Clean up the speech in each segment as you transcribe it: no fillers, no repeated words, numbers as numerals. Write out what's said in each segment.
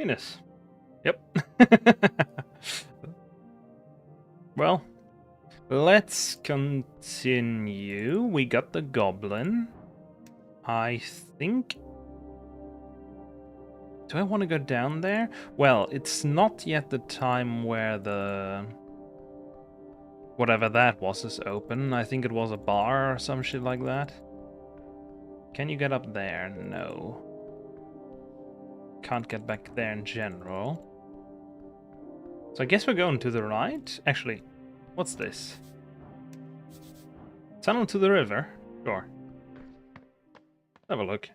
Venus. Yep. Well, let's continue. We got the goblin. I think... Do I want to go down there? Well, it's not yet the time where the... whatever that was is open. I think it was a bar or some shit like that. Can you get up there? No. Can't get back there in general. So I guess we're going to the right. Actually, what's this? Tunnel to the river? Sure. Have a look.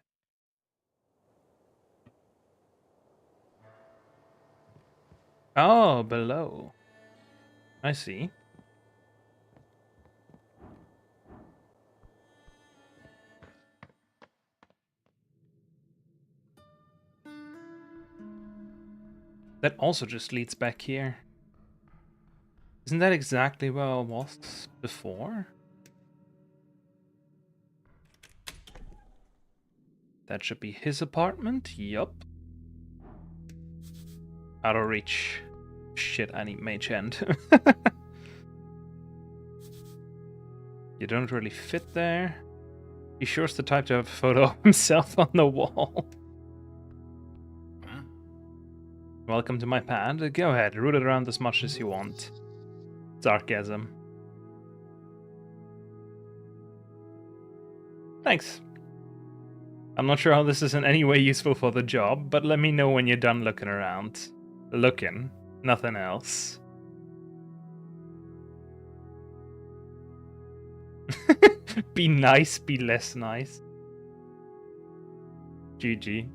Oh, below. I see. That also just leads back here. Isn't that exactly where I was before? That should be his apartment. Yup. Out of reach. Shit, I need mage hand. You don't really fit there. He sure's the type to have a photo of himself on the wall. Welcome to my pad. Go ahead, root it around as much as you want. Sarcasm. Thanks. I'm not sure how this is in any way useful for the job, but let me know when you're done looking around. Looking, nothing else. Be nice, be less nice. GG.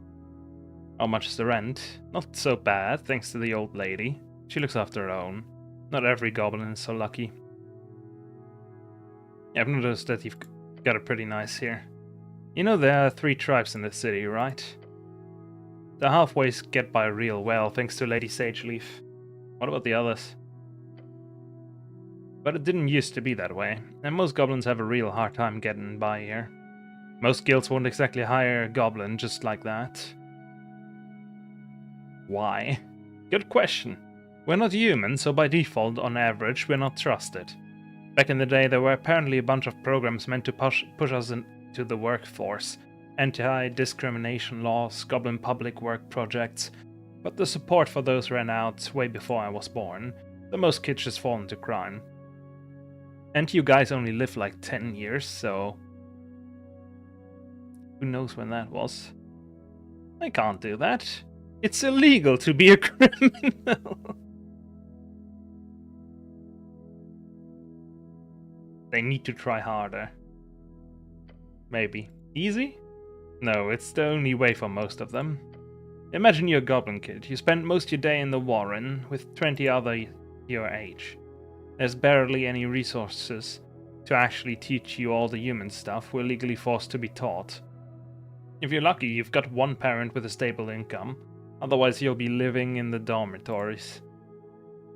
How much is the rent? Not so bad, thanks to the old lady. She looks after her own. Not every goblin is so lucky. I've noticed that you've got it pretty nice here. You know there are 3 tribes in the city, right? The halfways get by real well, thanks to Lady Sageleaf. What about the others? But it didn't used to be that way, and most goblins have a real hard time getting by here. Most guilds won't exactly hire a goblin just like that. Why? Good question. We're not human, so by default, on average, we're not trusted. Back in the day, there were apparently a bunch of programs meant to push us into the workforce. Anti-discrimination laws, goblin public work projects, but the support for those ran out way before I was born, so most kids just fall into crime. And you guys only live like 10 years, so... who knows when that was? I can't do that. It's illegal to be a criminal. They need to try harder. Maybe. Easy? No, it's the only way for most of them. Imagine you're a goblin kid. You spend most of your day in the Warren with 20 other your age. There's barely any resources to actually teach you all the human stuff we're legally forced to be taught. If you're lucky, you've got one parent with a stable income. Otherwise, you'll be living in the dormitories.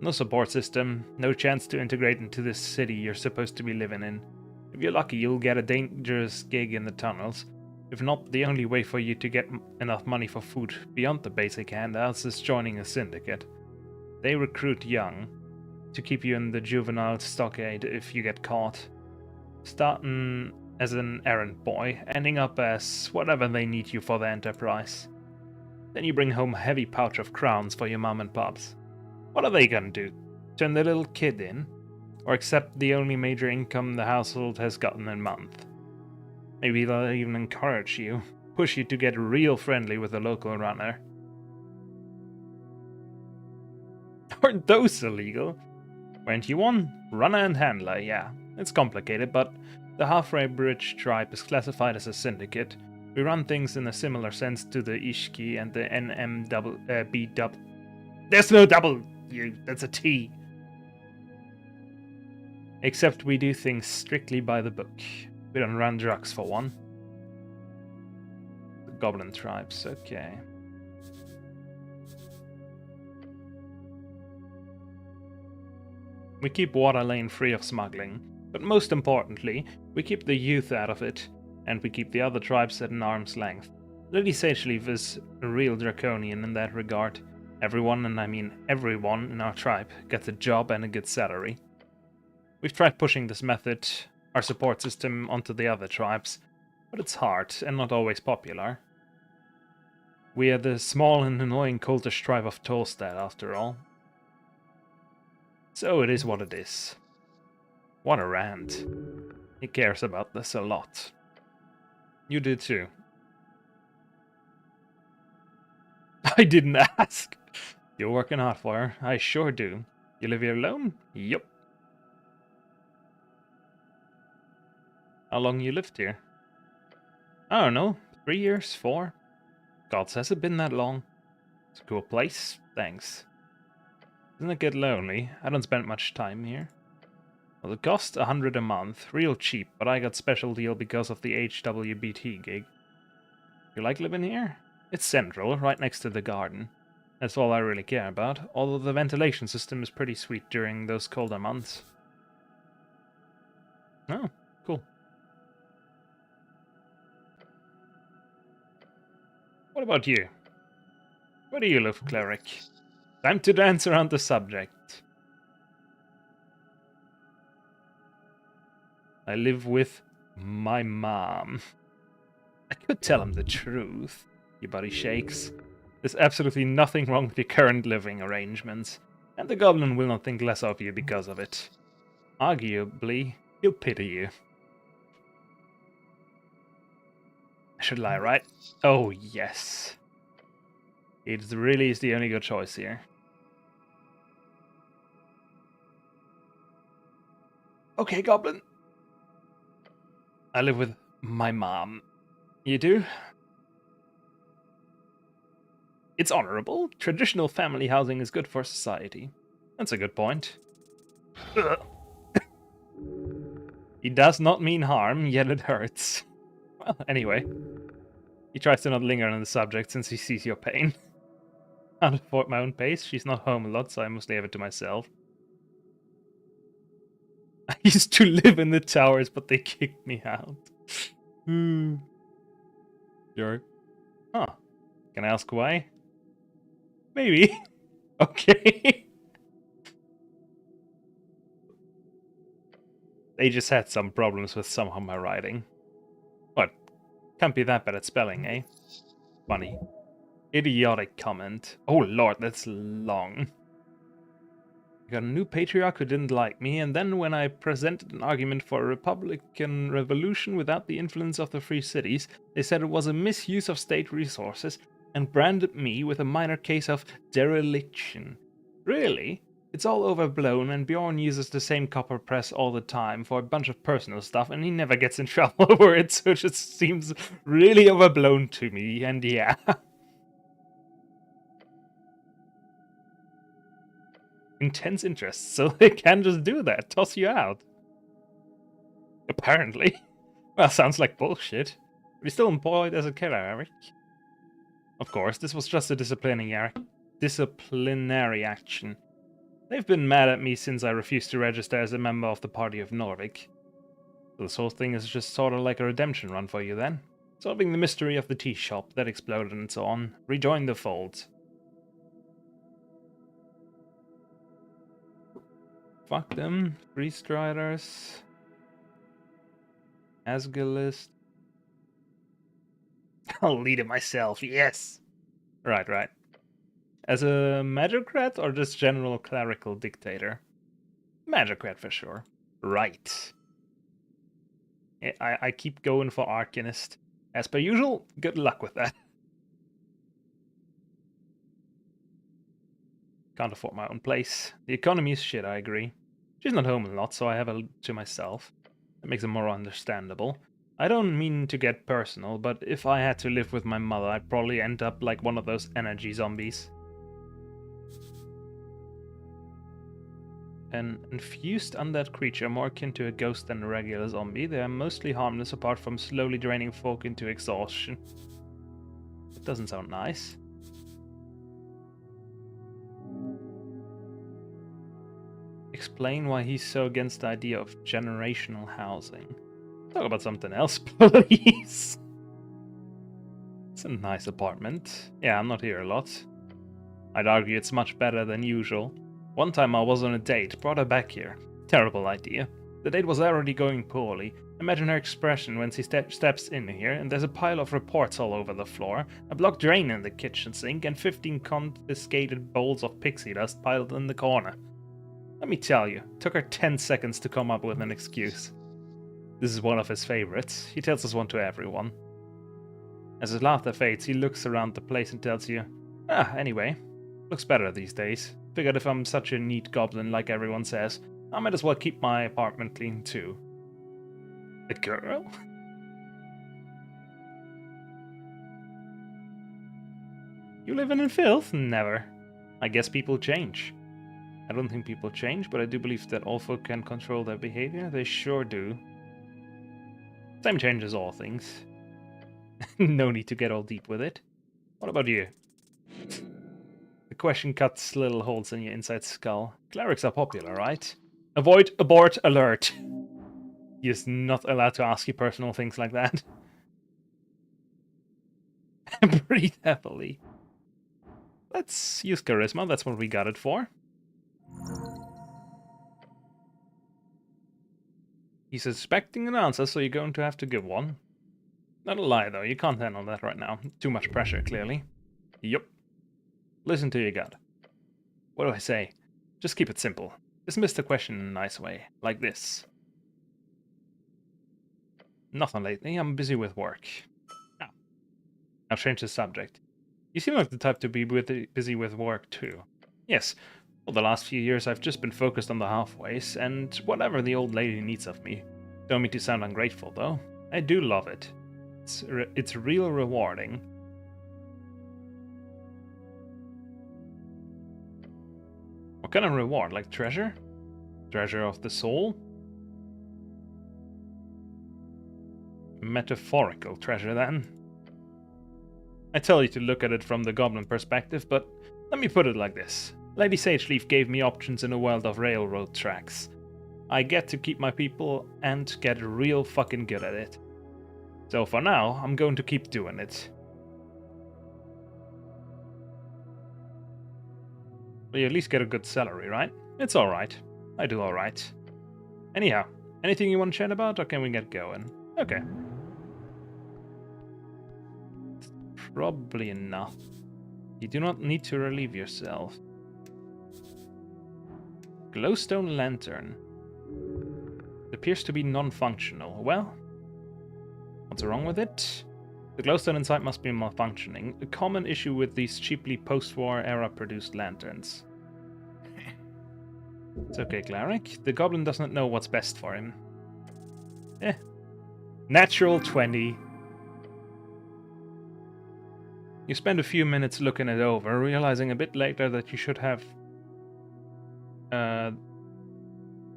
No support system, no chance to integrate into this city you're supposed to be living in. If you're lucky, you'll get a dangerous gig in the tunnels. If not, the only way for you to get enough money for food beyond the basic handouts is joining a syndicate. They recruit young to keep you in the juvenile stockade if you get caught. Starting as an errand boy, ending up as whatever they need you for the enterprise. Then you bring home a heavy pouch of crowns for your mom and pops. What are they gonna do? Turn the little kid in? Or accept the only major income the household has gotten in a month? Maybe they'll even encourage you, push you to get real friendly with the local runner. Aren't those illegal? Weren't you one? Runner and handler, yeah. It's complicated, but the Halfway Bridge tribe is classified as a syndicate. We run things in a similar sense to the Ishki and the NMBW. There's no W, that's a T. Except we do things strictly by the book. We don't run drugs for one. The Goblin tribes, okay. We keep Water Lane free of smuggling, but most importantly, we keep the youth out of it, and we keep the other tribes at an arm's length. Lady Sageleaf is a real draconian in that regard. Everyone, and I mean everyone in our tribe, gets a job and a good salary. We've tried pushing this method, our support system, onto the other tribes, but it's hard and not always popular. We are the small and annoying cultish tribe of Tolstad, after all. So it is what it is. What a rant. He cares about this a lot. You do too. I didn't ask. You're working hard for her. I sure do. You live here alone? Yup. How long you lived here? I don't know. 3 years? 4? God says it been that long. It's a cool place. Thanks. Doesn't it get lonely? I don't spend much time here. Well, it costs 100 a month. Real cheap, but I got special deal because of the HWBT gig. You like living here? It's central, right next to the garden. That's all I really care about, although the ventilation system is pretty sweet during those colder months. Oh, cool. What about you? Where do you live, cleric? Time to dance around the subject. I live with my mom. I could tell him the truth. Your body shakes. There's absolutely nothing wrong with your current living arrangements, and the goblin will not think less of you because of it. Arguably, he'll pity you. I should lie, right? Oh, yes. It really is the only good choice here. Okay, goblin. I live with my mom. You do? It's honorable. Traditional family housing is good for society. That's a good point. He does not mean harm, yet it hurts. Well, anyway. He tries to not linger on the subject since he sees your pain. Can't afford my own pace. She's not home a lot, so I mostly have it to myself. I used to live in the towers, but they kicked me out. Sure. Huh. Can I ask why? Maybe. Okay. They just had some problems with some of my writing. What? Can't be that bad at spelling, eh? Funny. Idiotic comment. Oh lord, that's long. I got a new patriarch who didn't like me, and then when I presented an argument for a republican revolution without the influence of the free cities, they said it was a misuse of state resources and branded me with a minor case of dereliction. Really? It's all overblown, and Bjorn uses the same copper press all the time for a bunch of personal stuff, and he never gets in trouble over it, so it just seems really overblown to me, and yeah. Intense interest, so they can just do that, toss you out. Apparently. Well, sounds like bullshit. But he's still employed as a killer, Eric. Of course, this was just a disciplinary action. They've been mad at me since I refused to register as a member of the Party of Norvik. So this whole thing is just sort of like a redemption run for you then. Solving the mystery of the tea shop that exploded and so on. Rejoin the fold. Fuck them. Free Striders. Asgalist. I'll lead it myself, yes! Right. As a magicrat or just general clerical dictator? Magicrat for sure. Right. I keep going for Arcanist. As per usual, good luck with that. Can't afford my own place. The economy is shit, I agree. She's not home a lot, so I have her to myself. That makes it more understandable. I don't mean to get personal, but if I had to live with my mother, I'd probably end up like one of those energy zombies. An infused undead creature more akin to a ghost than a regular zombie. They are mostly harmless apart from slowly draining folk into exhaustion. It doesn't sound nice. Explain why he's so against the idea of generational housing. Talk about something else, please. It's a nice apartment. Yeah, I'm not here a lot. I'd argue it's much better than usual. One time I was on a date, brought her back here. Terrible idea. The date was already going poorly. Imagine her expression when she steps in here, and there's a pile of reports all over the floor, a blocked drain in the kitchen sink, and 15 confiscated bowls of pixie dust piled in the corner. Let me tell you, it took her 10 seconds to come up with an excuse. This is one of his favorites. He tells us one to everyone. As his laughter fades, he looks around the place and tells you, anyway, looks better these days. Figured if I'm such a neat goblin like everyone says, I might as well keep my apartment clean too. A girl? You living in filth? Never. I guess people change. I don't think people change, but I do believe that all folk can control their behavior. They sure do. Time changes all things. No need to get all deep with it. What about you? The question cuts little holes in your inside skull. Clerics are popular, right? Avoid, abort, alert. He's not allowed to ask you personal things like that. Breathe heavily. Let's use charisma, that's what we got it for. He's expecting an answer, so you're going to have to give one. Not a lie, though, you can't handle that right now. Too much pressure, clearly. Yup. Listen to your gut. What do I say? Just keep it simple. Dismiss the question in a nice way, like this. Nothing lately, I'm busy with work. Now, I'll change the subject. You seem like the type to be busy with work too. Yes, for the last few years I've just been focused on the halfways, and whatever the old lady needs of me. Don't mean to sound ungrateful though. I do love it. It's real rewarding. What kind of reward? Like treasure? Treasure of the soul? Metaphorical treasure, then. I tell you to look at it from the goblin perspective, but let me put it like this. Lady Sageleaf gave me options in a world of railroad tracks. I get to keep my people and get real fucking good at it. So for now, I'm going to keep doing it. But you at least get a good salary, right? It's alright. I do alright. Anyhow, anything you want to chat about, or can we get going? Okay. Probably enough. You do not need to relieve yourself. Glowstone lantern. It appears to be non-functional. Well, what's wrong with it? The glowstone inside must be malfunctioning, a common issue with these cheaply post-war era produced lanterns. It's okay, cleric. The goblin does not know what's best for him. Natural 20. You spend a few minutes looking it over, realizing a bit later that you should have...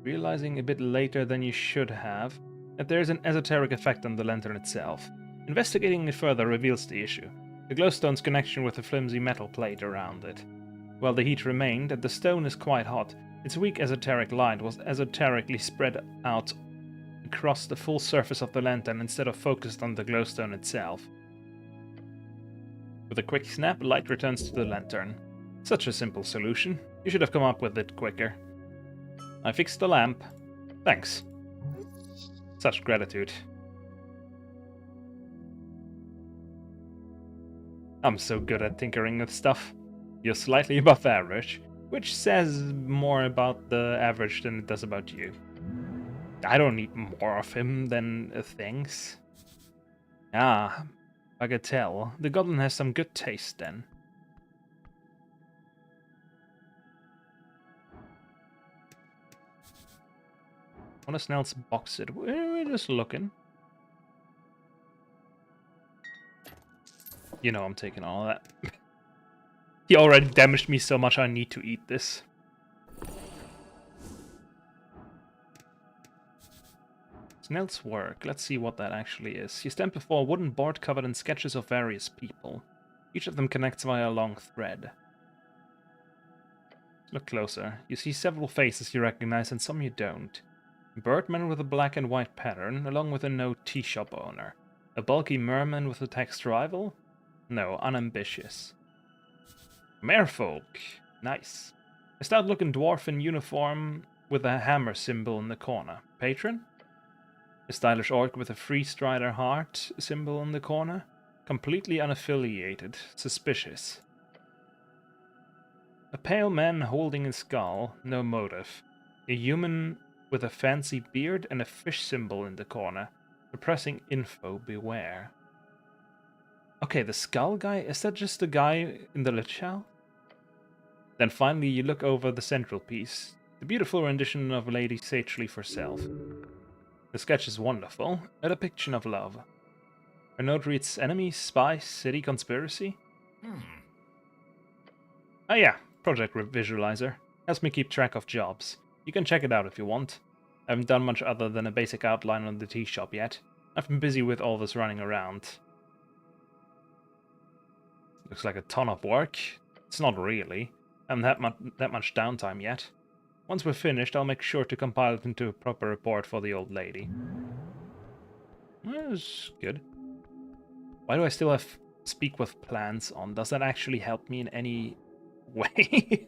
realizing a bit later than you should have that there is an esoteric effect on the lantern itself. Investigating it further reveals the issue. The glowstone's connection with the flimsy metal plate around it. While the heat remained, and the stone is quite hot, its weak esoteric light was esoterically spread out across the full surface of the lantern instead of focused on the glowstone itself. With a quick snap, light returns to the lantern. Such a simple solution. You should have come up with it quicker. I fixed the lamp. Thanks. Such gratitude. I'm so good at tinkering with stuff. You're slightly above average, which says more about the average than it does about you. I don't need more of him than things. Ah, I could tell. The goblin has some good taste then. What is Snell's box it? We're just looking. You know I'm taking all of that. He already damaged me so much I need to eat this. Snell's work. Let's see what that actually is. You stand before a wooden board covered in sketches of various people. Each of them connects via a long thread. Look closer. You see several faces you recognize and some you don't. A birdman with a black and white pattern, along with a no tea shop owner. A bulky merman with a text rival. No, unambitious. Merfolk. Nice. A stout-looking dwarf in uniform with a hammer symbol in the corner. Patron? A stylish orc with a free strider heart symbol in the corner. Completely unaffiliated. Suspicious. A pale man holding a skull. No motive. A human with a fancy beard and a fish symbol in the corner. Depressing info, beware. Okay, the skull guy, is that just the guy in the lich house? Then finally you look over the central piece, the beautiful rendition of a lady sagely for self. The sketch is wonderful, a depiction of love. Her note reads, enemy, spy, city, conspiracy? Ah yeah, project visualizer. Helps me keep track of jobs. You can check it out if you want. I haven't done much other than a basic outline on the tea shop yet. I've been busy with all this running around. Looks like a ton of work. It's not really. I haven't had that much downtime yet. Once we're finished, I'll make sure to compile it into a proper report for the old lady. That's good. Why do I still have speak with plants on? Does that actually help me in any way?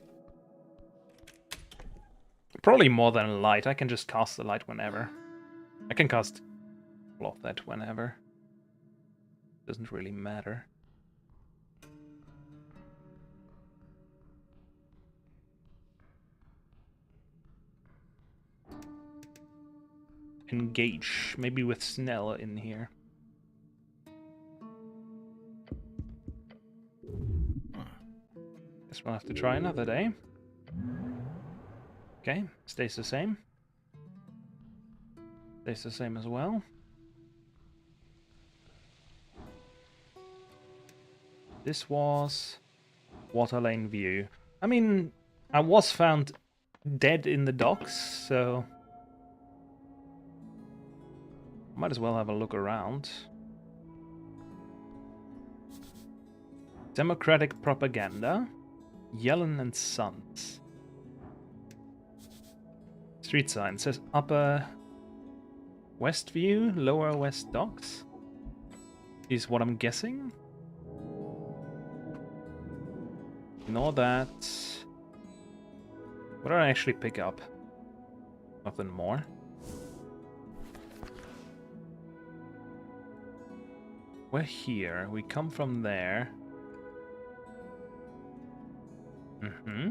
Probably more than light. I can just cast the light whenever. I can cast all of that whenever. Doesn't really matter. Engage, maybe with Snell in here. Guess we'll have to try another day. Okay, stays the same. Stays the same as well. This was Water Lane View. I mean, I was found dead in the docks, so might as well have a look around. Democratic propaganda. Yellen and Sons. Street sign says Upper West View, Lower West Docks. Is what I'm guessing. Ignore that. What did I actually pick up? Nothing more. We're here. We come from there. Mm-hmm.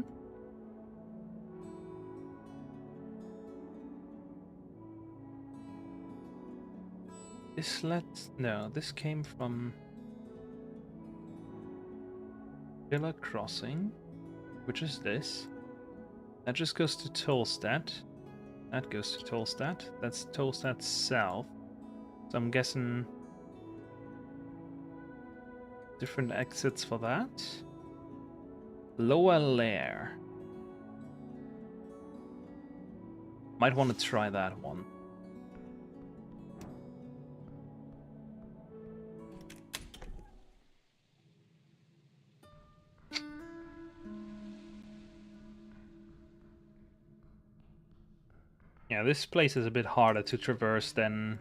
This came from Villa Crossing, which is this. That just goes to Tolstad. That goes to Tolstad. That's Tolstad South. So I'm guessing different exits for that. Lower Lair. Might want to try that one. Yeah, this place is a bit harder to traverse than...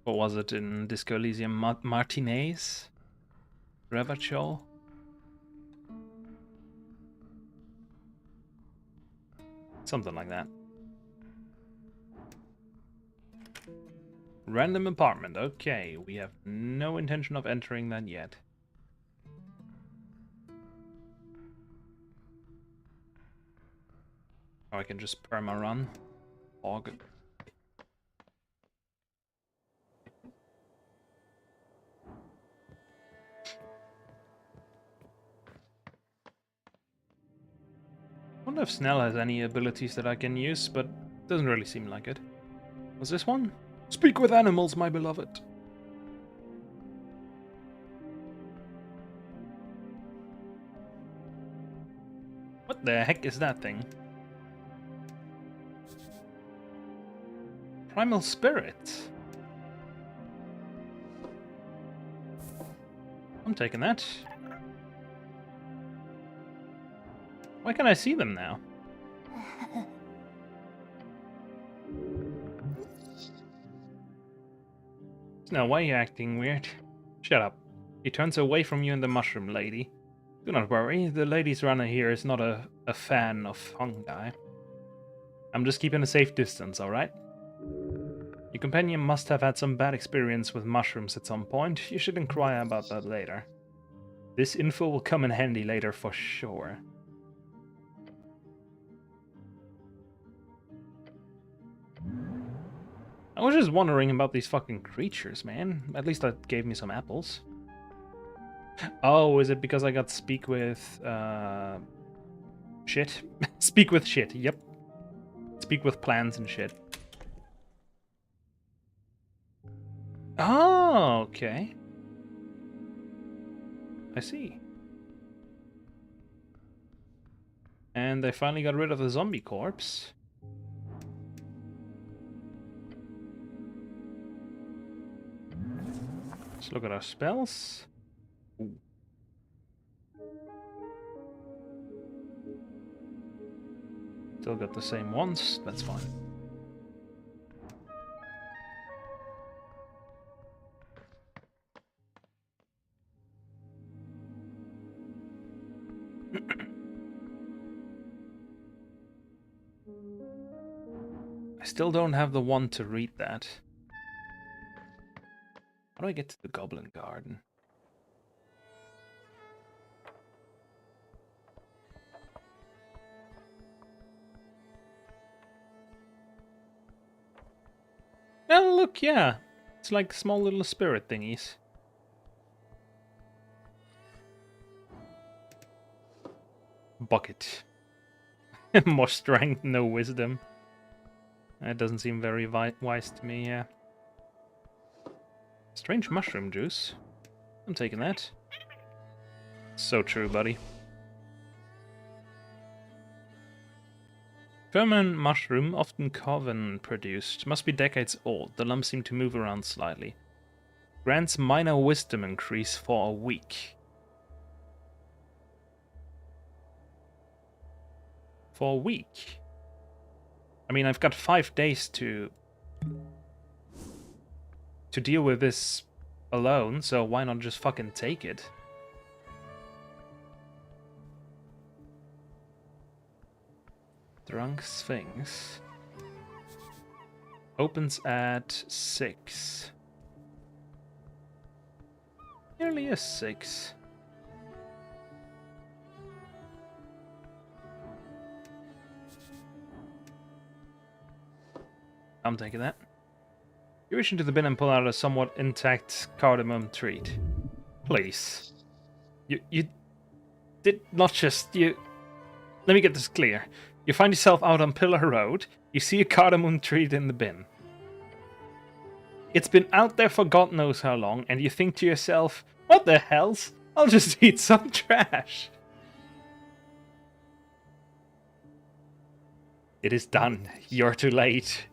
What was it in Disco Elysium? Martinez? Revachol? Something like that. Random apartment. Okay, we have no intention of entering that yet. Or I can just perma-run. Hog. I wonder if Snell has any abilities that I can use, but doesn't really seem like it. Was this one? Speak with animals, my beloved. What the heck is that thing? Primal Spirit. I'm taking that. Why can't I see them now? Now, why are you acting weird? Shut up. He turns away from you and the mushroom lady. Do not worry, the ladies runner here is not a fan of fungi. I'm just keeping a safe distance, alright? Your companion must have had some bad experience with mushrooms at some point. You should inquire about that later. This info will come in handy later for sure. I was just wondering about these fucking creatures, man. At least that gave me some apples. Oh, is it because I got speak with... shit? Speak with shit, yep. Speak with plants and shit. Oh, okay. I see. And they finally got rid of the zombie corpse. Let's look at our spells. Ooh. Still got the same ones, that's fine. I still don't have the one to read that. How do I get to the Goblin Garden? Oh, look, yeah. It's like small little spirit thingies. Bucket. More strength, no wisdom. That doesn't seem very wise to me, yeah. Strange mushroom juice. I'm taking that. So true, buddy. Ferment mushroom, often coven produced, must be decades old. The lumps seem to move around slightly. Grants minor wisdom increase for a week. For a week? I mean, I've got 5 days to deal with this alone, so why not just fucking take it? Drunk Sphinx. Opens at 6. Nearly a 6. I'm taking that. You reach into the bin and pull out a somewhat intact cardamom treat. Please. You did not just... Let me get this clear. You find yourself out on Pillar Road, you see a cardamom treat in the bin. It's been out there for God knows how long, and you think to yourself, what the hells? I'll just eat some trash. It is done. You're too late.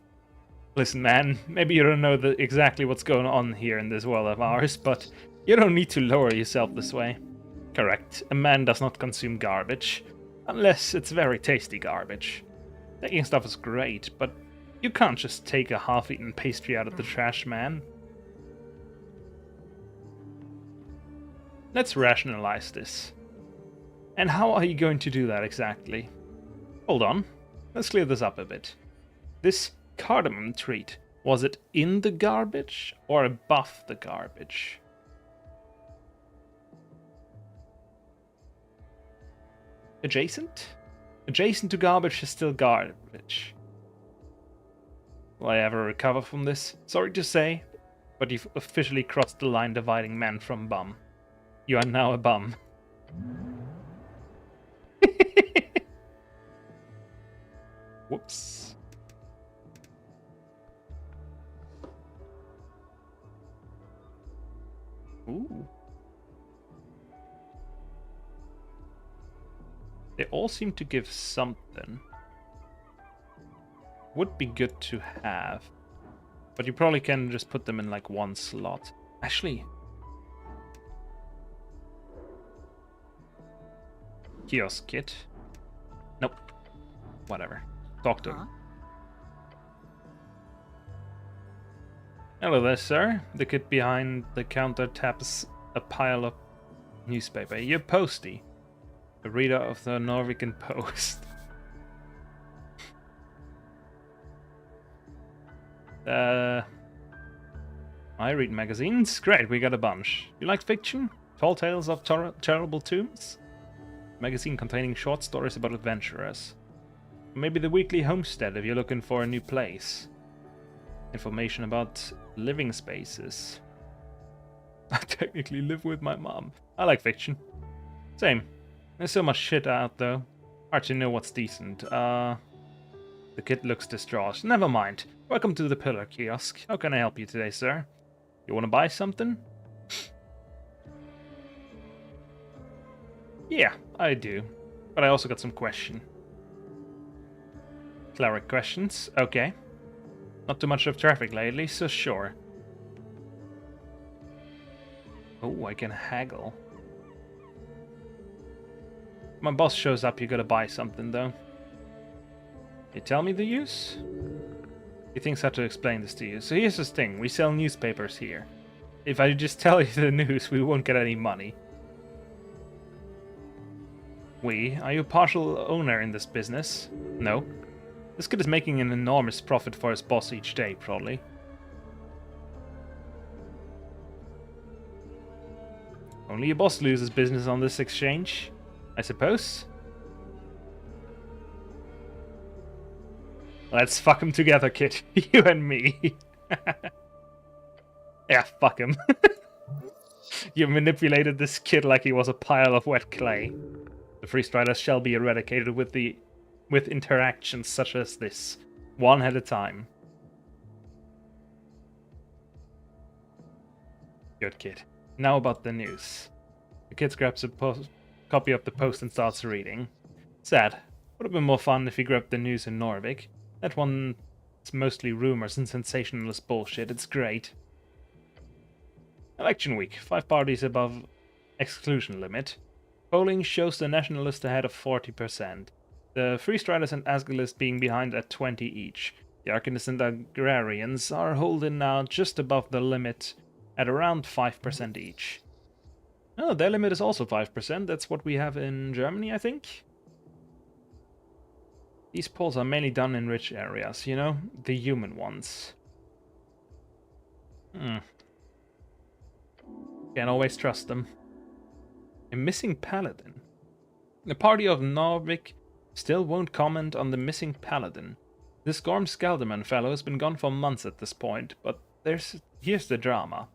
Listen, man, maybe you don't know exactly what's going on here in this world of ours, but you don't need to lower yourself this way. Correct, a man does not consume garbage. Unless it's very tasty garbage. Taking stuff is great, but you can't just take a half-eaten pastry out of the trash, man. Let's rationalize this. And how are you going to do that exactly? Hold on, let's clear this up a bit. This cardamom treat, was it in the garbage or above the garbage? Adjacent? Adjacent to garbage is still garbage. Will I ever recover from this? Sorry to say, but you've officially crossed the line dividing man from bum. You are now a bum. Whoops. Ooh. They all seem to give something. Would be good to have. But you probably can just put them in like one slot. Actually. Kiosk kit. Nope. Whatever. Talk to him. Hello there, sir. The kid behind the counter taps a pile of newspaper. You're Posty, a reader of the Norwegian Post. I read magazines. Great, we got a bunch. You like fiction? Tall tales of terrible tombs? Magazine containing short stories about adventurers. Maybe the Weekly Homestead if you're looking for a new place. Information about living spaces. I technically live with my mom. I like fiction. Same. There's so much shit out though. Hard to know what's decent. The kid looks distraught. Never mind. Welcome to the Pillar Kiosk. How can I help you today, sir? You want to buy something? Yeah, I do. But I also got some question. Cleric questions. Okay. Not too much of traffic lately, so sure. Oh, I can haggle. My boss shows up, you gotta buy something though. You tell me the use? He thinks how to explain this to you. So here's this thing, we sell newspapers here. If I just tell you the news, we won't get any money. Are you a partial owner in this business? No. This kid is making an enormous profit for his boss each day, probably. Only your boss loses business on this exchange, I suppose? Let's fuck him together, kid. You and me. Yeah, fuck him. You manipulated this kid like he was a pile of wet clay. The freestriders shall be eradicated with interactions such as this, one at a time. Good kid. Now about the news. The kid grabs a copy of the Post and starts reading. Sad. Would have been more fun if he grabbed the news in Norvik. That one's mostly rumors and sensationalist bullshit. It's great. Election week. 5 parties above exclusion limit. Polling shows the Nationalist ahead of 40%. The Freestriders and Asgalist being behind at 20 each. The Arcanists and Agrarians are holding now just above the limit at around 5% each. Oh, their limit is also 5%. That's what we have in Germany, I think. These polls are mainly done in rich areas, you know? The human ones. Can't always trust them. A missing paladin. The party of Narvik still won't comment on the missing paladin. This Gorm Skalderman fellow has been gone for months at this point, but here's the drama.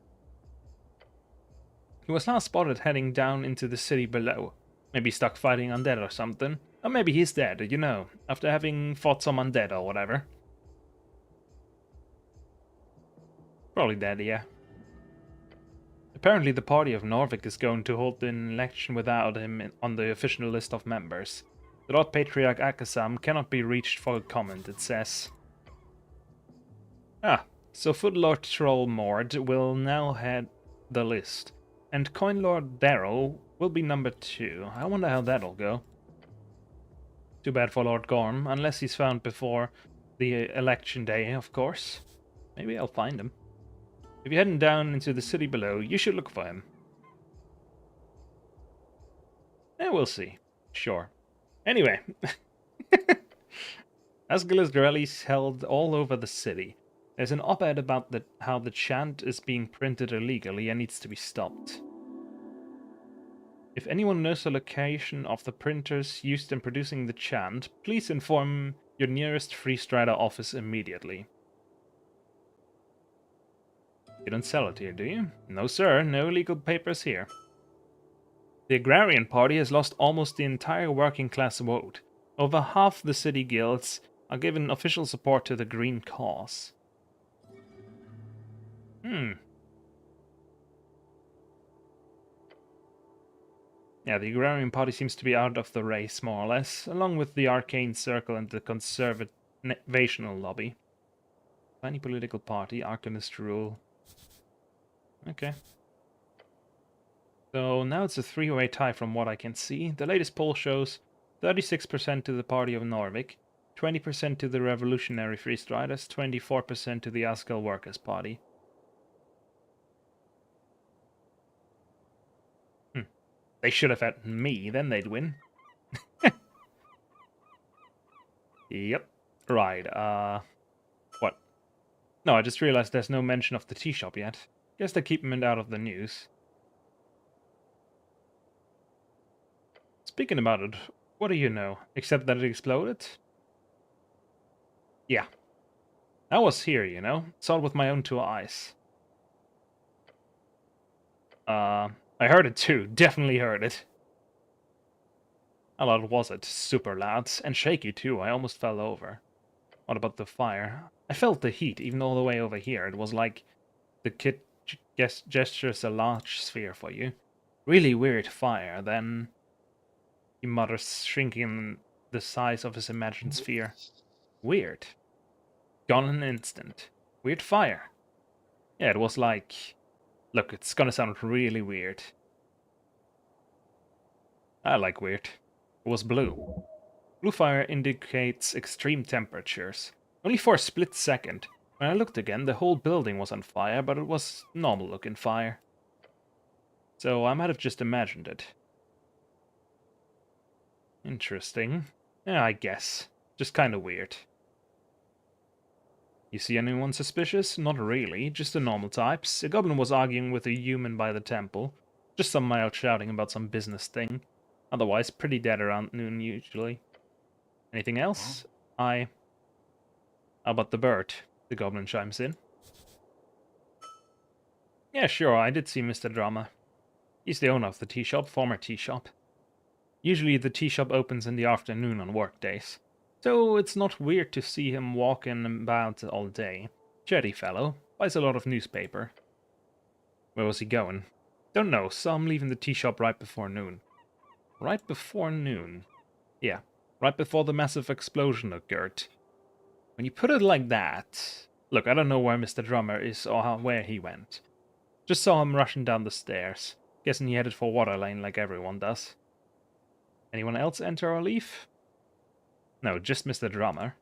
He was last spotted heading down into the city below. Maybe stuck fighting undead or something. Or maybe he's dead, you know, after having fought some undead or whatever. Probably dead, yeah. Apparently the party of Norvik is going to hold an election without him on the official list of members. The Lord Patriarch Akasam cannot be reached for a comment, it says. So Foodlord Troll Mord will now head the list. And Coinlord Darrow will be number 2. I wonder how that'll go. Too bad for Lord Gorm, unless he's found before the election day, of course. Maybe I'll find him. If you're heading down into the city below, you should look for him. We'll see. Sure. Anyway. Asgalist rallies held all over the city. There's an op-ed about how the chant is being printed illegally and needs to be stopped. If anyone knows the location of the printers used in producing the chant, please inform your nearest Freestrider office immediately. You don't sell it here, do you? No sir, no illegal papers here. The Agrarian Party has lost almost the entire working class vote. Over half the city guilds are giving official support to the green cause. Yeah, the Agrarian Party seems to be out of the race, more or less, along with the Arcane Circle and the Conservational Lobby. Tiny political party, Arcanist rule. Okay. So now it's a 3-way tie from what I can see. The latest poll shows 36% to the party of Norvik, 20% to the Revolutionary Freestriders, 24% to the Asgal Workers' Party. They should have had me, then they'd win. Yep. Right, what? No, I just realized there's no mention of the tea shop yet. Guess they keep him out of the news. Speaking about it, what do you know? Except that it exploded? Yeah. I was here, you know? Saw it with my own two eyes. I heard it too. Definitely heard it. How loud was it? Super loud. And shaky too. I almost fell over. What about the fire? I felt the heat, even all the way over here. It was like the kid gestures a large sphere for you. Really weird fire. Then he mutters, shrinking the size of his imagined sphere. Weird. Gone in an instant. Weird fire. Yeah, it was like... Look, it's gonna sound really weird. I like weird. It was blue. Blue fire indicates extreme temperatures. Only for a split second. When I looked again, the whole building was on fire, but it was normal looking fire. So I might have just imagined it. Interesting. Yeah, I guess. Just kinda weird. You see anyone suspicious? Not really, just the normal types. A goblin was arguing with a human by the temple. Just some mild shouting about some business thing. Otherwise, pretty dead around noon usually. Anything else? How about the bird? The goblin chimes in. Yeah, sure, I did see Mr. Drama. He's the owner of the tea shop, former tea shop. Usually the tea shop opens in the afternoon on work days, so it's not weird to see him walking about all day. Chatty fellow, buys a lot of newspaper. Where was he going? Don't know, saw him leaving the tea shop right before noon. Right before noon? Yeah, right before the massive explosion occurred. When you put it like that... Look, I don't know where Mr. Drummer is or where he went. Just saw him rushing down the stairs. Guessing he headed for Water Lane like everyone does. Anyone else enter or leave? No, just Mr. Drummer.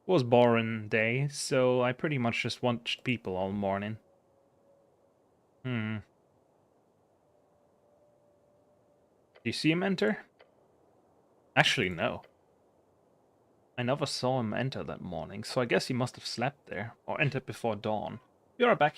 It was boring day, so I pretty much just watched people all morning. Do you see him enter? Actually, no. I never saw him enter that morning, so I guess he must have slept there, or entered before dawn. Be right back.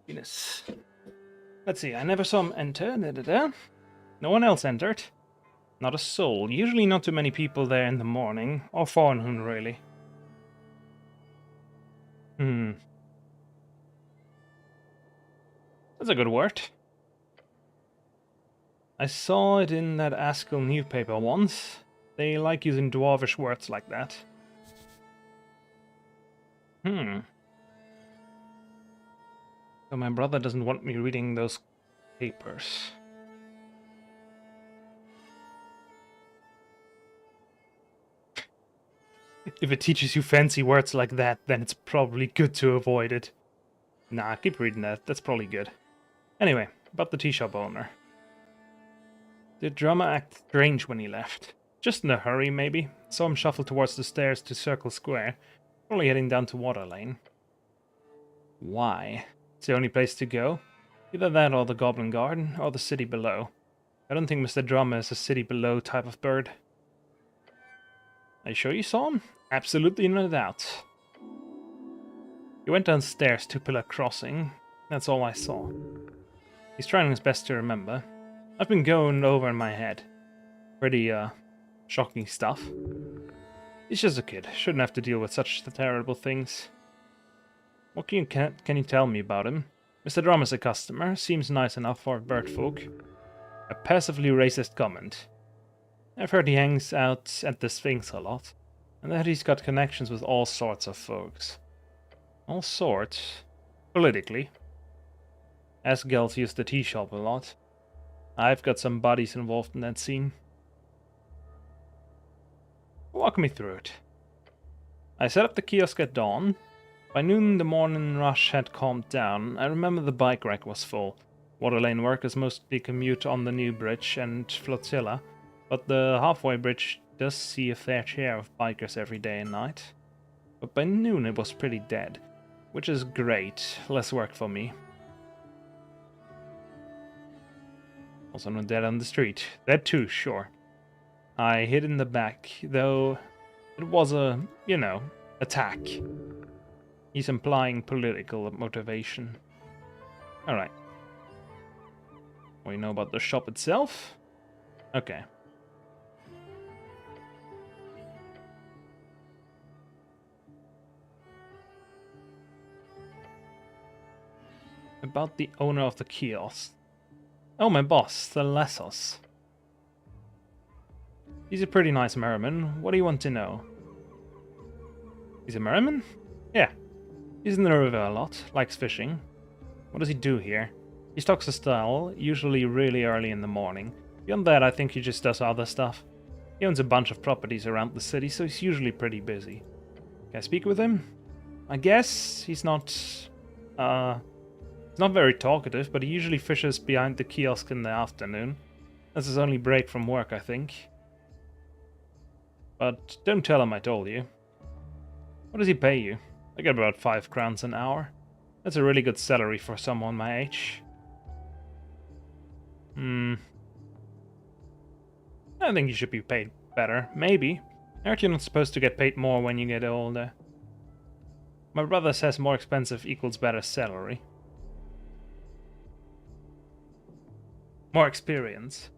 Venus. Let's see, I never saw him enter. No one else entered. Not a soul. Usually not too many people there in the morning. Or forenoon, really. That's a good word. I saw it in that Askell newspaper once. They like using dwarvish words like that. So my brother doesn't want me reading those papers. If it teaches you fancy words like that, then it's probably good to avoid it. Nah, keep reading that. That's probably good. Anyway, about the tea shop owner. Did drummer act strange when he left? Just in a hurry, maybe. Saw him shuffle towards the stairs to Circle Square. Probably heading down to Water Lane. Why? It's the only place to go. Either that or the Goblin Garden, or the city below. I don't think Mr. Drummer is a city below type of bird. Are you sure you saw him? Absolutely no doubt. He went downstairs to Pillar Crossing. That's all I saw. He's trying his best to remember. I've been going over in my head. Pretty, shocking stuff. He's just a kid. Shouldn't have to deal with such terrible things. What can you tell me about him? Mr. Drummer's a customer. Seems nice enough for bird folk. A passively racist comment. I've heard he hangs out at the Sphinx a lot, and that he's got connections with all sorts of folks. All sorts? Politically. Asgels use the tea shop a lot. I've got some buddies involved in that scene. Walk me through it. I set up the kiosk at dawn. By noon the morning rush had calmed down. I remember the bike rack was full. Water Lane workers mostly commute on the new bridge and flotilla, but the halfway bridge does see a fair share of bikers every day and night. But by noon it was pretty dead, which is great. Less work for me. Also no dead on the street. That too, sure. I hid in the back, though it was a, attack. He's implying political motivation. Alright. What do you know about the shop itself? Okay. About the owner of the kiosk. Oh, my boss, the Lessos. He's a pretty nice merman. What do you want to know? He's a merman? Yeah. He's in the river a lot, likes fishing. What does he do here? He stocks a stall, usually really early in the morning. Beyond that, I think he just does other stuff. He owns a bunch of properties around the city, so he's usually pretty busy. Can I speak with him? I guess he's not... He's not very talkative, but he usually fishes behind the kiosk in the afternoon. That's his only break from work, I think. But don't tell him I told you. What does he pay you? I get about 5 crowns an hour. That's a really good salary for someone my age. I think you should be paid better. Maybe. Aren't you not supposed to get paid more when you get older? My brother says more expensive equals better salary. More experience.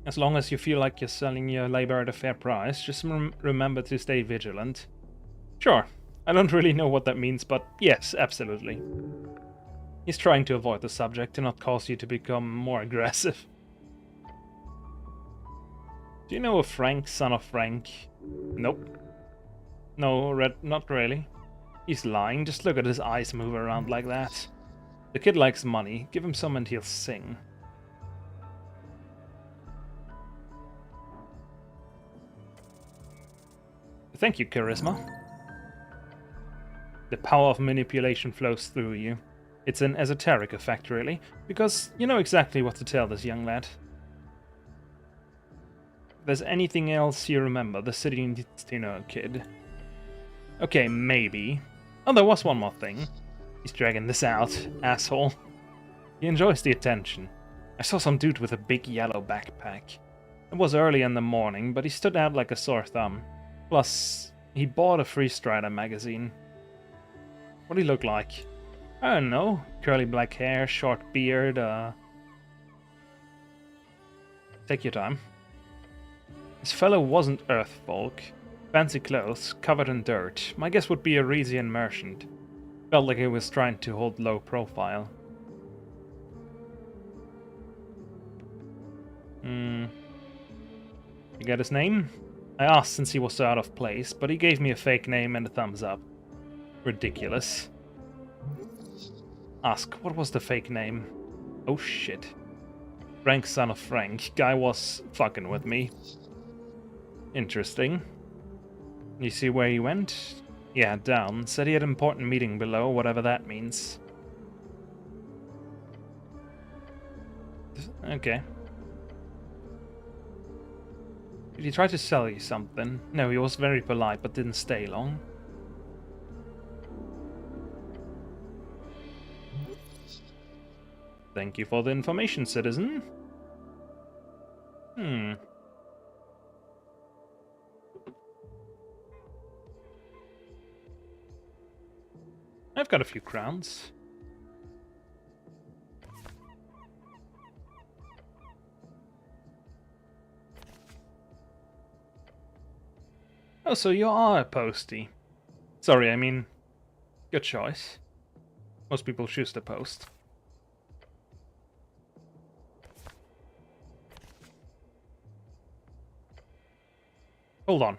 As long as you feel like you're selling your labor at a fair price, just remember to stay vigilant. Sure, I don't really know what that means, but yes, absolutely. He's trying to avoid the subject to not cause you to become more aggressive. Do you know a Frank, son of Frank? Nope. No, not really. He's lying, just look at his eyes move around like that. The kid likes money, give him some and he'll sing. Thank you, Charisma. The power of manipulation flows through you. It's an esoteric effect, really, because you know exactly what to tell this young lad. If there's anything else you remember, the city needs to know, kid. Okay, maybe. Oh, there was one more thing. He's dragging this out, asshole. He enjoys the attention. I saw some dude with a big yellow backpack. It was early in the morning, but he stood out like a sore thumb. Plus, he bought a Free Strider magazine. What do he look like? I don't know. Curly black hair, short beard, Take your time. This fellow wasn't Earthfolk. Fancy clothes, covered in dirt. My guess would be a Resian merchant. Felt like he was trying to hold low profile. You get his name? I asked since he was so out of place, but he gave me a fake name and a thumbs up. Ridiculous. Ask, what was the fake name? Oh shit. Frank, son of Frank. Guy was fucking with me. Interesting. You see where he went? Yeah, down. Said he had an important meeting below, whatever that means. Okay. Did he try to sell you something? No, he was very polite, but didn't stay long. Thank you for the information, citizen. I've got a few crowns. Oh, so you are a postie. Sorry, I mean, good choice. Most people choose the post. Hold on.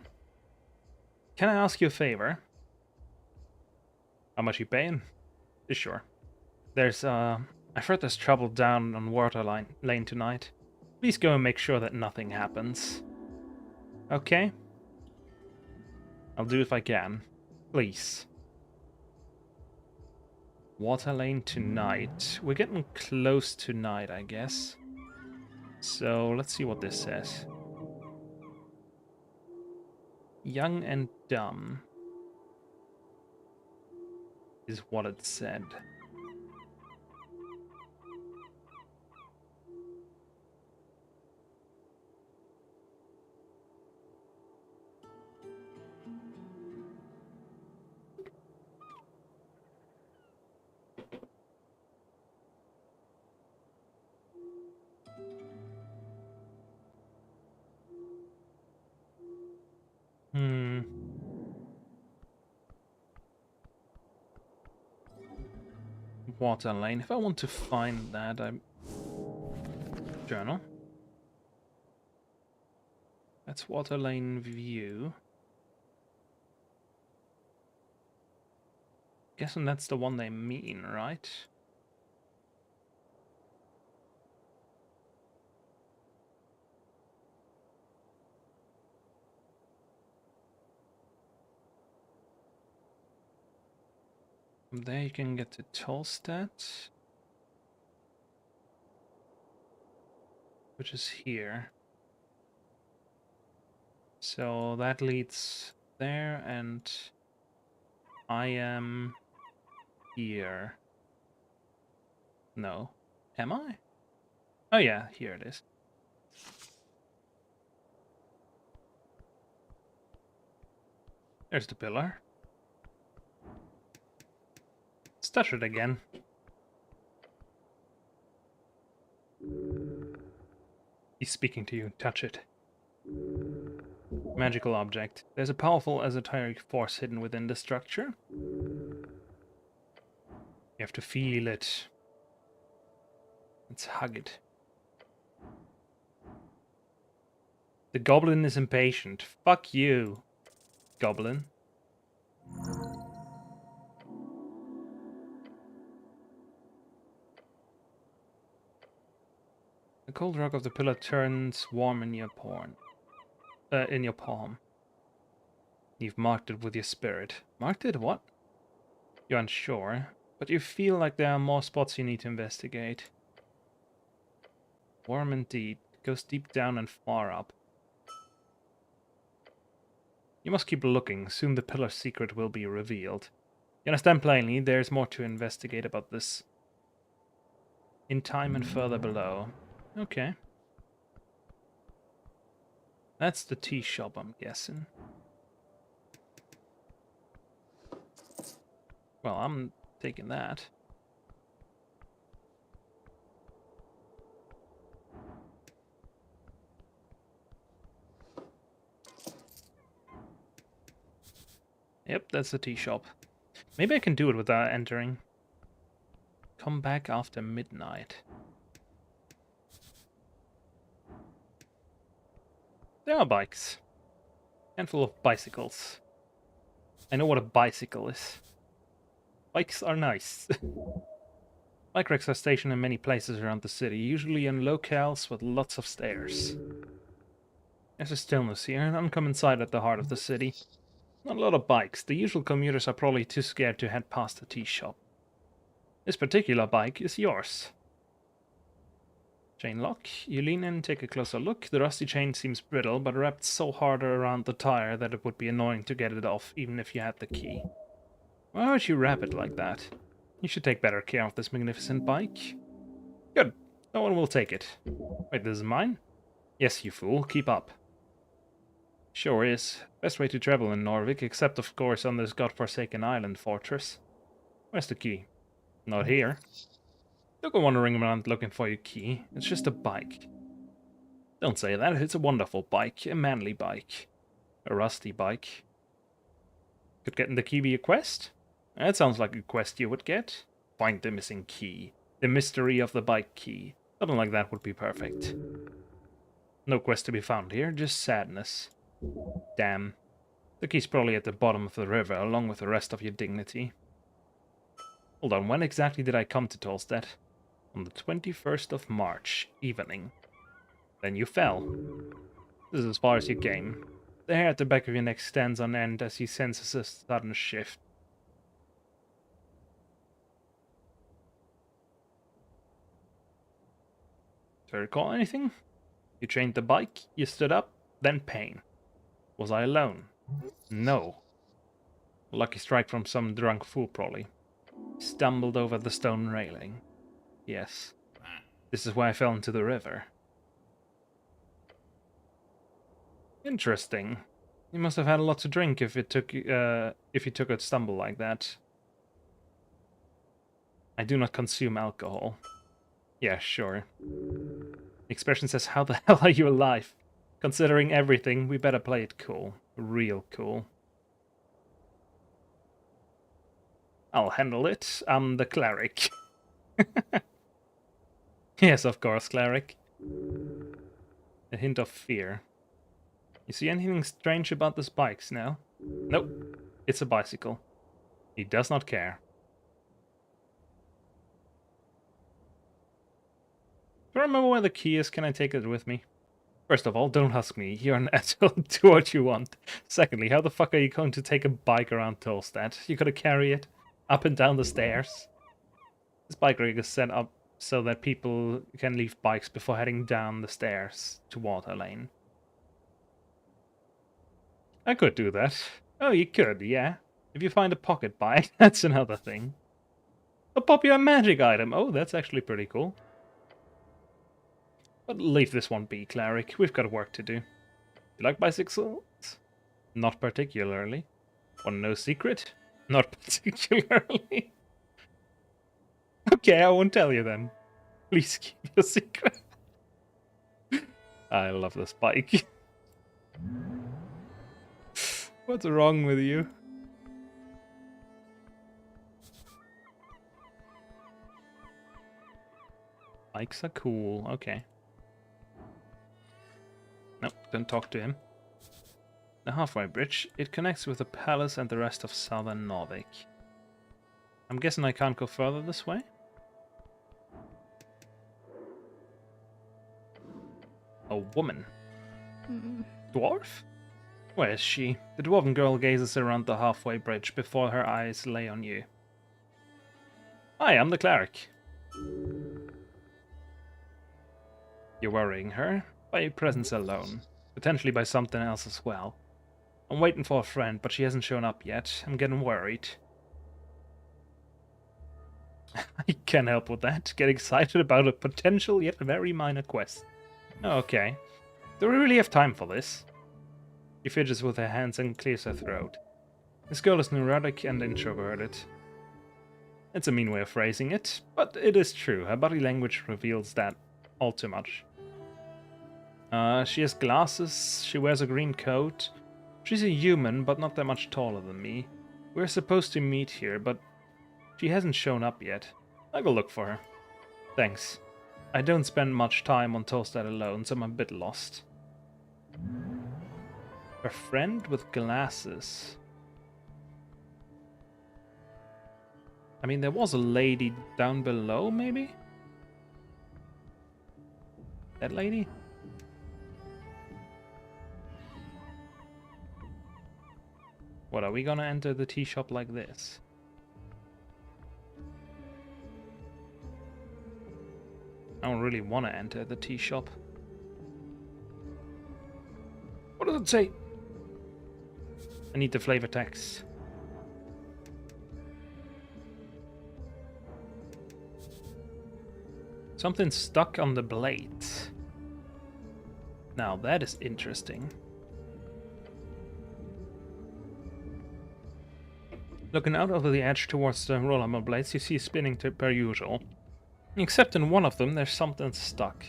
Can I ask you a favor? How much you paying? Sure. There's, I've heard there's trouble down on Water Lane tonight. Please go and make sure that nothing happens. Okay? I'll do if I can. Please. Water Lane tonight. We're getting close to night, I guess. So, let's see what this says. Young and dumb is what it said. Water Lane. If I want to find that, journal. That's Water Lane view. Guessing that's the one they mean, right? From there you can get to Tolstad, which is here. So that leads there, and I am here. No. Am I? Oh yeah, here it is. There's the pillar. Let's touch it again. He's speaking to you. Touch it. Magical object. There's a powerful esoteric force hidden within the structure. You have to feel it. Let's hug it. The goblin is impatient. Fuck you, goblin. The cold rock of the pillar turns warm in your palm. You've marked it with your spirit. Marked it? What? You're unsure, but you feel like there are more spots you need to investigate. Warm indeed. It goes deep down and far up. You must keep looking. Soon the pillar's secret will be revealed. You understand plainly, there's more to investigate about this. In time and further below. Okay. That's the tea shop, I'm guessing. Well, I'm taking that. Yep, that's the tea shop. Maybe I can do it without entering. Come back after midnight. There are bikes. Handful of bicycles. I know what a bicycle is. Bikes are nice. Bike racks are stationed in many places around the city, usually in locales with lots of stairs. There's a stillness here, an uncommon sight at the heart of the city. Not a lot of bikes. The usual commuters are probably too scared to head past the tea shop. This particular bike is yours. Chain lock. You lean in and take a closer look. The rusty chain seems brittle, but wrapped so hard around the tire that it would be annoying to get it off, even if you had the key. Why would you wrap it like that? You should take better care of this magnificent bike. Good. No one will take it. Wait, this is mine? Yes, you fool. Keep up. Sure is. Best way to travel in Norvik, except of course on this godforsaken island fortress. Where's the key? Not here. Don't go wandering around looking for your key. It's just a bike. Don't say that. It's a wonderful bike. A manly bike. A rusty bike. Could getting the key be a quest? That sounds like a quest you would get. Find the missing key. The mystery of the bike key. Something like that would be perfect. No quest to be found here, just sadness. Damn. The key's probably at the bottom of the river, along with the rest of your dignity. Hold on, when exactly did I come to Tolstead? On the 21st of March, evening. Then you fell. This is as far as you came. The hair at the back of your neck stands on end as he senses a sudden shift. Do I recall anything? You trained the bike, you stood up, then pain. Was I alone? No. Lucky strike from some drunk fool, probably. Stumbled over the stone railing. Yes. This is where I fell into the river. Interesting. You must have had a lot to drink if you took a stumble like that. I do not consume alcohol. Yeah, sure. The expression says, how the hell are you alive? Considering everything, we better play it cool. Real cool. I'll handle it. I'm the cleric. Yes, of course, cleric. A hint of fear. You see anything strange about the spikes now? Nope. It's a bicycle. He does not care. Do I remember where the key is? Can I take it with me? First of all, don't ask me. You're an asshole. Do what you want. Secondly, how the fuck are you going to take a bike around Tolstad? You gotta carry it up and down the stairs. This bike rig is set up so that people can leave bikes before heading down the stairs to Water Lane. I could do that. Oh, you could, yeah. If you find a pocket bike, that's another thing. A popular magic item. Oh, that's actually pretty cool. But leave this one be, cleric. We've got work to do. You like bicycles? Not particularly. Want to know secret? Not particularly. Okay, I won't tell you then. Please keep your secret. I love this bike. What's wrong with you? Bikes are cool. Okay. Nope, don't talk to him. The halfway bridge. It connects with the palace and the rest of southern Norvik. I'm guessing I can't go further this way? A woman. Dwarf? Where is she? The dwarven girl gazes around the halfway bridge before her eyes lay on you. Hi, I'm the cleric. You're worrying her? By your presence alone. Potentially by something else as well. I'm waiting for a friend, but she hasn't shown up yet. I'm getting worried. I can't help with that. Get excited about a potential yet very minor quest. Okay. Do we really have time for this? She fidgets with her hands and clears her throat. This girl is neurotic and introverted. It's a mean way of phrasing it, but it is true. Her body language reveals that all too much. She has glasses, she wears a green coat. She's a human, but not that much taller than me. We're supposed to meet here, but she hasn't shown up yet. I'll go look for her. Thanks. I don't spend much time on Toastad alone, so I'm a bit lost. A friend with glasses. I mean, there was a lady down below, maybe? That lady? What, are we gonna enter the tea shop like this? I don't really want to enter the tea shop. What does it say? I need the flavor text. Something stuck on the blade. Now that is interesting. Looking out over the edge towards the roller mill blades, you see spinning per usual. Except in one of them, there's something stuck.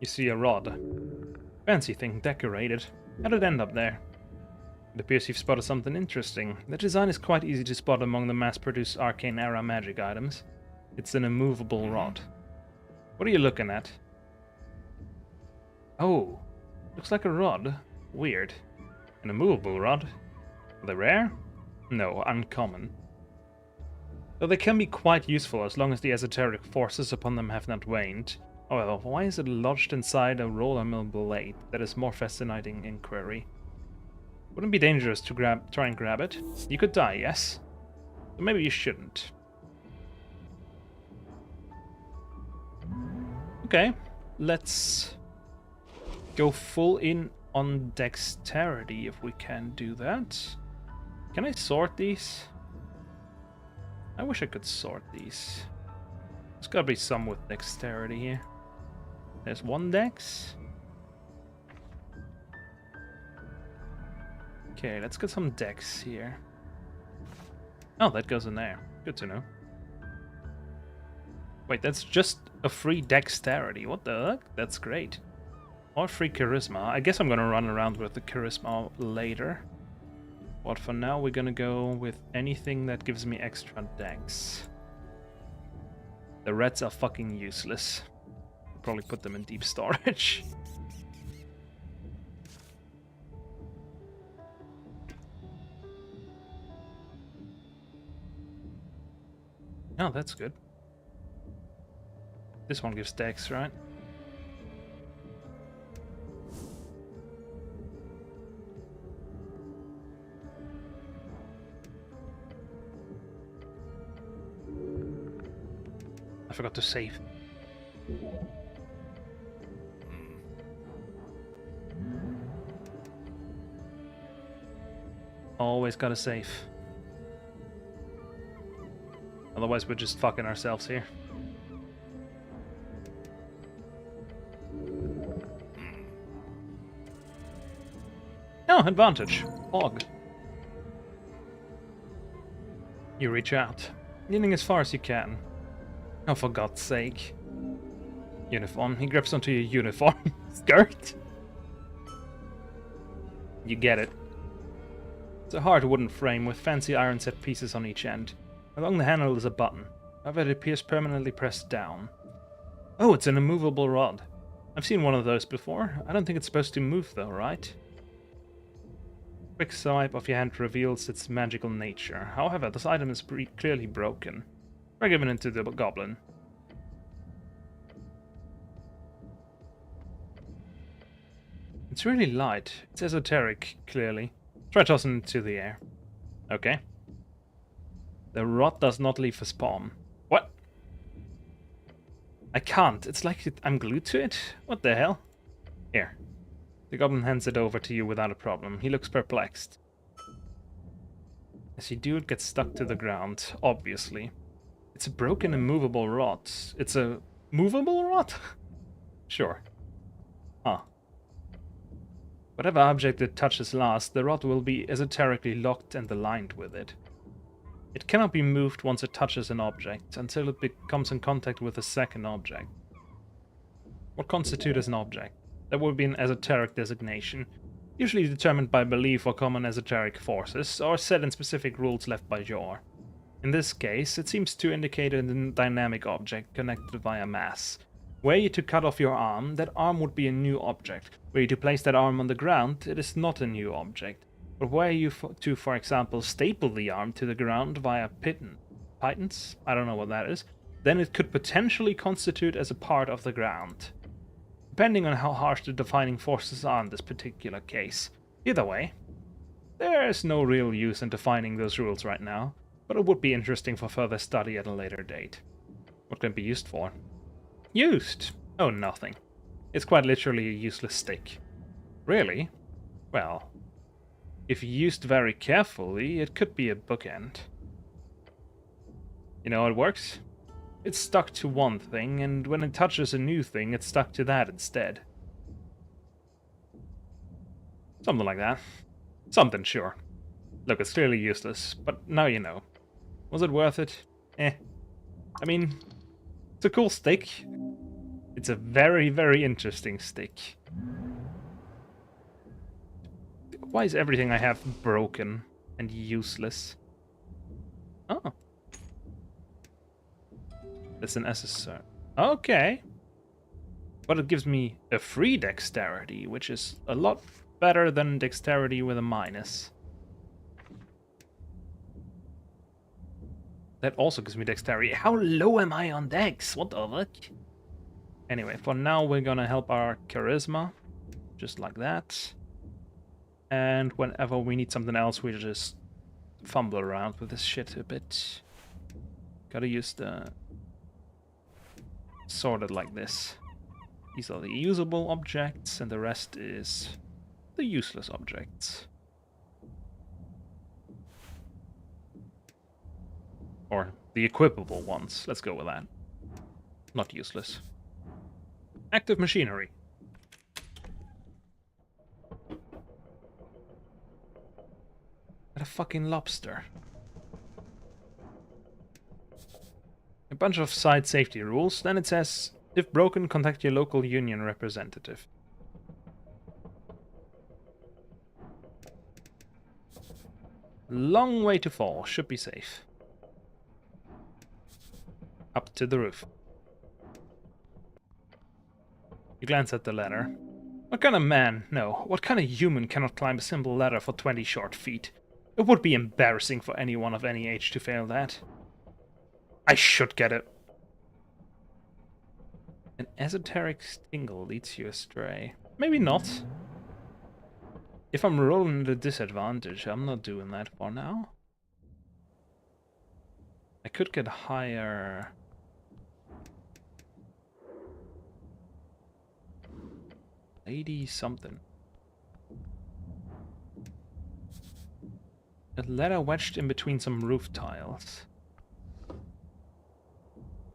You see a rod. Fancy thing, decorated. How did it end up there? It appears you've spotted something interesting. The design is quite easy to spot among the mass-produced Arcane-era magic items. It's an immovable rod. What are you looking at? Oh, looks like a rod. Weird. An immovable rod? Are they rare? No, uncommon. Though they can be quite useful as long as the esoteric forces upon them have not waned. However, why is it lodged inside a roller mill blade? That is more fascinating inquiry. Wouldn't it be dangerous to try and grab it? You could die, yes? So maybe you shouldn't. Okay, let's go full in on dexterity if we can do that. Can I sort these? I wish I could sort these. There's gotta be some with dexterity here. There's one dex. Okay, let's get some dex here. Oh, that goes in there. Good to know. Wait, that's just a free dexterity. What the heck? That's great. Or free charisma. I guess I'm gonna run around with the charisma later. But for now, we're gonna go with anything that gives me extra dex. The reds are fucking useless. I'll probably put them in deep storage. Oh, that's good. This one gives dex, right? I forgot to save. Always gotta save. Otherwise we're just fucking ourselves here. Oh, advantage. Hog. You reach out, leaning as far as you can. Oh, for God's sake. Uniform. He grabs onto your uniform. Skirt. You get it. It's a hard wooden frame with fancy iron set pieces on each end. Along the handle is a button. However, it appears permanently pressed down. Oh, it's an immovable rod. I've seen one of those before. I don't think it's supposed to move though, right? Quick swipe of your hand reveals its magical nature. However, this item is clearly broken. Try giving it to the goblin. It's really light. It's esoteric, clearly. Try tossing it to the air. Okay. The rod does not leave his palm. What? I can't. It's like I'm glued to it. What the hell? Here. The goblin hands it over to you without a problem. He looks perplexed. As you do, it gets stuck to the ground, obviously. It's a broken immovable rod. It's a movable rod? Sure. Huh. Whatever object it touches last, the rod will be esoterically locked and aligned with it. It cannot be moved once it touches an object, until it comes in contact with a second object. What constitutes as an object? That would be an esoteric designation, usually determined by belief or common esoteric forces, or set in specific rules left by Jor. In this case, it seems to indicate a dynamic object connected via mass. Were you to cut off your arm, that arm would be a new object. Were you to place that arm on the ground, it is not a new object. But were you to, for example, staple the arm to the ground via pitons? I don't know what that is. Then it could potentially constitute as a part of the ground, depending on how harsh the defining forces are in this particular case. Either way, there is no real use in defining those rules right now, but it would be interesting for further study at a later date. What can it be used for? Used? Oh, nothing. It's quite literally a useless stick. Really? Well, if used very carefully, it could be a bookend. You know how it works? It's stuck to one thing, and when it touches a new thing, it's stuck to that instead. Something like that. Something, sure. Look, it's clearly useless, but now you know. Was it worth it? Eh. I mean, it's a cool stick. It's a very, very interesting stick. Why is everything I have broken and useless? Oh. That's an SSR. Okay. But it gives me a free dexterity, which is a lot better than dexterity with a minus. That also gives me dexterity. How low am I on dex? What the fuck? Anyway, for now we're gonna help our charisma. Just like that. And whenever we need something else, we just fumble around with this shit a bit. Gotta use the... sorted like this. These are the usable objects, and the rest is the useless objects. Or the equipable ones. Let's go with that. Not useless. Active machinery. And a fucking lobster. A bunch of site safety rules. Then it says, if broken, contact your local union representative. Long way to fall. Should be safe. Up to the roof. You glance at the ladder. What kind of man, no, what kind of human cannot climb a simple ladder for 20 short feet? It would be embarrassing for anyone of any age to fail that. I should get it. An esoteric tingle leads you astray. Maybe not. If I'm rolling at a disadvantage, I'm not doing that for now. I could get higher... 80 something. A ladder wedged in between some roof tiles.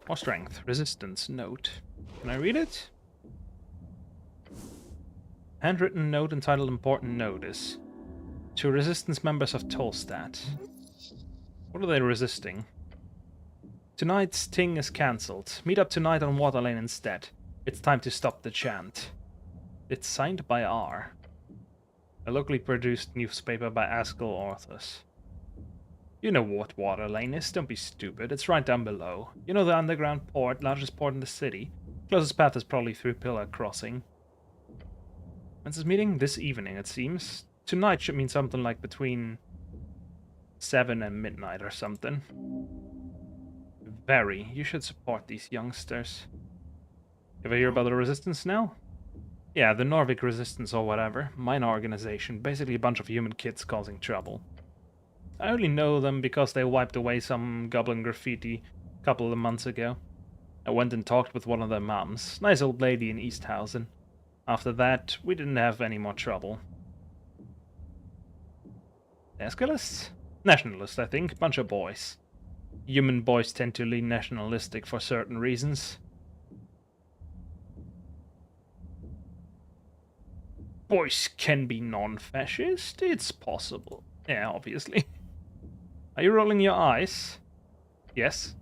Or strength, resistance, note. Can I read it? Handwritten note entitled Important Notice. To resistance members of Tolstad. What are they resisting? Tonight's ting is cancelled. Meet up tonight on Water Lane instead. It's time to stop the chant. It's signed by R. A locally produced newspaper by Askell authors. You know what Water Lane is, don't be stupid. It's right down below. You know the underground port, largest port in the city. Closest path is probably through Pillar Crossing. When's this meeting? This evening, it seems. Tonight should mean something like between 7 and midnight or something. Very. You should support these youngsters. Ever hear about the Resistance now? Yeah, the Norvik Resistance or whatever. Minor organization. Basically a bunch of human kids causing trouble. I only know them because they wiped away some goblin graffiti a couple of months ago. I went and talked with one of their moms. Nice old lady in Easthausen. After that, we didn't have any more trouble. Nationalists? Nationalists, I think. Bunch of boys. Human boys tend to lean nationalistic for certain reasons. Boys can be non-fascist. It's possible. Yeah, obviously. Are you rolling your eyes? Yes.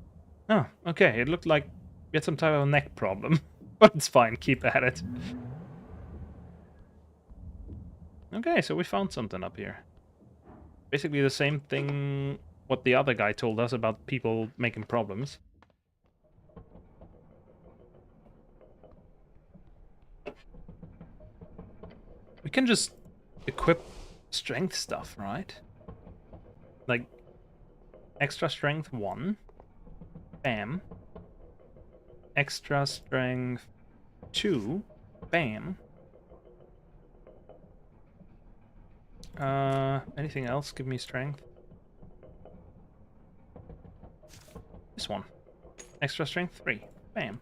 Oh, okay. It looked like you had some type of neck problem. But it's fine. Keep at it. Okay, so we found something up here. Basically the same thing what the other guy told us about people making problems. We can just equip strength stuff, right? Like, extra strength 1. Bam. Extra strength 2. Bam. Anything else give me strength? This one. Extra strength 3. Bam.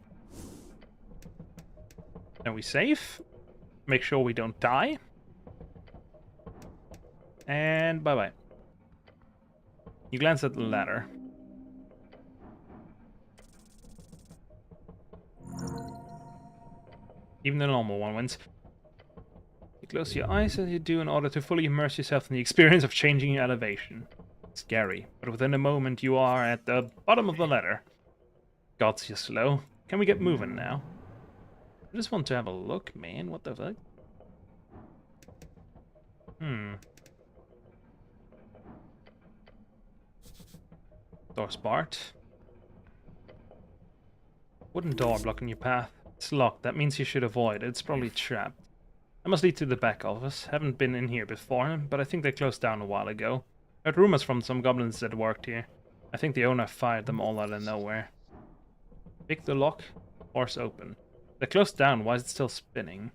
Are we safe? Make sure we don't die. And bye-bye. You glance at the ladder. Even the normal one wins. You close your eyes as you do in order to fully immerse yourself in the experience of changing your elevation. Scary, but within a moment you are at the bottom of the ladder. Gods, you're slow. Can we get moving now? I just want to have a look, man. What the fuck? Door's barred. Wooden door blocking your path. It's locked. That means you should avoid it. It's probably trapped. I must lead to the back office. Haven't been in here before, but I think they closed down a while ago. Heard rumors from some goblins that worked here. I think the owner fired them all out of nowhere. Pick the lock. Force open. They closed down. Why is it still spinning?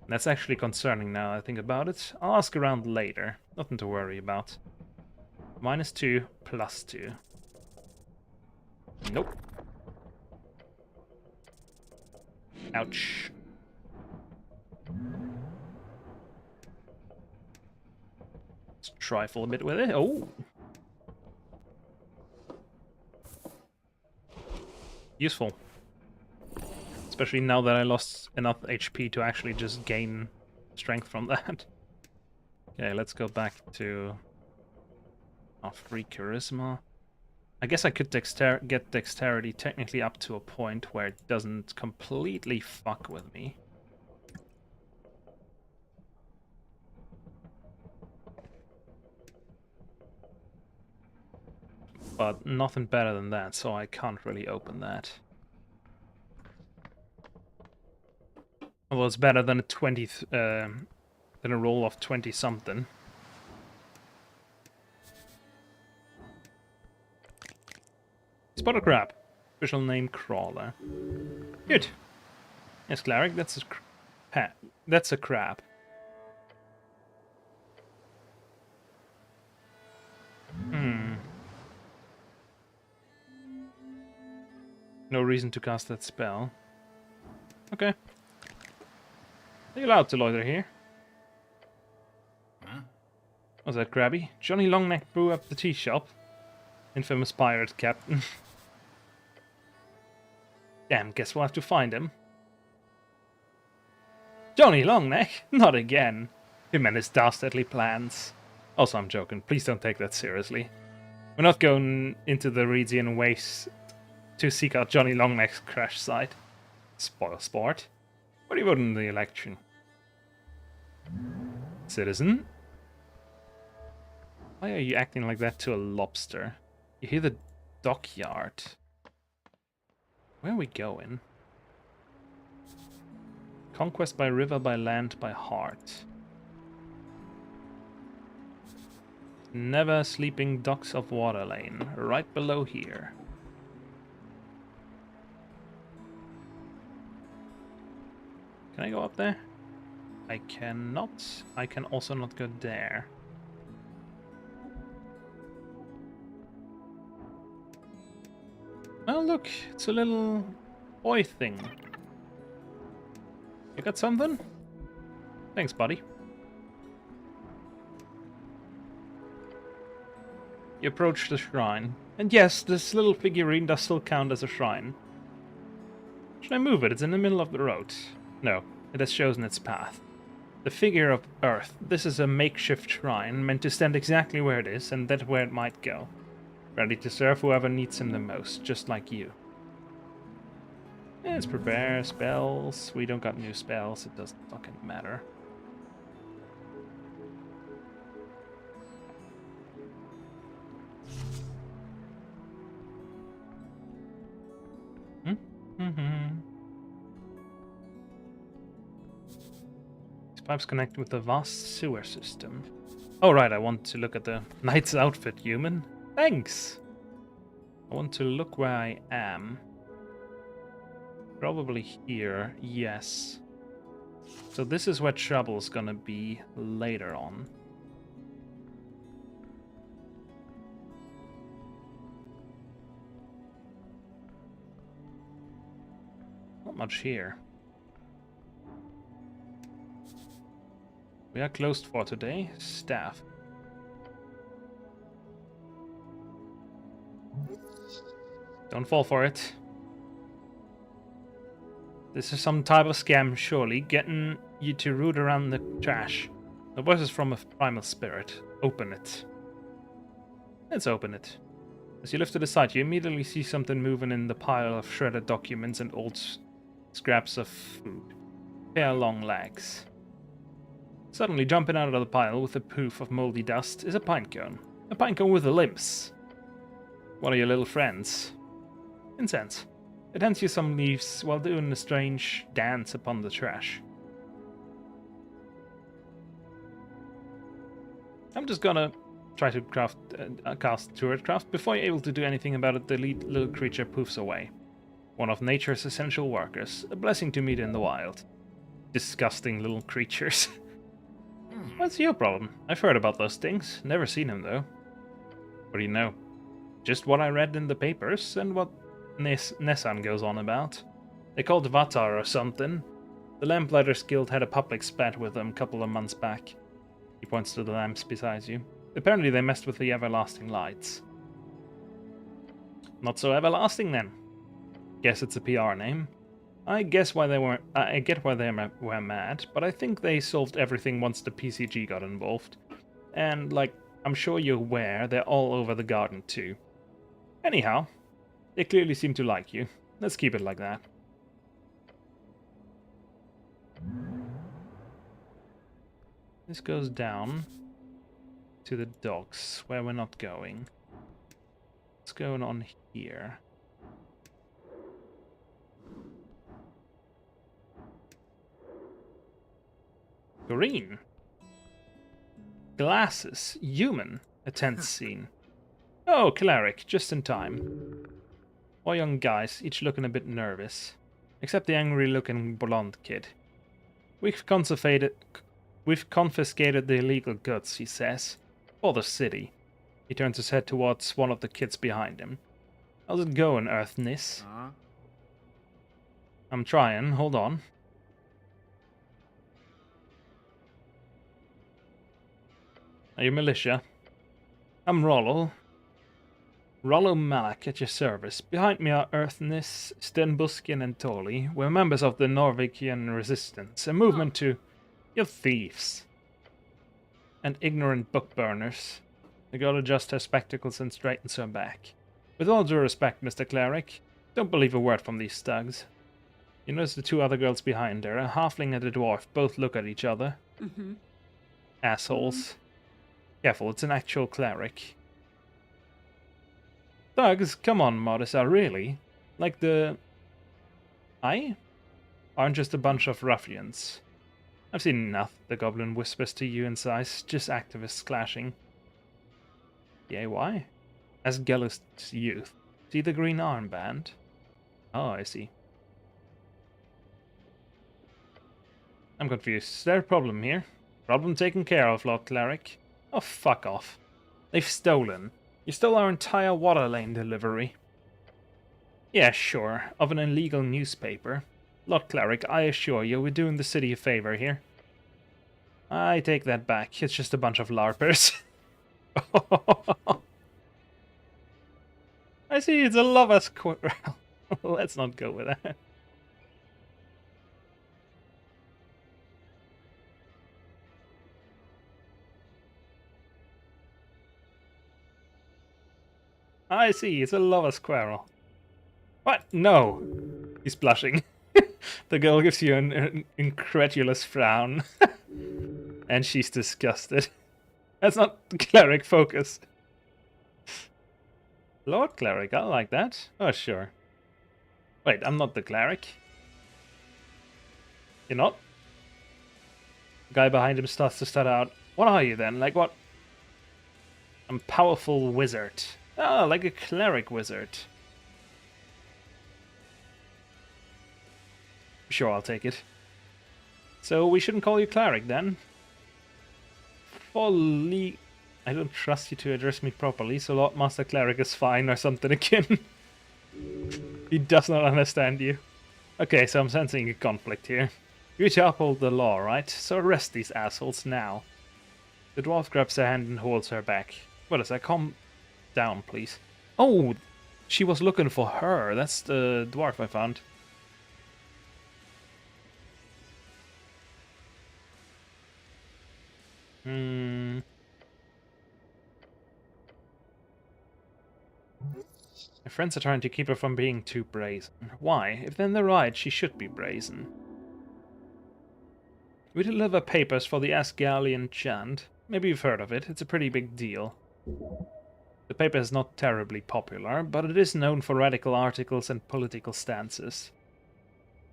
That's actually concerning now that I think about it. I'll ask around later. Nothing to worry about. -2, +2. Nope. Ouch. Let's trifle a bit with it. Oh! Useful. Especially now that I lost enough HP to actually just gain strength from that. Okay, let's go back to our free charisma. I guess I could get dexterity technically up to a point where it doesn't completely fuck with me. But nothing better than that, so I can't really open that. Although it's better than than a roll of 20 something. Spot a crab. Official name Crawler. Good. Yes, cleric. That's a crab. No reason to cast that spell. Okay. Are you allowed to loiter here? Huh? Was that crabby? Johnny Longneck blew up the tea shop. Infamous pirate captain. Damn, guess we'll have to find him. Johnny Longneck? Not again. Him and his dastardly plans. Also, I'm joking. Please don't take that seriously. We're not going into the Redian Waste to seek out Johnny Longneck's crash site. Spoil sport. What are you voting in the election? Citizen? Why are you acting like that to a lobster? You hear the dockyard. Where are we going? Conquest by river, by land, by heart. Never sleeping docks of water lane. Right below here. Can I go up there? I cannot. I can also not go there. Oh look, it's a little boy thing. You got something? Thanks, buddy. You approach the shrine. And yes, this little figurine does still count as a shrine. Should I move it? It's in the middle of the road. No, it has chosen its path. The figure of Earth. This is a makeshift shrine, meant to stand exactly where it is, and that's where it might go. ready to serve whoever needs him the most, just like you. Let's prepare spells. We don't got new spells, it doesn't fucking matter. These pipes connect with the vast sewer system. Oh right, I want to look at the knight's outfit, human. Thanks! I want to look where I am. Probably here, yes. So this is where trouble's gonna be later on. Not much here. We are closed for today. Staff. Don't fall for it. This is some type of scam, surely, getting you to root around the trash. The voice is from a primal spirit. Open it. Let's open it. As you lift to the side, you immediately see something moving in the pile of shredded documents and old scraps of food. Pair long legs. Suddenly, jumping out of the pile with a poof of moldy dust is a pine cone. A pine cone with limbs. One of your little friends. Incense. It hands you some leaves while doing a strange dance upon the trash. I'm just gonna try to cast Druidcraft. Before you're able to do anything about it, the little creature poofs away. One of nature's essential workers. A blessing to meet in the wild. Disgusting little creatures. What's your problem? I've heard about those things. Never seen them, though. What do you know? Just what I read in the papers, and what Nessan goes on about. They called Vatar or something. The Lamplighters Guild had a public spat with them a couple of months back. He points to the lamps beside you. Apparently they messed with the everlasting lights. Not so everlasting, then. Guess it's a PR name. I get why they were mad, but I think they solved everything once the PCG got involved. And, like, I'm sure you're aware, they're all over the garden too. Anyhow, they clearly seem to like you. Let's keep it like that. This goes down to the docks, where we're not going. What's going on here? Green. Glasses. Human. A tense scene. Oh, cleric. Just in time. 4 young guys, each looking a bit nervous. Except the angry-looking blonde kid. We've confiscated the illegal goods, he says. For the city. He turns his head towards one of the kids behind him. How's it going, Earthnis? I'm trying. Hold on. Are you militia? I'm Rollo. Rollo Malak at your service. Behind me are Earthnis, Stenbuskin, and Toli. We're members of the Norwegian Resistance, a movement to... You're thieves. And ignorant book burners. The girl adjusts her spectacles and straightens her back. With all due respect, Mr. Cleric, don't believe a word from these thugs. You notice the 2 other girls behind her, a halfling and a dwarf, both look at each other. Assholes. Careful, it's an actual cleric. Thugs? Come on, Modissa, really? Like the... I? Aren't just a bunch of ruffians. I've seen enough, the goblin whispers to you in sighs, just activists clashing. Yay, why? As Gellist's youth. See the green armband? Oh, I see. I'm confused. Is there a problem here? Problem taken care of, Lord Cleric. Oh, fuck off. They've stolen. You stole our entire water lane delivery. Yeah, sure. Of an illegal newspaper. Lord Cleric, I assure you, we're doing the city a favor here. I take that back. It's just a bunch of LARPers. I see, it's a lover's quarrel. Let's not go with that. I see, it's a lover squirrel. What? No! He's blushing. The girl gives you an incredulous frown. And she's disgusted. That's not cleric focus. Lord Cleric, I like that. Oh, sure. Wait, I'm not the cleric. You're not? The guy behind him starts to start out. What are you then? Like what? I'm a powerful wizard. Ah, like a cleric wizard. Sure, I'll take it. So we shouldn't call you cleric then? Folly. I don't trust you to address me properly, so Lord Master Cleric is fine or something again. He does not understand you. Okay, so I'm sensing a conflict here. You to uphold the law, right? So arrest these assholes now. The dwarf grabs her hand and holds her back. What is that? Calm down, please. Oh, she was looking for her. That's the dwarf I found. My friends are trying to keep her from being too brazen. Why? If they're in the right, she should be brazen. We deliver papers for the Asgalian Chant. Maybe you've heard of it. It's a pretty big deal. The paper is not terribly popular, but it is known for radical articles and political stances.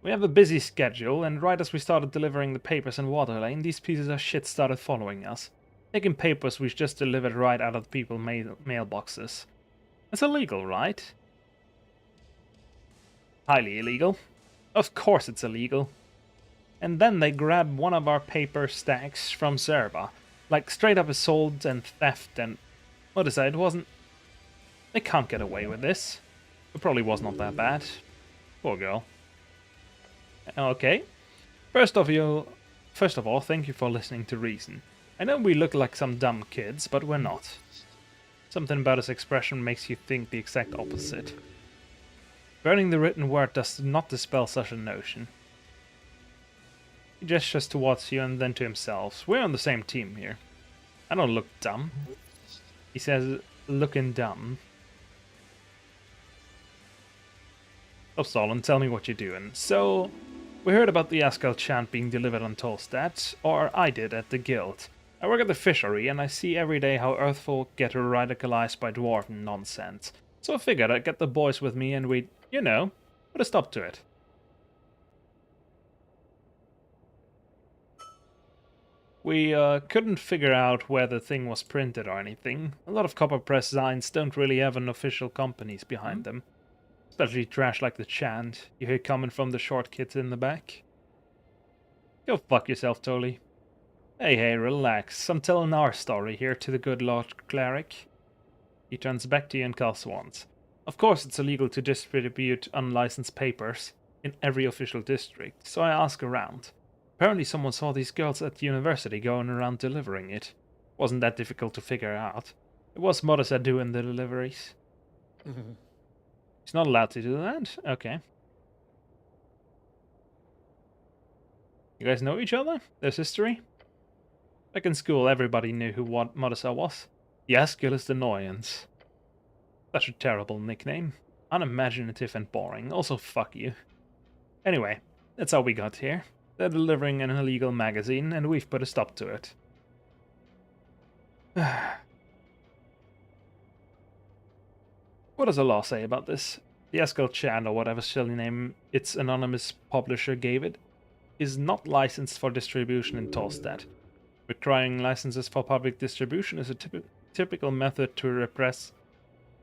We have a busy schedule, and right as we started delivering the papers in Waterlane, these pieces of shit started following us, taking papers we just delivered right out of people's mailboxes. It's illegal, right? Highly illegal. Of course it's illegal. And then they grabbed one of our paper stacks from Zerba. Like, straight up assault and theft and... What is that? It wasn't... They can't get away with this. It probably was not that bad. Poor girl. Okay. First of all, thank you for listening to reason. I know we look like some dumb kids, but we're not. Something about his expression makes you think the exact opposite. Burning the written word does not dispel such a notion. He gestures towards you and then to himself. We're on the same team here. I don't look dumb. He says, looking dumb. Stop stalling, tell me what you're doing. So, we heard about the Askel chant being delivered on Tolstad, or I did at the guild. I work at the fishery, and I see every day how Earthfolk get radicalized by dwarven nonsense. So I figured I'd get the boys with me and we'd, you know, put a stop to it. We couldn't figure out where the thing was printed or anything. A lot of copper press signs don't really have an official companies behind them. Especially trash like the chant you hear coming from the short kids in the back. Go fuck yourself, Tolly. Hey, relax. I'm telling our story here to the good Lord Cleric. He turns back to you and calls once. Of course it's illegal to distribute unlicensed papers in every official district, so I ask around. Apparently someone saw these girls at the university going around delivering it. Wasn't that difficult to figure out. It was Modesta doing the deliveries. He's not allowed to do that? Okay. You guys know each other? There's history? Back in school, everybody knew who Modesta was. The Asculus Annoyance. Such a terrible nickname. Unimaginative and boring. Also, fuck you. Anyway, that's how we got here. They're delivering an illegal magazine, and we've put a stop to it. What does the law say about this? The Askel Chan, or whatever silly name its anonymous publisher gave it, is not licensed for distribution in Tolstad. Requiring licenses for public distribution is a typical method to repress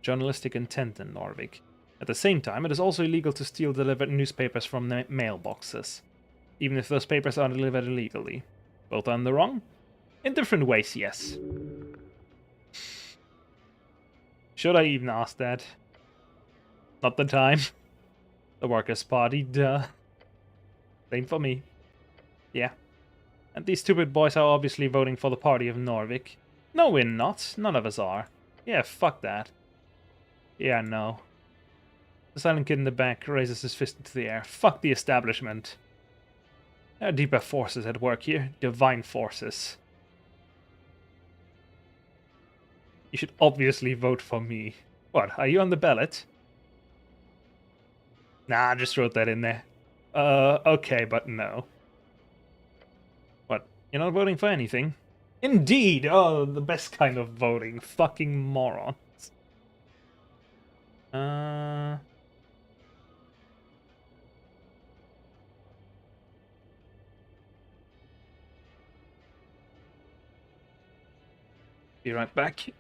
journalistic intent in Norvik. At the same time, it is also illegal to steal delivered newspapers from mailboxes, even if those papers are delivered illegally. Both are in the wrong? In different ways, yes. Should I even ask that? Not the time. The Workers' Party, duh. Same for me. Yeah. And these stupid boys are obviously voting for the party of Norvik. No, we're not. None of us are. Yeah, fuck that. Yeah, no. The silent kid in the back raises his fist into the air. Fuck the establishment. There are deeper forces at work here. Divine forces. You should obviously vote for me. What, are you on the ballot? Nah, I just wrote that in there. Okay, but no. What, you're not voting for anything? Indeed! Oh, the best kind of voting. Fucking morons. Uh... Be right back.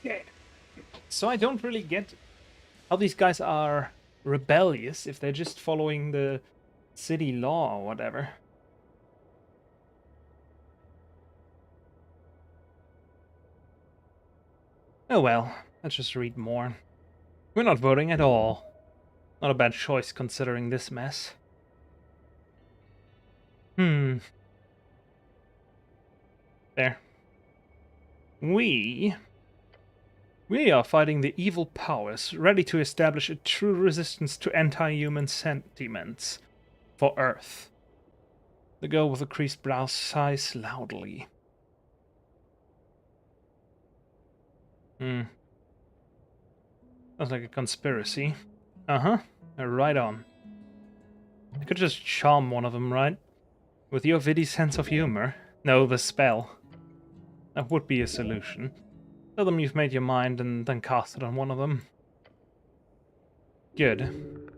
Yeah. So I don't really get how these guys are rebellious if they're just following the city law or whatever. Oh well, let's just read more. We're not voting at all. Not a bad choice considering this mess. There. We are fighting the evil powers, ready to establish a true resistance to anti-human sentiments for Earth. The girl with the creased brow sighs loudly. Sounds like a conspiracy. Uh-huh. Right on. I could just charm one of them, right? With your witty sense of humor. No, the spell. That would be a solution. Tell them you've made your mind and then cast it on one of them. Good.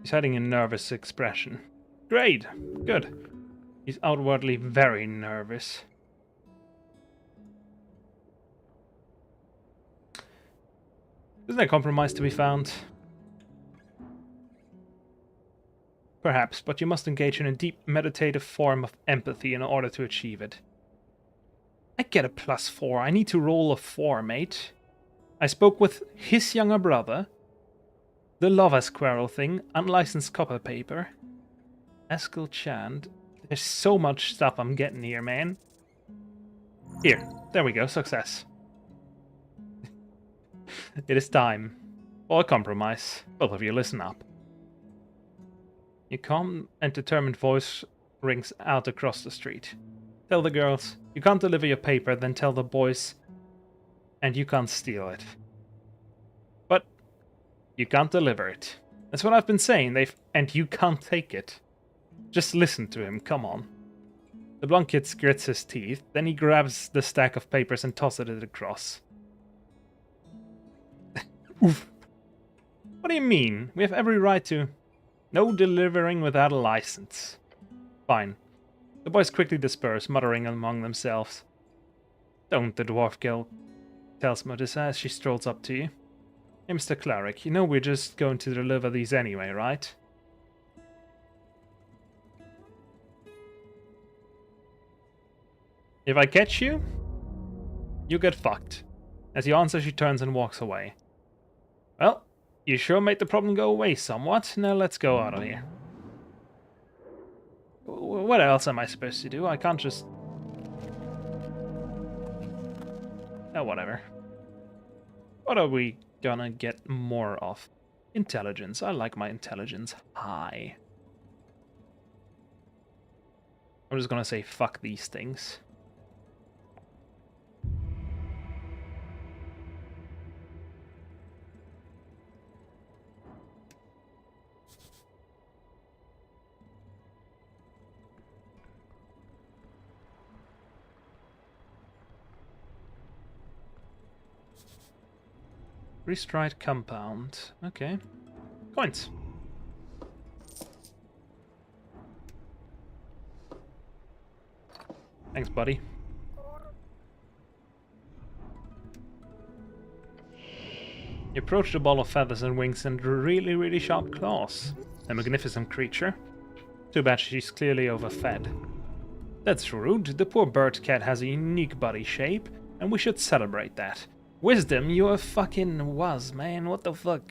He's hiding a nervous expression. Great. Good. He's outwardly very nervous. Isn't there a compromise to be found? Perhaps, but you must engage in a deep meditative form of empathy in order to achieve it. I get a +4. I need to roll a 4, mate. I spoke with his younger brother. The lover squirrel thing. Unlicensed copper paper. Eskel chant. There's so much stuff I'm getting here, man. Here. There we go. Success. It is time for a compromise. Both of you listen up. Your calm and determined voice rings out across the street. Tell the girls, you can't deliver your paper, then tell the boys, and you can't steal it. But you can't deliver it. That's what I've been saying, and you can't take it. Just listen to him, come on. The blonde kid grits his teeth, then he grabs the stack of papers and tosses it across. Oof. What do you mean? We have every right to... No delivering without a license. Fine. The boys quickly disperse, muttering among themselves. Don't, the dwarf girl tells Modissa as she strolls up to you. Hey, Mr. Cleric, you know we're just going to deliver these anyway, right? If I catch you, you get fucked. As he answers, she turns and walks away. Well, you sure made the problem go away somewhat. Now let's go out of here. What else am I supposed to do? I can't just... Oh, whatever. What are we gonna get more of? Intelligence. I like my intelligence high. I'm just gonna say fuck these things. Restride compound. Okay. Coins. Thanks, buddy. You approach the ball of feathers and wings and really, really sharp claws. A magnificent creature. Too bad she's clearly overfed. That's rude. The poor bird cat has a unique body shape, and we should celebrate that. Wisdom, you're a fucking was, man. What the fuck?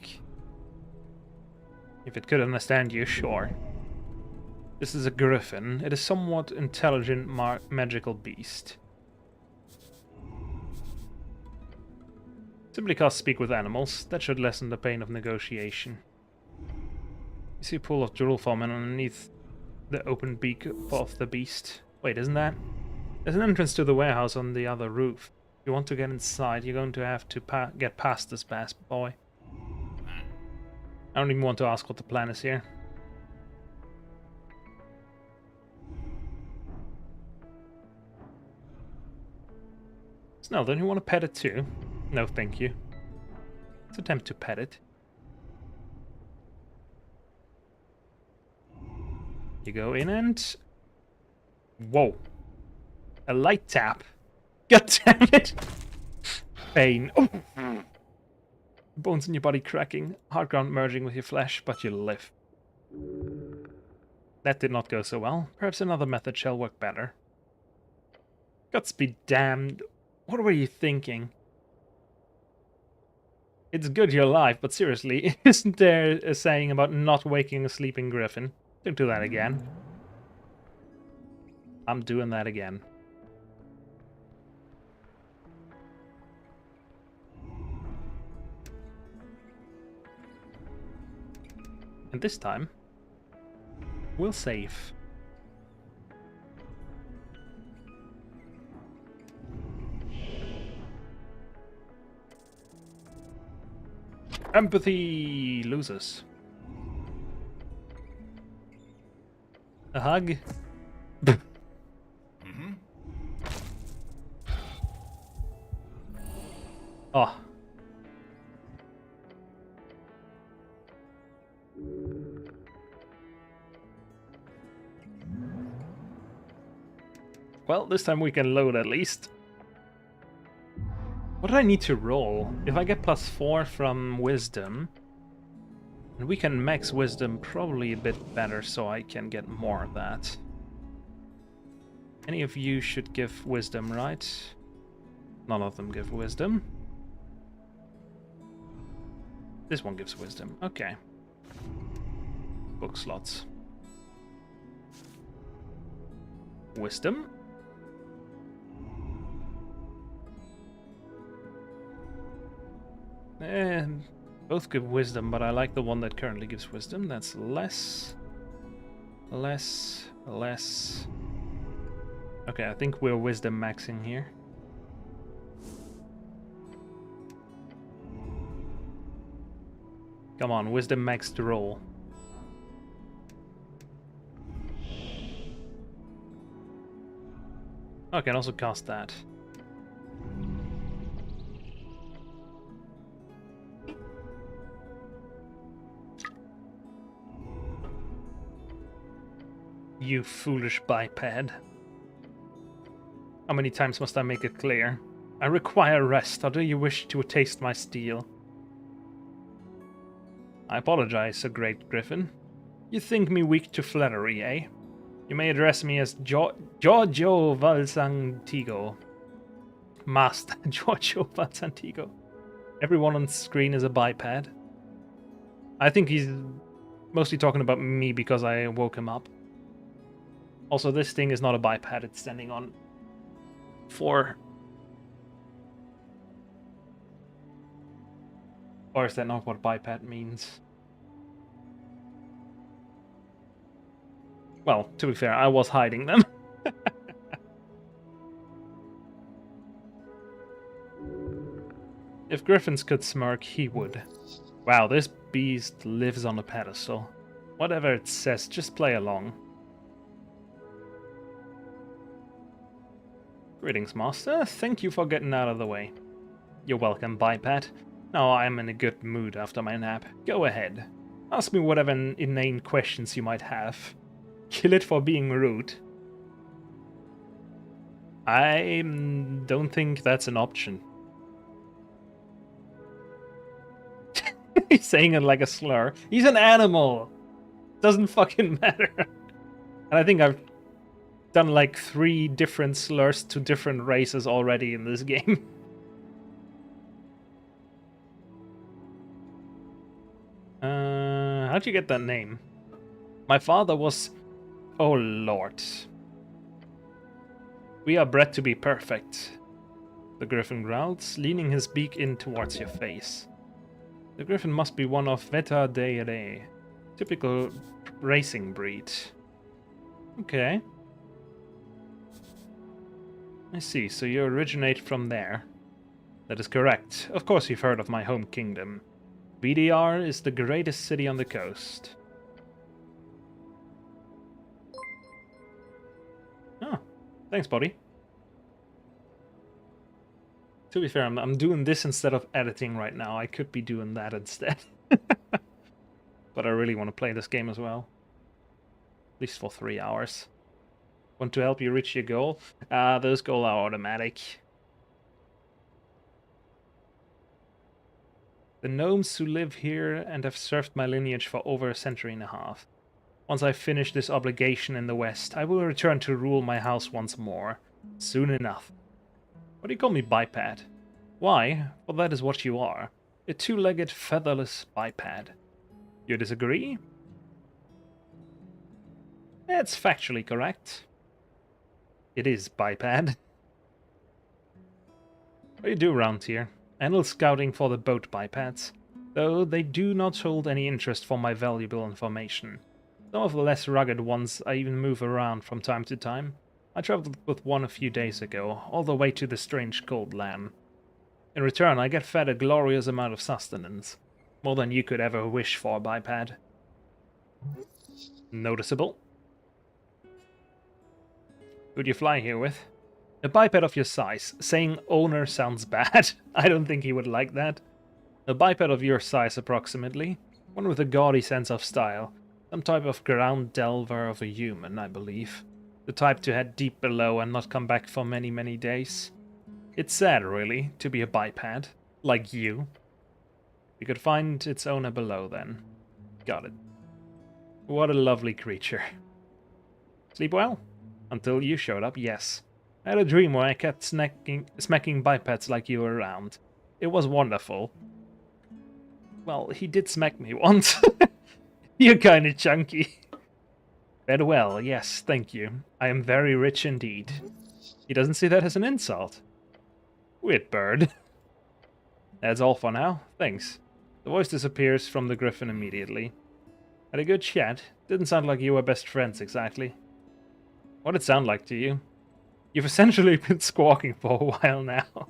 If it could understand you, sure. This is a griffin. It is a somewhat intelligent magical beast. Simply cast Speak with Animals. That should lessen the pain of negotiation. You see a pool of drool forming underneath the open beak of the beast. Wait, isn't that? There's an entrance to the warehouse on the other roof. If you want to get inside, you're going to have to get past this bad boy. I don't even want to ask what the plan is here. Snell, don't you want to pet it too? No, thank you. Let's attempt to pet it. You go in and... Whoa. A light tap. God damn it! pain. Oh! Bones in your body cracking, hard ground merging with your flesh, but you live. That did not go so well. Perhaps another method shall work better. Guts be damned. What were you thinking? It's good you're alive, but seriously, isn't there a saying about not waking a sleeping griffin? Don't do that again. I'm doing that again. And this time, we'll save. Empathy loses. A hug? Mm-hmm. Oh. Well, this time we can load at least. What do I need to roll? If I get +4 from wisdom, and we can max wisdom probably a bit better so I can get more of that. Any of you should give wisdom, right? None of them give wisdom. This one gives wisdom. Okay. Book slots. Wisdom. Both give wisdom, but I like the one that currently gives wisdom. That's less. Okay, I think we're wisdom maxing here. Come on, wisdom max to roll. Oh, I can also cast that. You foolish biped. How many times must I make it clear? I require rest, or do you wish to taste my steel? I apologize, Sir Great Griffin. You think me weak to flattery, eh? You may address me as Giorgio Valsantigo. Master Giorgio Valsantigo. Everyone on the screen is a biped. I think he's mostly talking about me because I woke him up. Also, this thing is not a biped, it's standing on 4. Or is that not what biped means? Well, to be fair, I was hiding them. If griffins could smirk, he would. Wow, this beast lives on a pedestal. Whatever it says, just play along. Greetings, Master. Thank you for getting out of the way. You're welcome, biped. Now I am in a good mood after my nap. Go ahead. Ask me whatever inane questions you might have. Kill it for being rude. I don't think that's an option. He's saying it like a slur. He's an animal. Doesn't fucking matter. And I think I've done like 3 different slurs to different races already in this game. How'd you get that name? My father was... Oh lord. We are bred to be perfect. The griffin growls, leaning his beak in towards your face. The griffin must be one of Veta de Re, typical racing breed. Okay. I see, so you originate from there. That is correct. Of course you've heard of my home kingdom. VDR is the greatest city on the coast. Oh, thanks, buddy. To be fair, I'm doing this instead of editing right now. I could be doing that instead. But I really want to play this game as well. At least for 3 hours. Want to help you reach your goal? Those goals are automatic. The gnomes who live here and have served my lineage for over a century and a half. Once I finish this obligation in the West, I will return to rule my house once more. Soon enough. What do you call me, biped? Why? Well, that is what you are. A two-legged, featherless biped. You disagree? It's factually correct. It is biped. What do you do around here? I handle scouting for the boat bipeds, though they do not hold any interest for my valuable information. Some of the less rugged ones I even move around from time to time. I traveled with one a few days ago, all the way to the strange cold land. In return, I get fed a glorious amount of sustenance. More than you could ever wish for, biped. Noticeable. Who'd you fly here with? A biped of your size. Saying owner sounds bad. I don't think he would like that. A biped of your size, approximately. One with a gaudy sense of style. Some type of ground delver of a human, I believe. The type to head deep below and not come back for many, many days. It's sad, really, to be a biped. Like you. You could find its owner below, then. Got it. What a lovely creature. Sleep well? Until you showed up, yes. I had a dream where I kept smacking bipeds like you were around. It was wonderful. Well, he did smack me once. You're kinda chunky. Fed well, yes, thank you. I am very rich indeed. He doesn't see that as an insult. Weird bird. That's all for now, thanks. The voice disappears from the griffin immediately. Had a good chat. Didn't sound like you were best friends, exactly. What'd it sound like to you? You've essentially been squawking for a while now.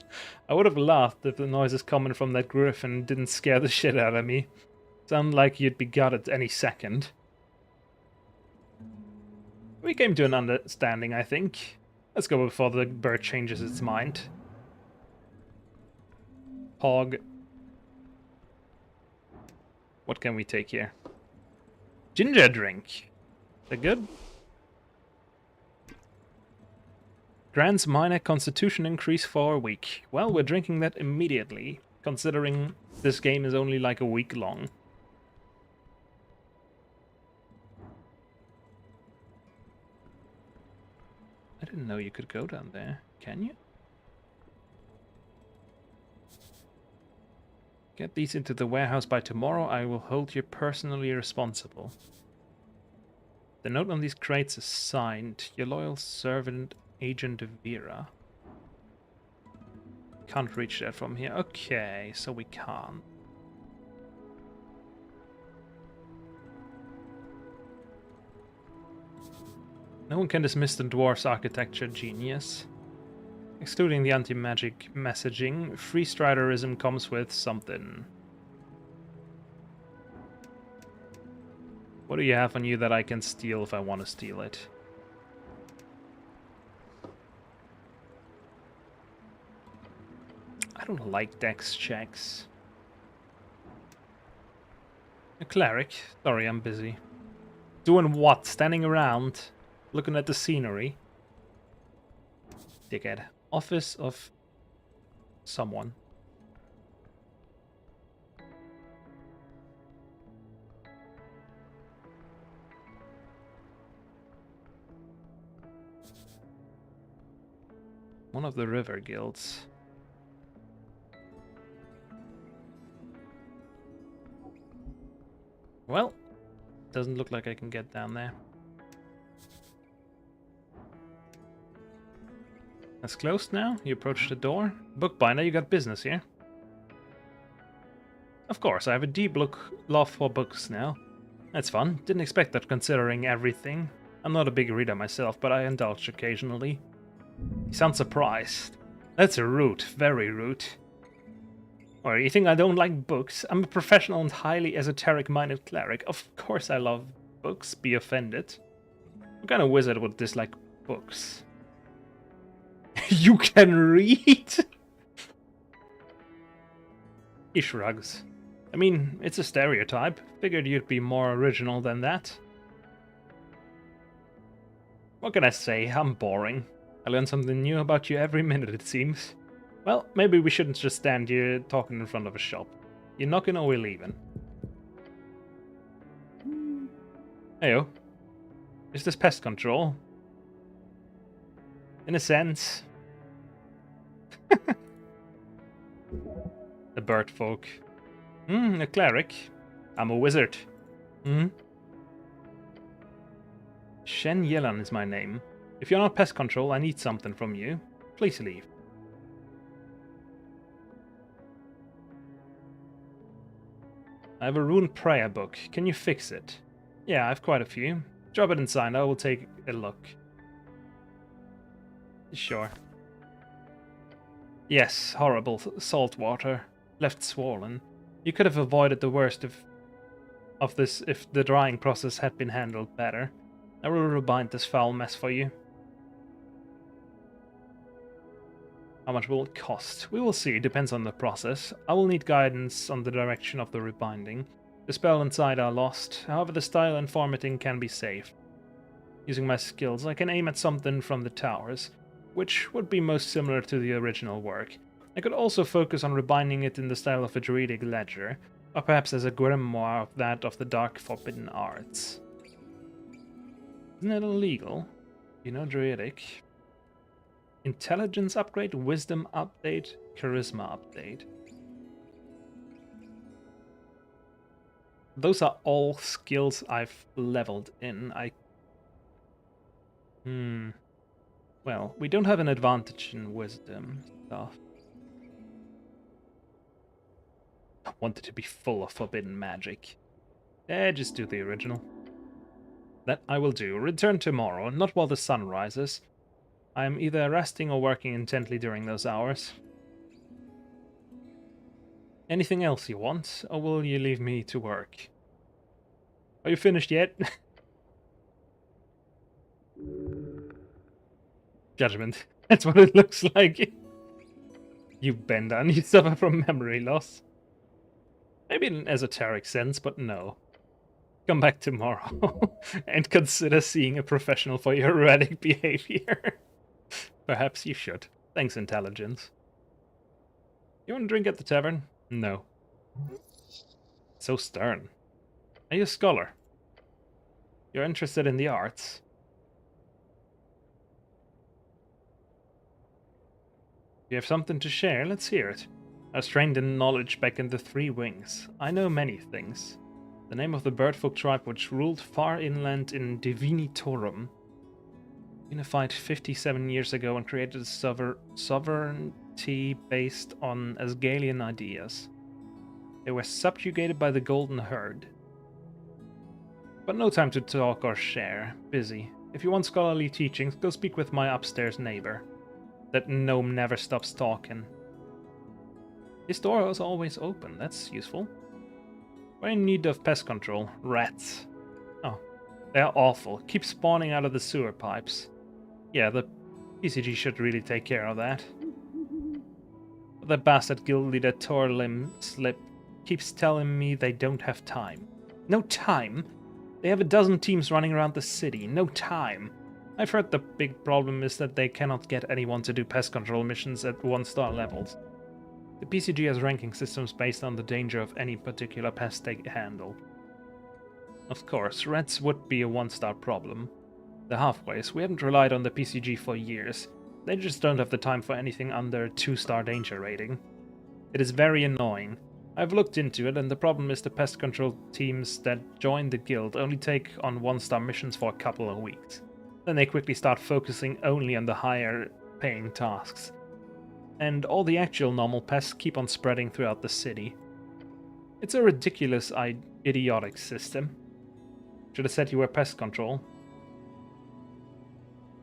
I would have laughed if the noises coming from that griffin didn't scare the shit out of me. Sound like you'd be gutted any second. We came to an understanding, I think. Let's go before the bird changes its mind. Hog. What can we take here? Ginger drink. Is that good? Grants minor constitution increase for a week. Well, we're drinking that immediately, considering this game is only like a week long. I didn't know you could go down there. Can you? Get these into the warehouse by tomorrow. I will hold you personally responsible. The note on these crates is signed. Your loyal servant, Agent Vera. Can't reach that from here. Okay, so we can't. No one can dismiss the dwarf's architecture genius. Excluding the anti-magic messaging, free striderism comes with something. What do you have on you that I can steal if I want to steal it? I don't like dex checks. A cleric? Sorry, I'm busy. Doing what? Standing around? Looking at the scenery? Dickhead. Office of someone. One of the river guilds. Well, doesn't look like I can get down there. That's closed now. You approach the door. Bookbinder, you got business here. Of course, I have a deep love for books now. That's fun. Didn't expect that considering everything. I'm not a big reader myself, but I indulge occasionally. You sound surprised. That's rude. Very rude. Or you think I don't like books? I'm a professional and highly esoteric-minded cleric. Of course I love books. Be offended. What kind of wizard would dislike books? You can read? He shrugs. I mean, it's a stereotype. Figured you'd be more original than that. What can I say? I'm boring. I learn something new about you every minute, it seems. Well, maybe we shouldn't just stand here talking in front of a shop. You knocking or we leaving? Heyo. Is this pest control? In a sense. The bird folk. A cleric. I'm a wizard. Shen Yelan is my name. If you're not pest control, I need something from you. Please leave. I have a rune prayer book. Can you fix it? Yeah, I have quite a few. Drop it inside, I will take a look. Sure. Yes, horrible salt water. Left swollen. You could have avoided the worst of this if the drying process had been handled better. I will rebind this foul mess for you. How much will it cost? We will see, depends on the process. I will need guidance on the direction of the rebinding. The spell inside are lost, however the style and formatting can be saved. Using my skills, I can aim at something from the towers, which would be most similar to the original work. I could also focus on rebinding it in the style of a druidic ledger, or perhaps as a grimoire of that of the dark forbidden arts. Isn't it illegal? You know, druidic. Intelligence upgrade, wisdom update, charisma update. Those are all skills I've leveled in. Well, we don't have an advantage in wisdom stuff. I wanted to be full of forbidden magic. Just do the original. That I will do. Return tomorrow, not while the sun rises. I am either resting or working intently during those hours. Anything else you want, or will you leave me to work? Are you finished yet? Judgment. That's what it looks like. You bend and you suffer from memory loss. Maybe in an esoteric sense, but no. Come back tomorrow and consider seeing a professional for your erratic behavior. Perhaps you should. Thanks, intelligence. You want to drink at the tavern? No. So stern. Are you a scholar? You're interested in the arts? You have something to share? Let's hear it. I was trained in knowledge back in the Three Wings. I know many things. The name of the birdfolk tribe which ruled far inland in Divinitorum. Unified 57 years ago and created a sovereignty based on Asgalian ideas. They were subjugated by the Golden Herd. But no time to talk or share. Busy. If you want scholarly teachings, go speak with my upstairs neighbor. That gnome never stops talking. His door is always open. That's useful. We're in need of pest control. Rats. Oh, they're awful. Keep spawning out of the sewer pipes. Yeah, the PCG should really take care of that. But that bastard guild leader Torlim Slip keeps telling me they don't have time. No time? They have a dozen teams running around the city. No time. I've heard the big problem is that they cannot get anyone to do pest control missions at 1-star levels. The PCG has ranking systems based on the danger of any particular pest they handle. Of course, rats would be a 1-star problem. The halfways, we haven't relied on the PCG for years. They just don't have the time for anything under a 2-star danger rating. It is very annoying. I've looked into it, and the problem is the pest control teams that join the guild only take on 1-star missions for a couple of weeks. Then they quickly start focusing only on the higher paying tasks. And all the actual normal pests keep on spreading throughout the city. It's a ridiculous, idiotic system. Should have said you were pest control.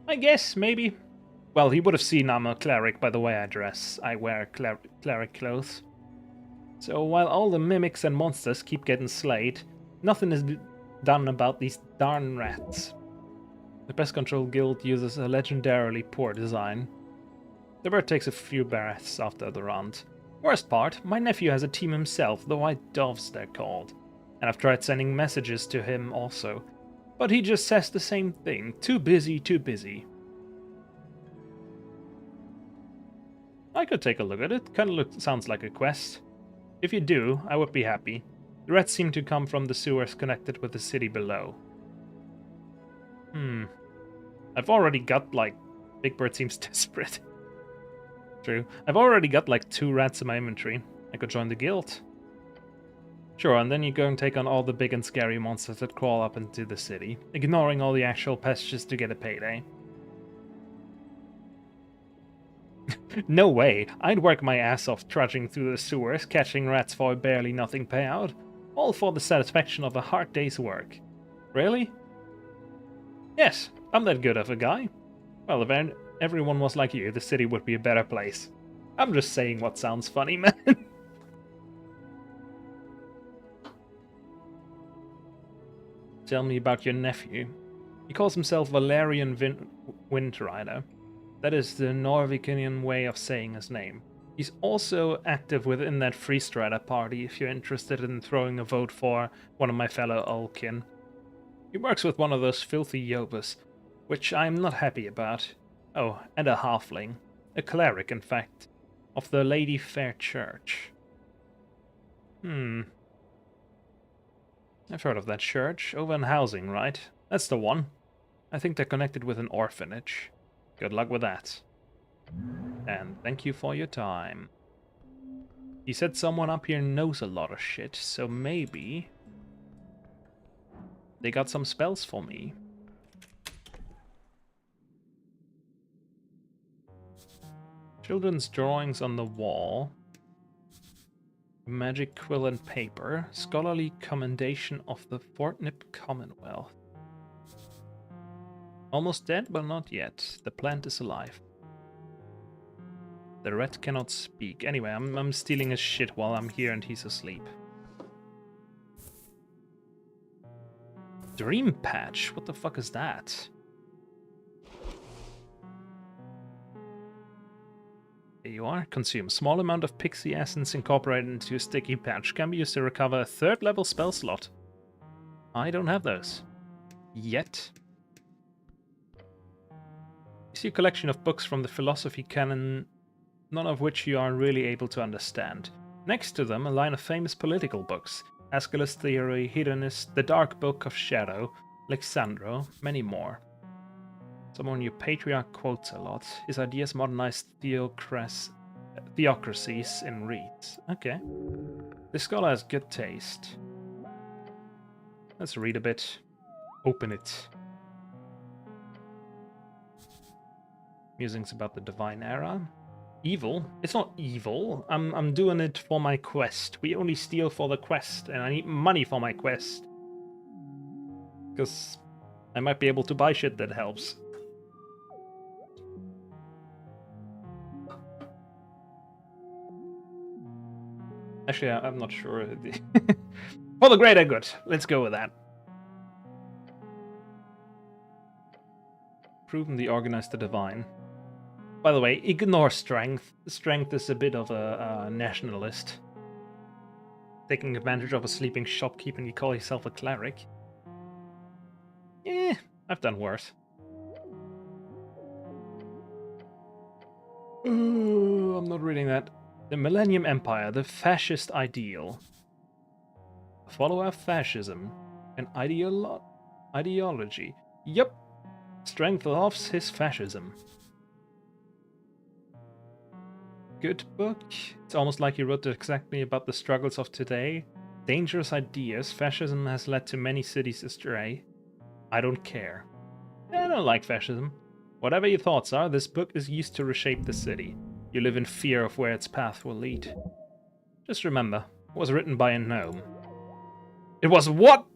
I guess, maybe. Well, he would have seen I'm a cleric by the way I dress. I wear cleric clothes. So while all the mimics and monsters keep getting slayed, nothing is done about these darn rats. The Pest Control Guild uses a legendarily poor design. The bird takes a few breaths after the round. Worst part, my nephew has a team himself, the White Doves they're called. And I've tried sending messages to him also. But he just says the same thing. Too busy, too busy. I could take a look at it. Kinda sounds like a quest. If you do, I would be happy. The rats seem to come from the sewers connected with the city below. I've already got, like... Big Bird seems desperate. True. I've already got, like, 2 rats in my inventory. I could join the guild. Sure, and then you go and take on all the big and scary monsters that crawl up into the city, ignoring all the actual pests just to get a payday. No way! I'd work my ass off trudging through the sewers, catching rats for a barely nothing payout. All for the satisfaction of a hard day's work. Really? Yes, I'm that good of a guy. Well, if everyone was like you, the city would be a better place. I'm just saying what sounds funny, man. Tell me about your nephew. He calls himself Valerian Windrider. That is the Norwegian way of saying his name. He's also active within that Freestrider party if you're interested in throwing a vote for one of my fellow Ulkin. He works with one of those filthy Yobas, which I'm not happy about. Oh, and a halfling. A cleric, in fact. Of the Lady Fair Church. I've heard of that church. Over in Housing, right? That's the one. I think they're connected with an orphanage. Good luck with that. And thank you for your time. He said someone up here knows a lot of shit, so maybe... they got some spells for me. Children's drawings on the wall. Magic quill and paper. Scholarly commendation of the Fortnip Commonwealth. Almost dead, but not yet. The plant is alive. The rat cannot speak. Anyway, I'm stealing his shit while I'm here and he's asleep. Dream patch? What the fuck is that? Here you are. Consume. Small amount of pixie essence incorporated into a sticky patch can be used to recover a 3rd level spell slot. I don't have those. Yet. You see a collection of books from the philosophy canon, none of which you are really able to understand. Next to them, a line of famous political books. Aeschylus' Theory, Hedonist, The Dark Book of Shadow, Alexandro, many more. Someone your patriarch quotes a lot. His ideas modernized theocracies in reads. Okay. This scholar has good taste. Let's read a bit. Open it. Musings about the Divine Era. Evil? It's not evil. I'm doing it for my quest. We only steal for the quest, and I need money for my quest. Because I might be able to buy shit that helps. Actually, I'm not sure. For the greater good. Let's go with that. Proven the organized the divine. By the way, ignore strength. Strength is a bit of a nationalist. Taking advantage of a sleeping shopkeeper and you call yourself a cleric. I've done worse. I'm not reading that. The Millennium Empire, the fascist ideal. A follower of fascism. An ideology. Yup. Strength loves his fascism. Good book. It's almost like he wrote exactly about the struggles of today. Dangerous ideas. Fascism has led to many cities astray. I don't care. I don't like fascism. Whatever your thoughts are, this book is used to reshape the city. You live in fear of where its path will lead. Just remember, it was written by a gnome. It was what?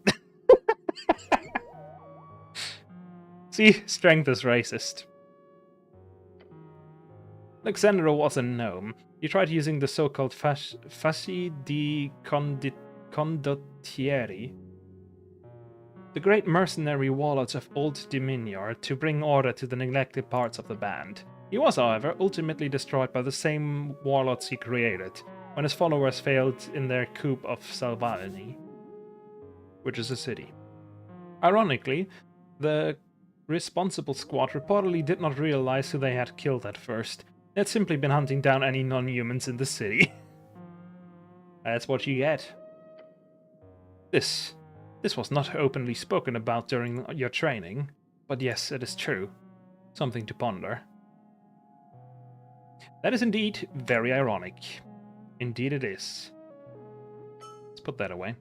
See, strength is racist. Alexandro was a gnome. He tried using the so-called fasci di condottieri, the great mercenary warlords of Old Dominior, to bring order to the neglected parts of the band. He was, however, ultimately destroyed by the same warlords he created, when his followers failed in their coup of Salvani, which is a city. Ironically, the responsible squad reportedly did not realize who they had killed at first. They had simply been hunting down any non-humans in the city. That's what you get. This was not openly spoken about during your training, but yes, it is true. Something to ponder. That is indeed very ironic. Indeed it is. Let's put that away.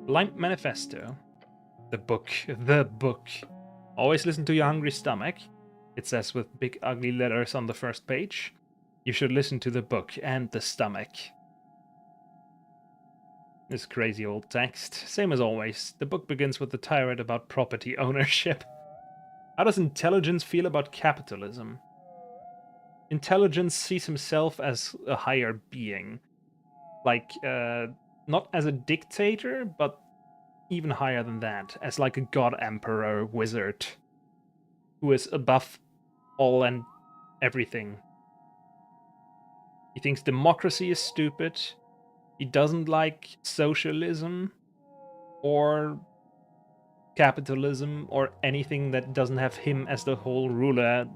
Blind Manifesto. The book. The book. Always listen to your hungry stomach. It says with big ugly letters on the first page. You should listen to the book and the stomach. This crazy old text. Same as always. The book begins with a tirade about property ownership. How does intelligence feel about capitalism? Intelligence sees himself as a higher being. Like, not as a dictator, but even higher than that. As like a god emperor wizard. Who is above all and everything. He thinks democracy is stupid. He doesn't like socialism. Or capitalism. Or anything that doesn't have him as the whole ruler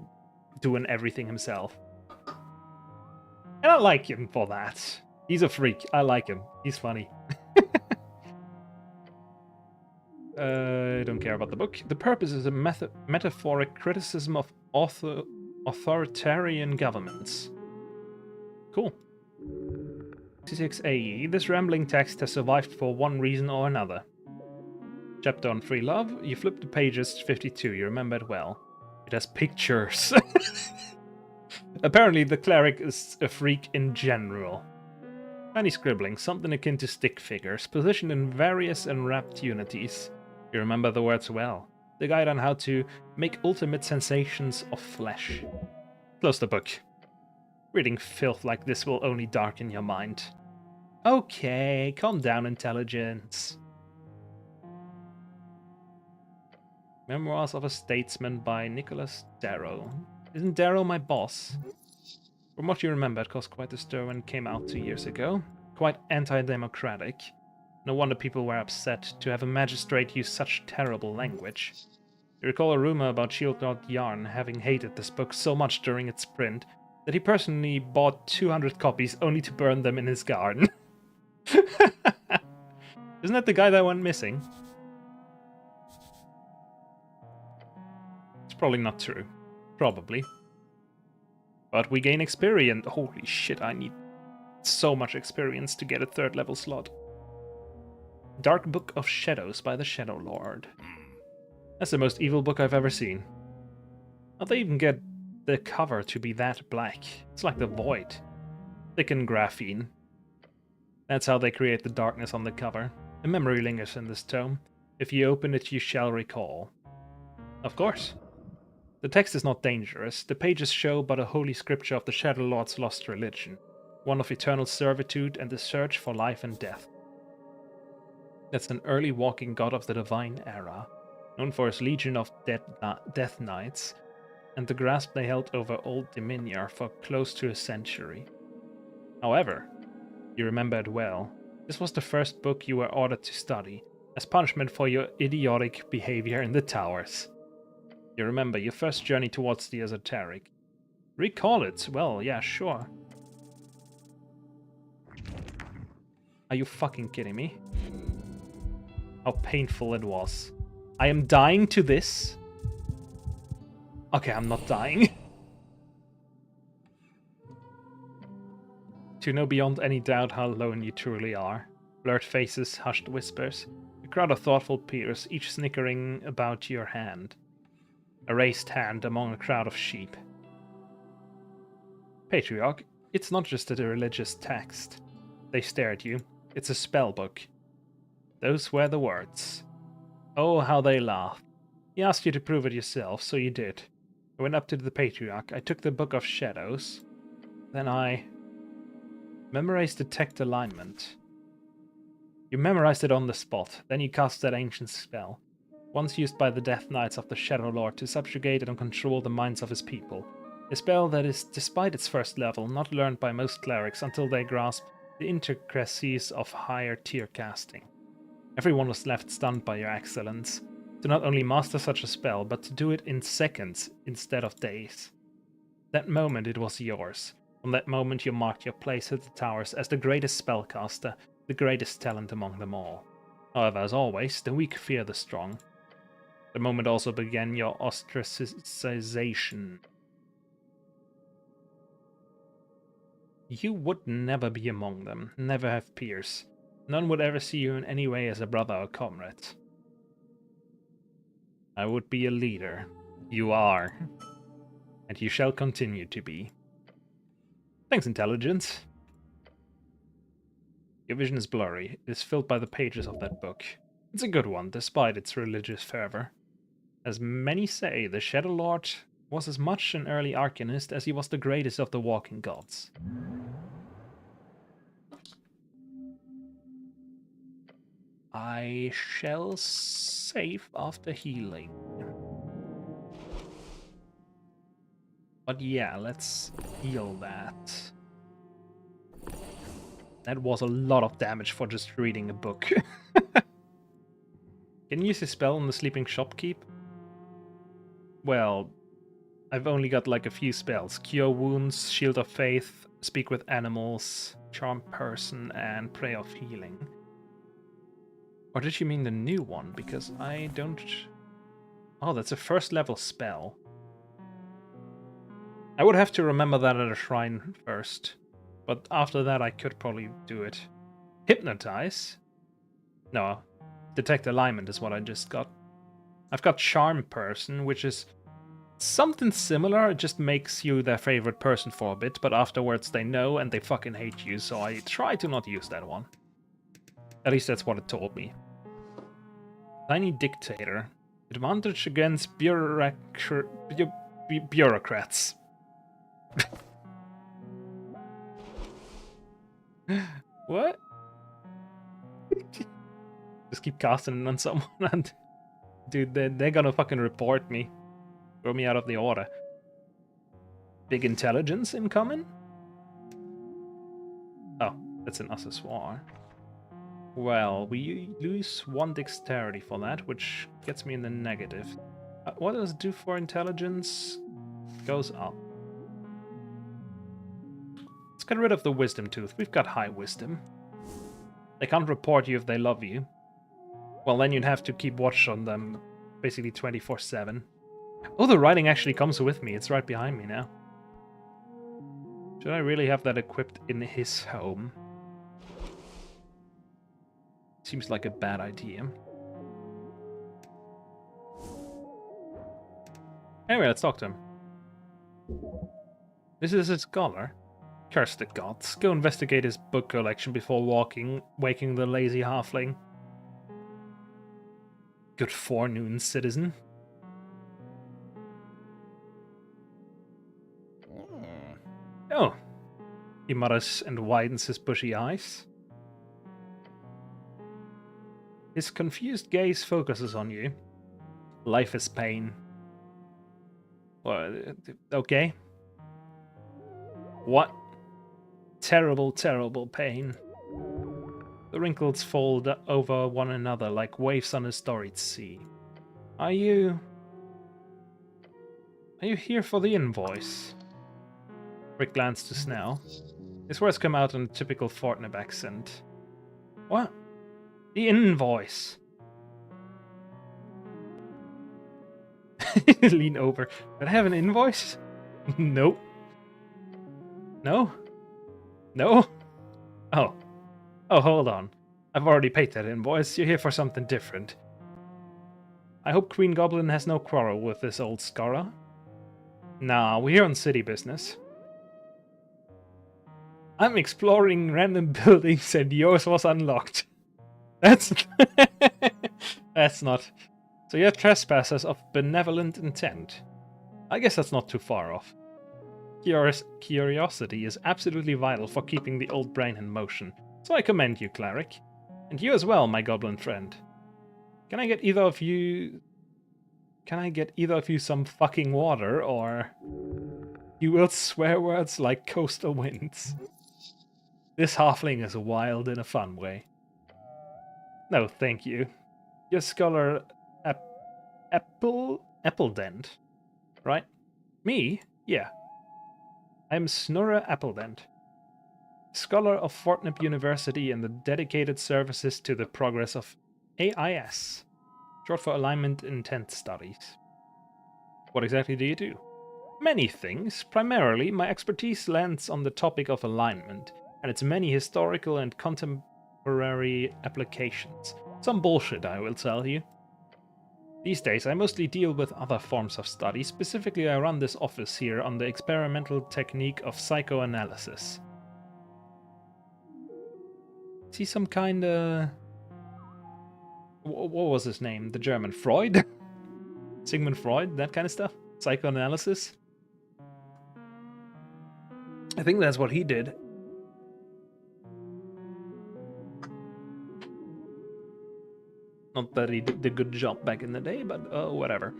doing everything himself. And I like him for that. He's a freak. I like him. He's funny. I don't care about the book. The purpose is a metaphoric criticism of authoritarian governments. Cool. 66 AE. This rambling text has survived for one reason or another. Chapter on free love. You flip the pages 52. You remember it well. It has pictures. Apparently the cleric is a freak in general. Tiny scribbling, something akin to stick figures, positioned in various and wrapped unities. You remember the words well. The guide on how to make ultimate sensations of flesh. Close the book. Reading filth like this will only darken your mind. Okay, calm down, intelligence. Memoirs of a Statesman by Nicholas Darrow. Isn't Darrow my boss? From what you remember, it caused quite a stir when it came out 2 years ago. Quite anti-democratic. No wonder people were upset to have a magistrate use such terrible language. You recall a rumor about Shieldlord Yarn having hated this book so much during its print that he personally bought 200 copies only to burn them in his garden. Isn't that the guy that went missing? It's probably not true. Probably. But we gain experience. Holy shit, I need so much experience to get a 3rd level slot. Dark Book of Shadows by the Shadow Lord. That's the most evil book I've ever seen. How'd they even get the cover to be that black? It's like the void. Thick and graphene. That's how they create the darkness on the cover. A memory lingers in this tome. If you open it, you shall recall. Of course. The text is not dangerous. The pages show but a holy scripture of the Shadow Lord's lost religion. One of eternal servitude and the search for life and death. That's an early walking god of the divine era, known for his legion of death knights, and the grasp they held over Old Dominion for close to a century. However, you remember it well, this was the first book you were ordered to study, as punishment for your idiotic behavior in the towers. You remember your first journey towards the esoteric. Recall it? Well, yeah, sure. Are you fucking kidding me? How painful it was. I am dying to this. Okay, I'm not dying. To know beyond any doubt how alone you truly are. Blurred faces, hushed whispers. A crowd of thoughtful peers, each snickering about your hand. A raised hand among a crowd of sheep. Patriarch, it's not just a religious text. They stare at you. It's a spell book. Those were the words. Oh, how they laughed. He asked you to prove it yourself, so you did. I went up to the Patriarch. I took the Book of Shadows. Then I memorized Detect Alignment. You memorized it on the spot. Then you cast that ancient spell, once used by the Death Knights of the Shadow Lord to subjugate and control the minds of his people. A spell that is, despite its first level, not learned by most clerics until they grasp the intricacies of higher tier casting. Everyone was left stunned by your excellence, to not only master such a spell, but to do it in seconds instead of days. That moment it was yours. From that moment you marked your place at the towers as the greatest spellcaster, the greatest talent among them all. However, as always, the weak fear the strong. The moment also began your ostracization. You would never be among them, never have peers. None would ever see you in any way as a brother or comrade. I would be a leader. You are. And you shall continue to be. Thanks, intelligence. Your vision is blurry. It is filled by the pages of that book. It's a good one, despite its religious fervor. As many say, the Shadow Lord was as much an early arcanist as he was the greatest of the walking gods. I shall save after healing. But yeah, let's heal that. That was a lot of damage for just reading a book. Can you use a spell on the sleeping shopkeep? Well, I've only got like a few spells. Cure Wounds, Shield of Faith, Speak with Animals, Charm Person, and Pray of Healing. Or did you mean the new one? Because I don't... Oh, that's a first level spell. I would have to remember that at a shrine first. But after that I could probably do it. Hypnotize? No. Detect Alignment is what I just got. I've got Charm Person, which is something similar. It just makes you their favorite person for a bit, but afterwards they know and they fucking hate you, so I try to not use that one. At least that's what it told me. Tiny Dictator. Advantage against bureaucrats. What? Just keep casting it on someone and... Dude, they're gonna fucking report me. Throw me out of the order. Big intelligence incoming? Oh, that's an accessoire. Well, we lose 1 dexterity for that, which gets me in the negative. What does it do for intelligence? Goes up. Let's get rid of the wisdom tooth. We've got high wisdom. They can't report you if they love you. Well, then you'd have to keep watch on them, basically 24/7. Oh, the writing actually comes with me. It's right behind me now. Should I really have that equipped in his home? Seems like a bad idea. Anyway, let's talk to him. This is a scholar. Curse the gods. Go investigate his book collection before waking the lazy halfling. Good forenoon, citizen. Oh. He mutters and widens his bushy eyes. His confused gaze focuses on you. Life is pain. Well, okay. What? Terrible, terrible pain. The wrinkles fold over one another like waves on a storied sea. Are you here for the invoice? Rick glanced to Snell. His words come out in a typical Fortnite accent. What? The invoice. Lean over. Did I have an invoice? Nope. No? No? Oh. Oh, hold on. I've already paid that invoice. You're here for something different. I hope Queen Goblin has no quarrel with this old scholar. Nah, we're here on city business. I'm exploring random buildings and yours was unlocked. That's... That's not... So you're trespassers of benevolent intent. I guess that's not too far off. Curiosity is absolutely vital for keeping the old brain in motion, so I commend you, cleric. And you as well, my goblin friend. Can I get either of you some fucking water, or... You will swear words like coastal winds. This halfling is wild in a fun way. No, thank you. You're Scholar Appledent, right? Me? Yeah. I am Snorre Appledent, scholar of Fortnip University and the dedicated services to the progress of AIS, short for Alignment Intent Studies. What exactly do you do? Many things. Primarily, my expertise lands on the topic of alignment and its many historical and contemporary applications. Some bullshit, I will tell you. These days, I mostly deal with other forms of study. Specifically, I run this office here on the experimental technique of psychoanalysis. Is he some kind of... What was his name? The German Freud? Sigmund Freud? That kind of stuff? Psychoanalysis? I think that's what he did. Not that he did a good job back in the day, but whatever.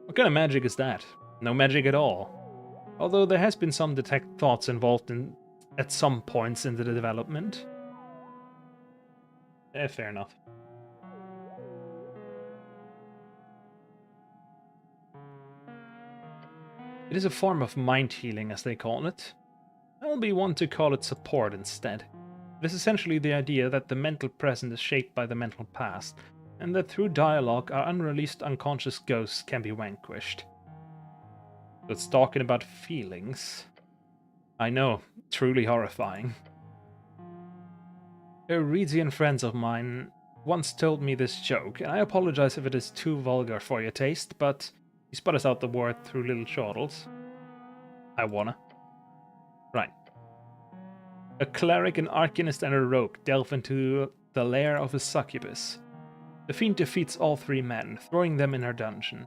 What kind of magic is that? No magic at all. Although there has been some detect thoughts involved in at some points in the development. Fair enough. It is a form of mind healing, as they call it. I'll be one to call it support instead. It is essentially the idea that the mental present is shaped by the mental past, and that through dialogue our unreleased unconscious ghosts can be vanquished. So it's talking about feelings. I know, truly horrifying. A Reedian friends of mine once told me this joke, and I apologize if it is too vulgar for your taste, but he sputters out the word through little chortles. I wanna. Right. A cleric, an arcanist, and a rogue delve into the lair of a succubus. The fiend defeats all three men, throwing them in her dungeon.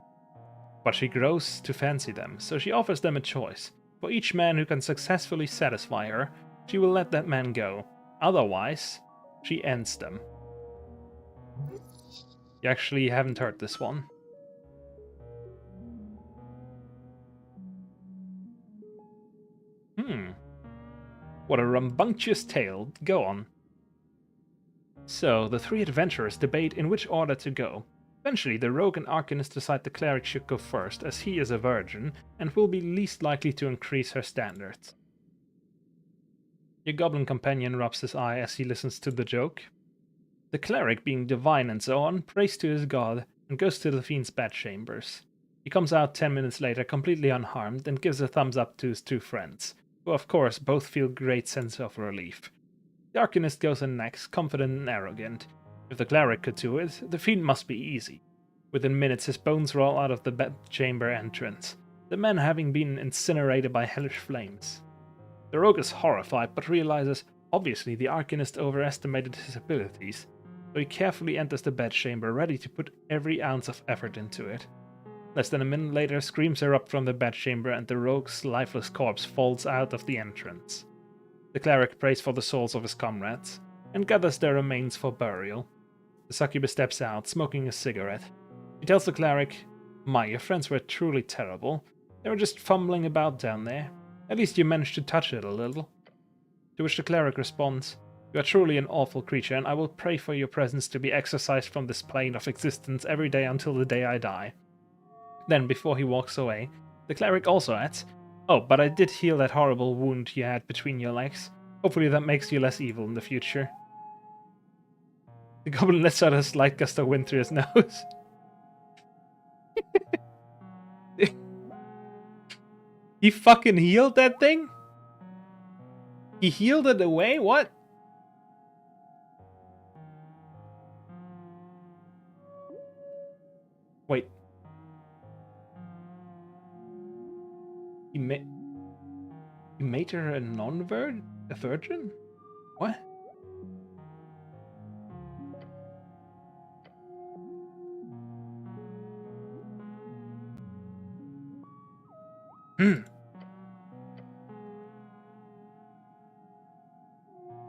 But she grows to fancy them, so she offers them a choice. For each man who can successfully satisfy her, she will let that man go. Otherwise, she ends them. You actually haven't heard this one. What a rambunctious tale. Go on. So, the three adventurers debate in which order to go. Eventually, the rogue and arcanist decide the cleric should go first, as he is a virgin, and will be least likely to increase her standards. Your goblin companion rubs his eye as he listens to the joke. The cleric, being divine and so on, prays to his god, and goes to the fiend's bedchambers. He comes out 10 minutes later completely unharmed, and gives a thumbs up to his two friends, who of course both feel great sense of relief. The arcanist goes in next, confident and arrogant. If the cleric could do it, the fiend must be easy. Within minutes his bones roll out of the bedchamber entrance, the men having been incinerated by hellish flames. The rogue is horrified, but realizes, obviously, the arcanist overestimated his abilities, so he carefully enters the bedchamber, ready to put every ounce of effort into it. Less than a minute later, screams erupt from the bedchamber and the rogue's lifeless corpse falls out of the entrance. The cleric prays for the souls of his comrades, and gathers their remains for burial. The succubus steps out, smoking a cigarette. He tells the cleric, your friends were truly terrible. They were just fumbling about down there. At least you managed to touch it a little. To which the cleric responds, you are truly an awful creature, and I will pray for your presence to be exorcised from this plane of existence every day until the day I die. Then, before he walks away, the cleric also adds, oh, but I did heal that horrible wound you had between your legs. Hopefully that makes you less evil in the future. The goblin lets out a slight gust of wind through his nose. He fucking healed that thing? He healed it away? What? Wait. He made her a a virgin? What?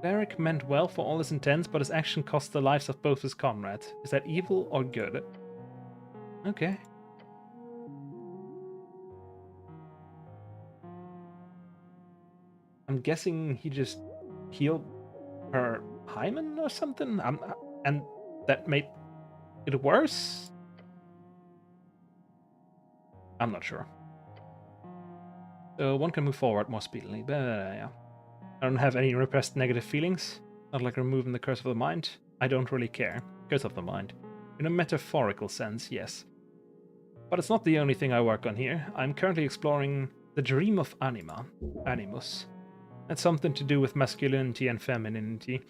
Cleric meant well for all his intents, but his action cost the lives of both his comrades. Is that evil or good? Okay. I'm guessing he just healed her hymen or something? And that made it worse? I'm not sure. So one can move forward more speedily, but yeah. I don't have any repressed negative feelings. Not like removing the curse of the mind. I don't really care. Curse of the mind. In a metaphorical sense, yes. But it's not the only thing I work on here. I'm currently exploring the dream of animus. That's something to do with masculinity and femininity,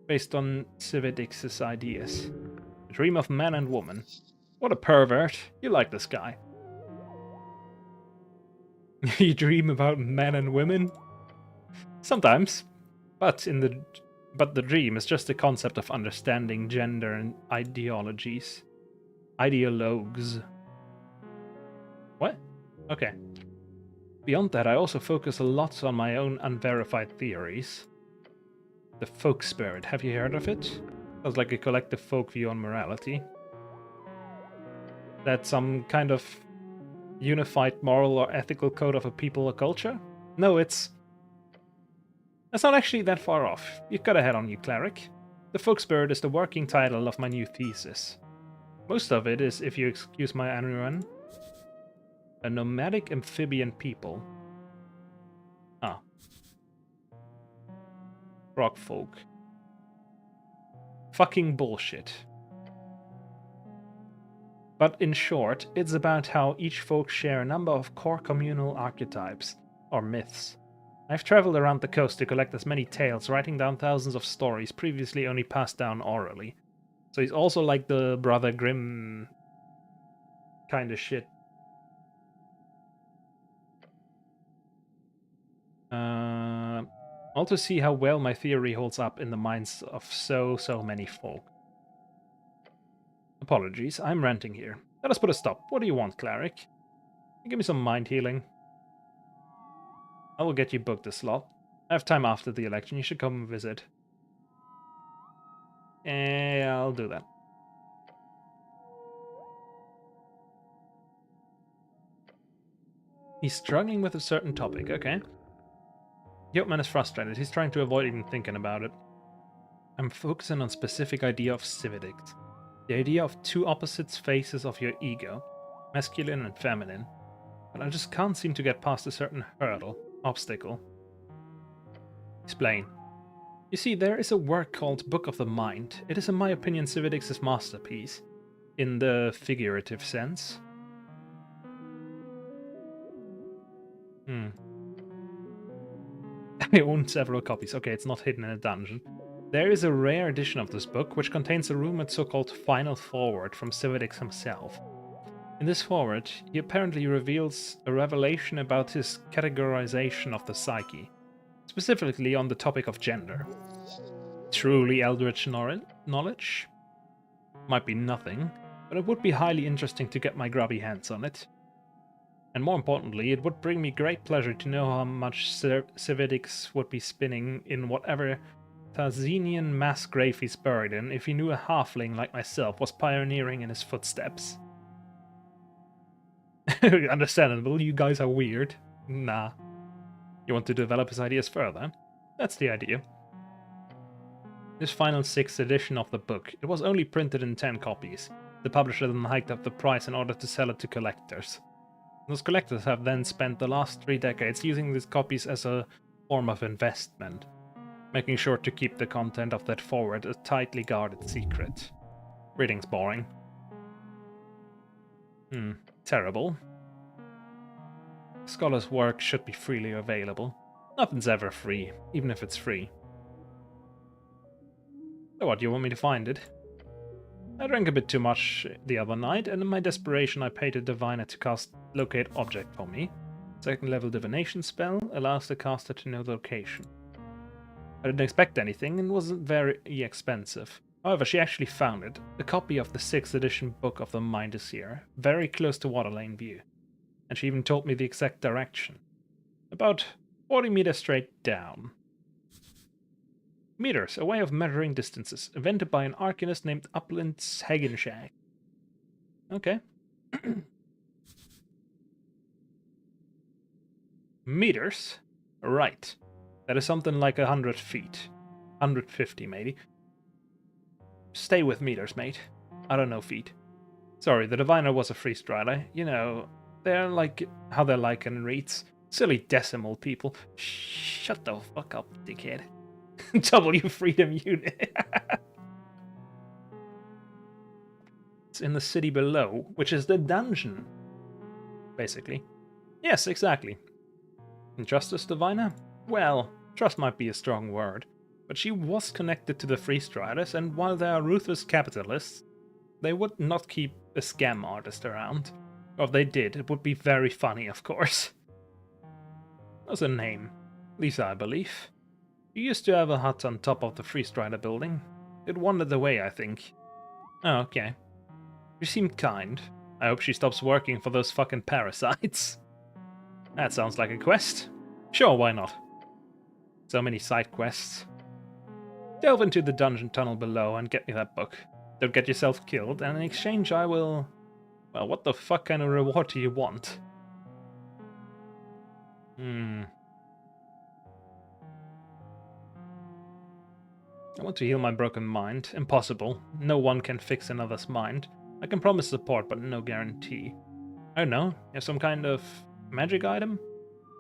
based on Cividix's ideas. The dream of man and woman. What a pervert. You like this guy. You dream about men and women? Sometimes. But the dream is just a concept of understanding gender and ideologies. Ideologues. What? Okay. Beyond that, I also focus a lot on my own unverified theories. The folk spirit, have you heard of it? Sounds like a collective folk view on morality. That's some kind of unified moral or ethical code of a people or culture? No, it's not actually that far off. You've got a head on you, cleric. The folk spirit is the working title of my new thesis. Most of it is, if you excuse my Anuran, a nomadic amphibian people. Ah. Rock folk. Fucking bullshit. But in short, it's about how each folk share a number of core communal archetypes, or myths. I've traveled around the coast to collect as many tales, writing down thousands of stories previously only passed down orally. So he's also like the Brother Grimm kind of shit. Also see how well my theory holds up in the minds of so many folk. Apologies, I'm ranting here. Let us put a stop. What do you want, cleric? Give me some mind healing. I will get you booked a slot. I have time after the election. You should come and visit. Yeah, I'll do that. He's struggling with a certain topic, okay. Yopman is frustrated. He's trying to avoid even thinking about it. I'm focusing on specific idea of civics. The idea of two opposite faces of your ego, masculine and feminine. But I just can't seem to get past a certain obstacle. Explain. You see, there is a work called Book of the Mind. It is, in my opinion, Cividix's masterpiece, in the figurative sense. I own several copies. Okay, it's not hidden in a dungeon. There is a rare edition of this book, which contains a rumored so-called final foreword from Cividix himself. In this foreword, he apparently reveals a revelation about his categorization of the psyche, specifically on the topic of gender. Truly eldritch knowledge? Might be nothing, but it would be highly interesting to get my grubby hands on it. And more importantly, it would bring me great pleasure to know how much Cividix would be spinning in whatever Tarzenian mass grave he's buried in if he knew a halfling like myself was pioneering in his footsteps. Understandable, you guys are weird. Nah. You want to develop his ideas further? That's the idea. This final 6th edition of the book, it was only printed in 10 copies. The publisher then hiked up the price in order to sell it to collectors. Those collectors have then spent the last 3 decades using these copies as a form of investment, making sure to keep the content of that forward a tightly guarded secret. Reading's boring. Terrible. Scholar's work should be freely available. Nothing's ever free, even if it's free. So what, do you want me to find it? I drank a bit too much the other night, and in my desperation I paid a diviner to cast Locate Object for me. 2nd level divination spell allows the caster to know the location. I didn't expect anything and wasn't very expensive. However, she actually found it. A copy of the 6th edition Book of the Mind is here, very close to Waterlane View. And she even told me the exact direction. About 40 meters straight down. Meters, a way of measuring distances, invented by an arcanist named Upland Hagenshag. Okay. Meters? Right. That is something like 100 feet. 150 maybe. Stay with meters, mate. I don't know feet. Sorry, the diviner was a freestrider. You know, they're like how their lichen reads. Silly decimal people. Shut the fuck up, dickhead. W Freedom Unit. It's in the city below, which is the dungeon. Basically. Yes, exactly. Justice Diviner? Well, trust might be a strong word, but she was connected to the Free Striders, and while they are ruthless capitalists, they would not keep a scam artist around. Or if they did, it would be very funny, of course. That's a name. Lisa, I believe. She used to have a hut on top of the Free Strider building. It wandered away, I think. Oh, okay. She seemed kind. I hope she stops working for those fucking parasites. That sounds like a quest. Sure, why not? So many side quests. Delve into the dungeon tunnel below and get me that book. Don't get yourself killed, and in exchange I will... Well, what the fuck kind of reward do you want? I want to heal my broken mind. Impossible. No one can fix another's mind. I can promise support, but no guarantee. I don't know. You have some kind of magic item?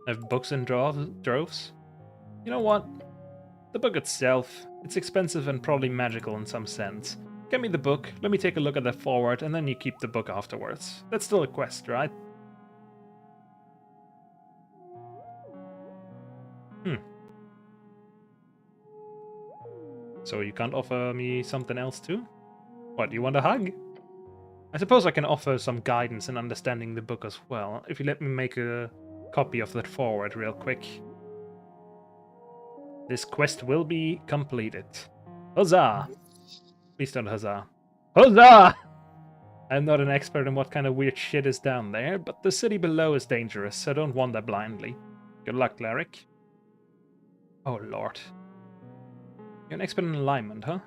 I have books in droves? You know what? The book itself, it's expensive and probably magical in some sense. Get me the book, let me take a look at the forward, and then you keep the book afterwards. That's still a quest, right? So you can't offer me something else too? What, you want a hug? I suppose I can offer some guidance in understanding the book as well, if you let me make a copy of that forward real quick. This quest will be completed. Huzzah! Please don't huzzah. Huzzah! I'm not an expert in what kind of weird shit is down there, but the city below is dangerous, so don't wander blindly. Good luck, cleric. Oh lord. You're an expert in alignment, huh?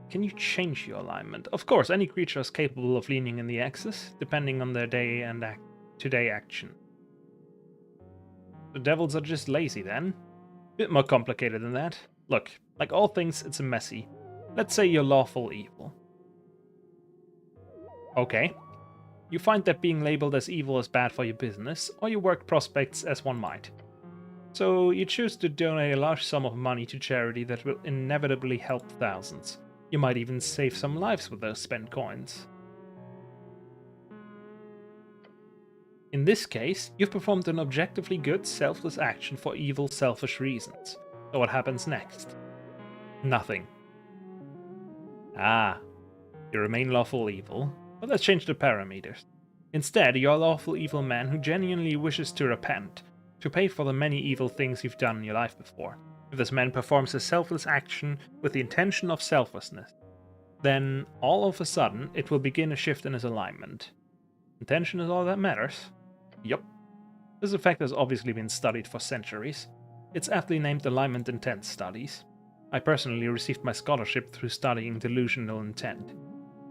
Can you change your alignment? Of course, any creature is capable of leaning in the axis, depending on their day and today action. The devils are just lazy then? Bit more complicated than that. Look, like all things, it's messy. Let's say you're lawful evil. Okay. You find that being labeled as evil is bad for your business, or your work prospects as one might. So you choose to donate a large sum of money to charity that will inevitably help thousands. You might even save some lives with those spent coins. In this case, you've performed an objectively good, selfless action for evil, selfish reasons. So what happens next? Nothing. Ah, you remain lawful evil. Well, let's change the parameters. Instead, you're a lawful evil man who genuinely wishes to repent, to pay for the many evil things you've done in your life before. If this man performs a selfless action with the intention of selflessness, then all of a sudden it will begin a shift in his alignment. Intention is all that matters. Yup. This effect has obviously been studied for centuries. It's aptly named Alignment Intent Studies. I personally received my scholarship through studying delusional intent.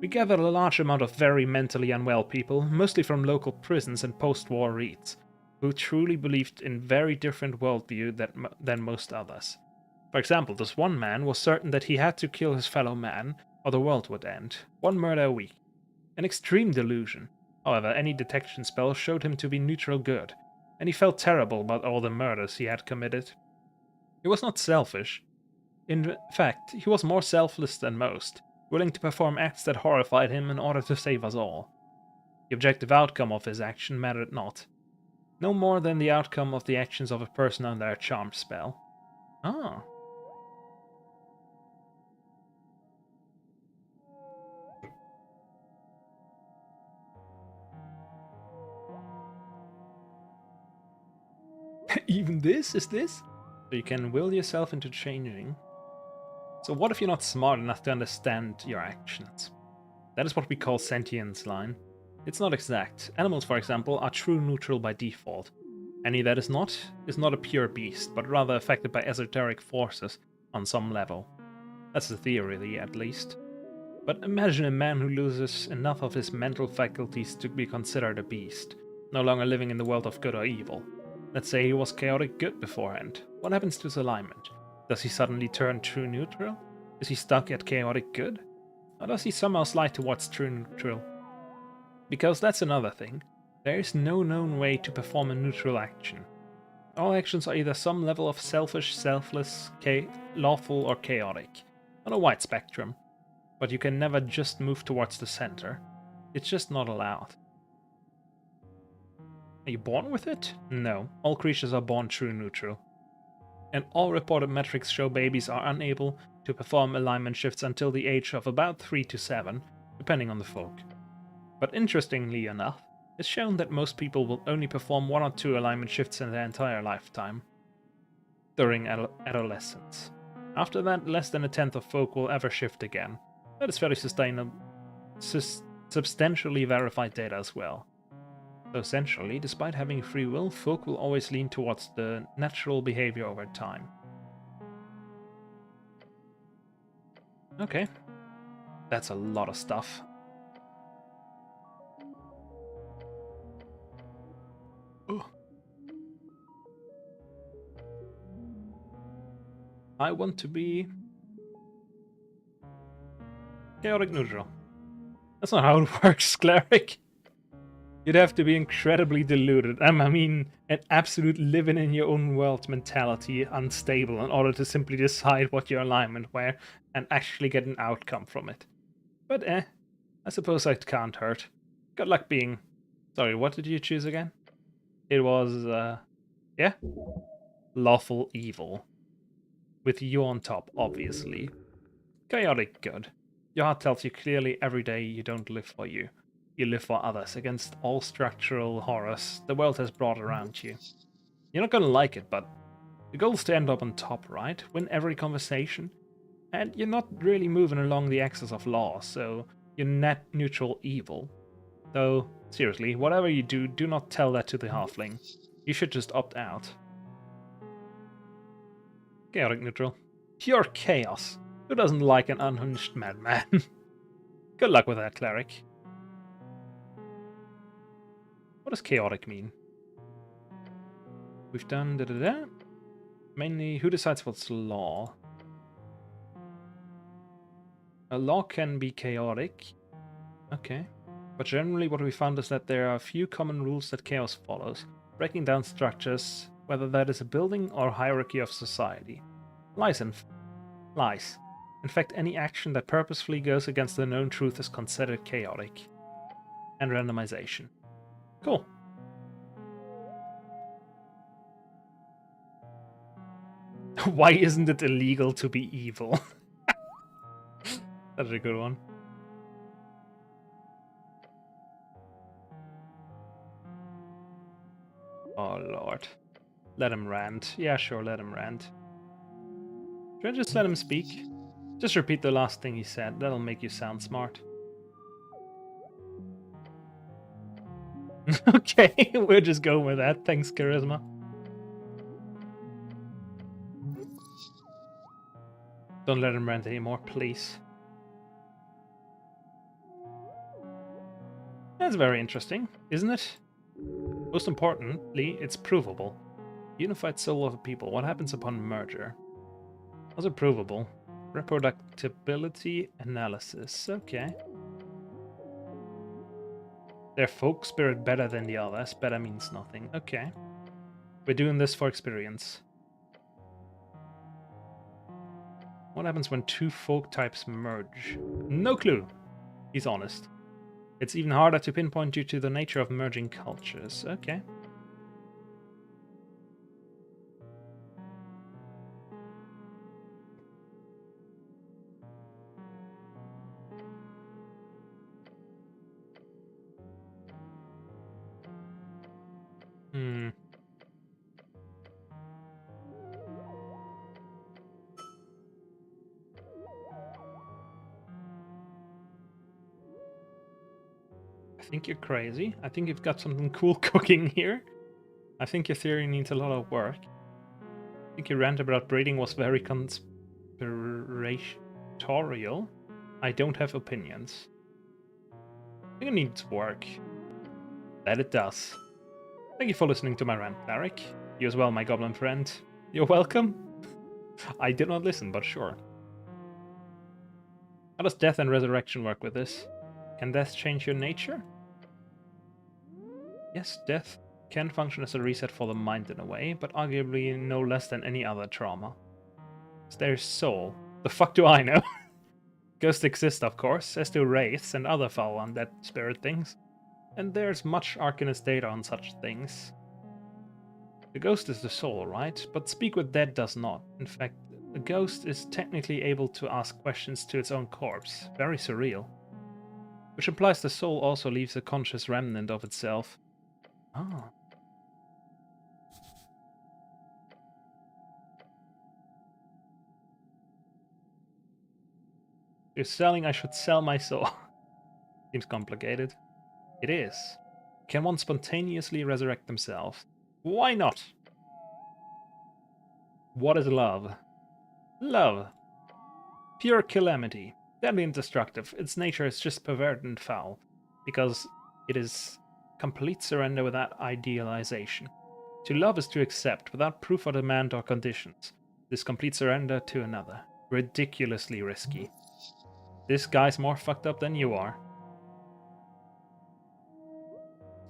We gathered a large amount of very mentally unwell people, mostly from local prisons and post-war reads, who truly believed in very different worldview than most others. For example, this one man was certain that he had to kill his fellow man, or the world would end. One murder a week. An extreme delusion. However, any detection spell showed him to be neutral good, and he felt terrible about all the murders he had committed. He was not selfish. In fact, he was more selfless than most, willing to perform acts that horrified him in order to save us all. The objective outcome of his action mattered not. No more than the outcome of the actions of a person under a charm spell. Ah. Even this? Is this? So you can will yourself into changing. So what if you're not smart enough to understand your actions? That is what we call sentience line. It's not exact. Animals, for example, are true neutral by default. Any that is not a pure beast, but rather affected by esoteric forces on some level. That's the theory, at least. But imagine a man who loses enough of his mental faculties to be considered a beast, no longer living in the world of good or evil. Let's say he was chaotic good beforehand. What happens to his alignment? Does he suddenly turn true neutral? Is he stuck at chaotic good? Or does he somehow slide towards true neutral? Because that's another thing. There is no known way to perform a neutral action. All actions are either some level of selfish, selfless, lawful, or chaotic, on a wide spectrum, but you can never just move towards the center. It's just not allowed. Are you born with it? No, all creatures are born true neutral. And all reported metrics show babies are unable to perform alignment shifts until the age of about 3 to 7, depending on the folk. But interestingly enough, it's shown that most people will only perform 1 or 2 alignment shifts in their entire lifetime, during adolescence. After that, less than a tenth of folk will ever shift again. That is very substantially verified data as well. So essentially, despite having free will, folk will always lean towards the natural behavior over time. Okay. That's a lot of stuff. Oh. I want to be chaotic neutral. That's not how it works, cleric. You'd have to be incredibly deluded. I mean, an absolute living in your own world mentality, unstable, in order to simply decide what your alignment were and actually get an outcome from it. But I suppose that can't hurt. Good luck being... Sorry, what did you choose again? It was, yeah? Lawful evil. With you on top, obviously. Chaotic good. Your heart tells you clearly every day you don't live for you. You live for others, against all structural horrors the world has brought around you. You're not gonna like it, but the goal is to end up on top, right? Win every conversation. And you're not really moving along the axis of law, so you're net neutral evil. Though, seriously, whatever you do, do not tell that to the halfling. You should just opt out. Chaotic neutral. Pure chaos. Who doesn't like an unhinged madman? Good luck with that, cleric. What does chaotic mean? We've done da-da-da. Mainly, who decides what's law? A law can be chaotic. Okay. But generally what we found is that there are a few common rules that chaos follows, breaking down structures, whether that is a building or hierarchy of society. Lies. In fact, any action that purposefully goes against the known truth is considered chaotic. And randomization. Cool. Why isn't it illegal to be evil? That's a good one. Oh lord. Let him rant. Yeah, sure, let him rant. Should I just let him speak? Just repeat the last thing he said. That'll make you sound smart. Okay, we'll just go with that. Thanks, Charisma. Don't let him rant anymore, please. That's very interesting, isn't it? Most importantly, it's provable. Unified soul of a people. What happens upon merger? How's it provable? Reproducibility analysis. Okay. Their folk spirit better than the others. Better means nothing. Okay. We're doing this for experience. What happens when 2 folk types merge? No clue. He's honest. It's even harder to pinpoint due to the nature of merging cultures. Okay. I think you're crazy. I think you've got something cool cooking here. I think your theory needs a lot of work. I think your rant about breeding was very conspiratorial. I don't have opinions. I think it needs work. That it does. Thank you for listening to my rant, Cleric. You as well, my goblin friend. You're welcome. I did not listen, but sure. How does death and resurrection work with this? Can death change your nature? Yes, death can function as a reset for the mind in a way, but arguably no less than any other trauma. There's soul. The fuck do I know? Ghosts exist, of course, as do wraiths and other foul undead spirit things. And there's much arcanist data on such things. The ghost is the soul, right? But speak with dead does not. In fact, a ghost is technically able to ask questions to its own corpse. Very surreal. Which implies the soul also leaves a conscious remnant of itself. Ah. You're selling I should sell my soul. Seems complicated. It is. Can one spontaneously resurrect themselves? Why not? What is love? Love. Pure calamity. Deadly and destructive. Its nature is just perverted and foul. Because it is complete surrender without idealization. To love is to accept, without proof or demand or conditions. This complete surrender to another. Ridiculously risky. This guy's more fucked up than you are.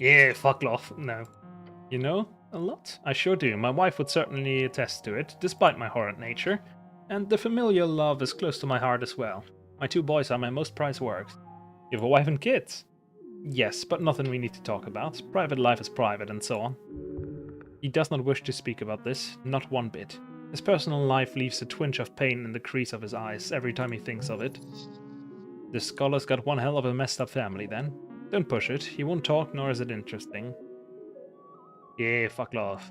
Yeah, fuck off. No. You know, a lot? I sure do. My wife would certainly attest to it, despite my horrid nature. And the familial love is close to my heart as well. My 2 boys are my most prized works. You have a wife and kids? Yes, but nothing we need to talk about. Private life is private and so on. He does not wish to speak about this, not one bit. His personal life leaves a twinge of pain in the crease of his eyes every time he thinks of it. This scholar's got one hell of a messed up family then. Don't push it, he won't talk nor is it interesting. Yeah, fuck off.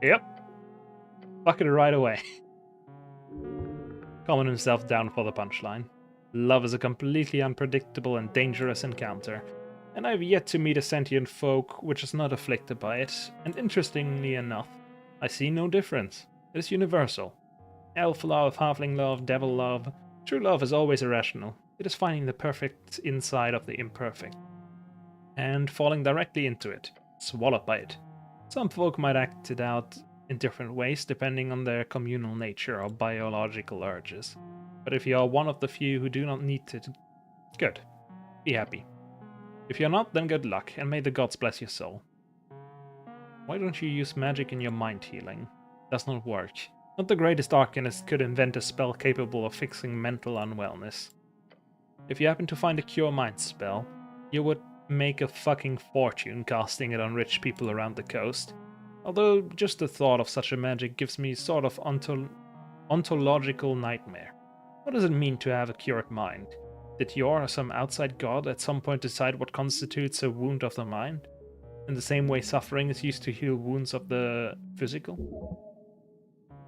Yep. Fuck it right away. Calming himself down for the punchline. Love is a completely unpredictable and dangerous encounter, and I've yet to meet a sentient folk which is not afflicted by it, and interestingly enough, I see no difference. It is universal. Elf love, halfling love, devil love. True love is always irrational. It is finding the perfect inside of the imperfect, and falling directly into it, swallowed by it. Some folk might act it out in different ways depending on their communal nature or biological urges. But if you are one of the few who do not need to, good. Be happy. If you're not, then good luck, and may the gods bless your soul. Why don't you use magic in your mind healing? Does not work. Not the greatest arcanist could invent a spell capable of fixing mental unwellness. If you happen to find a cure mind spell, you would make a fucking fortune casting it on rich people around the coast. Although just the thought of such a magic gives me sort of ontological nightmare. What does it mean to have a cured mind? Did your or some outside god at some point decide what constitutes a wound of the mind? In the same way suffering is used to heal wounds of the physical?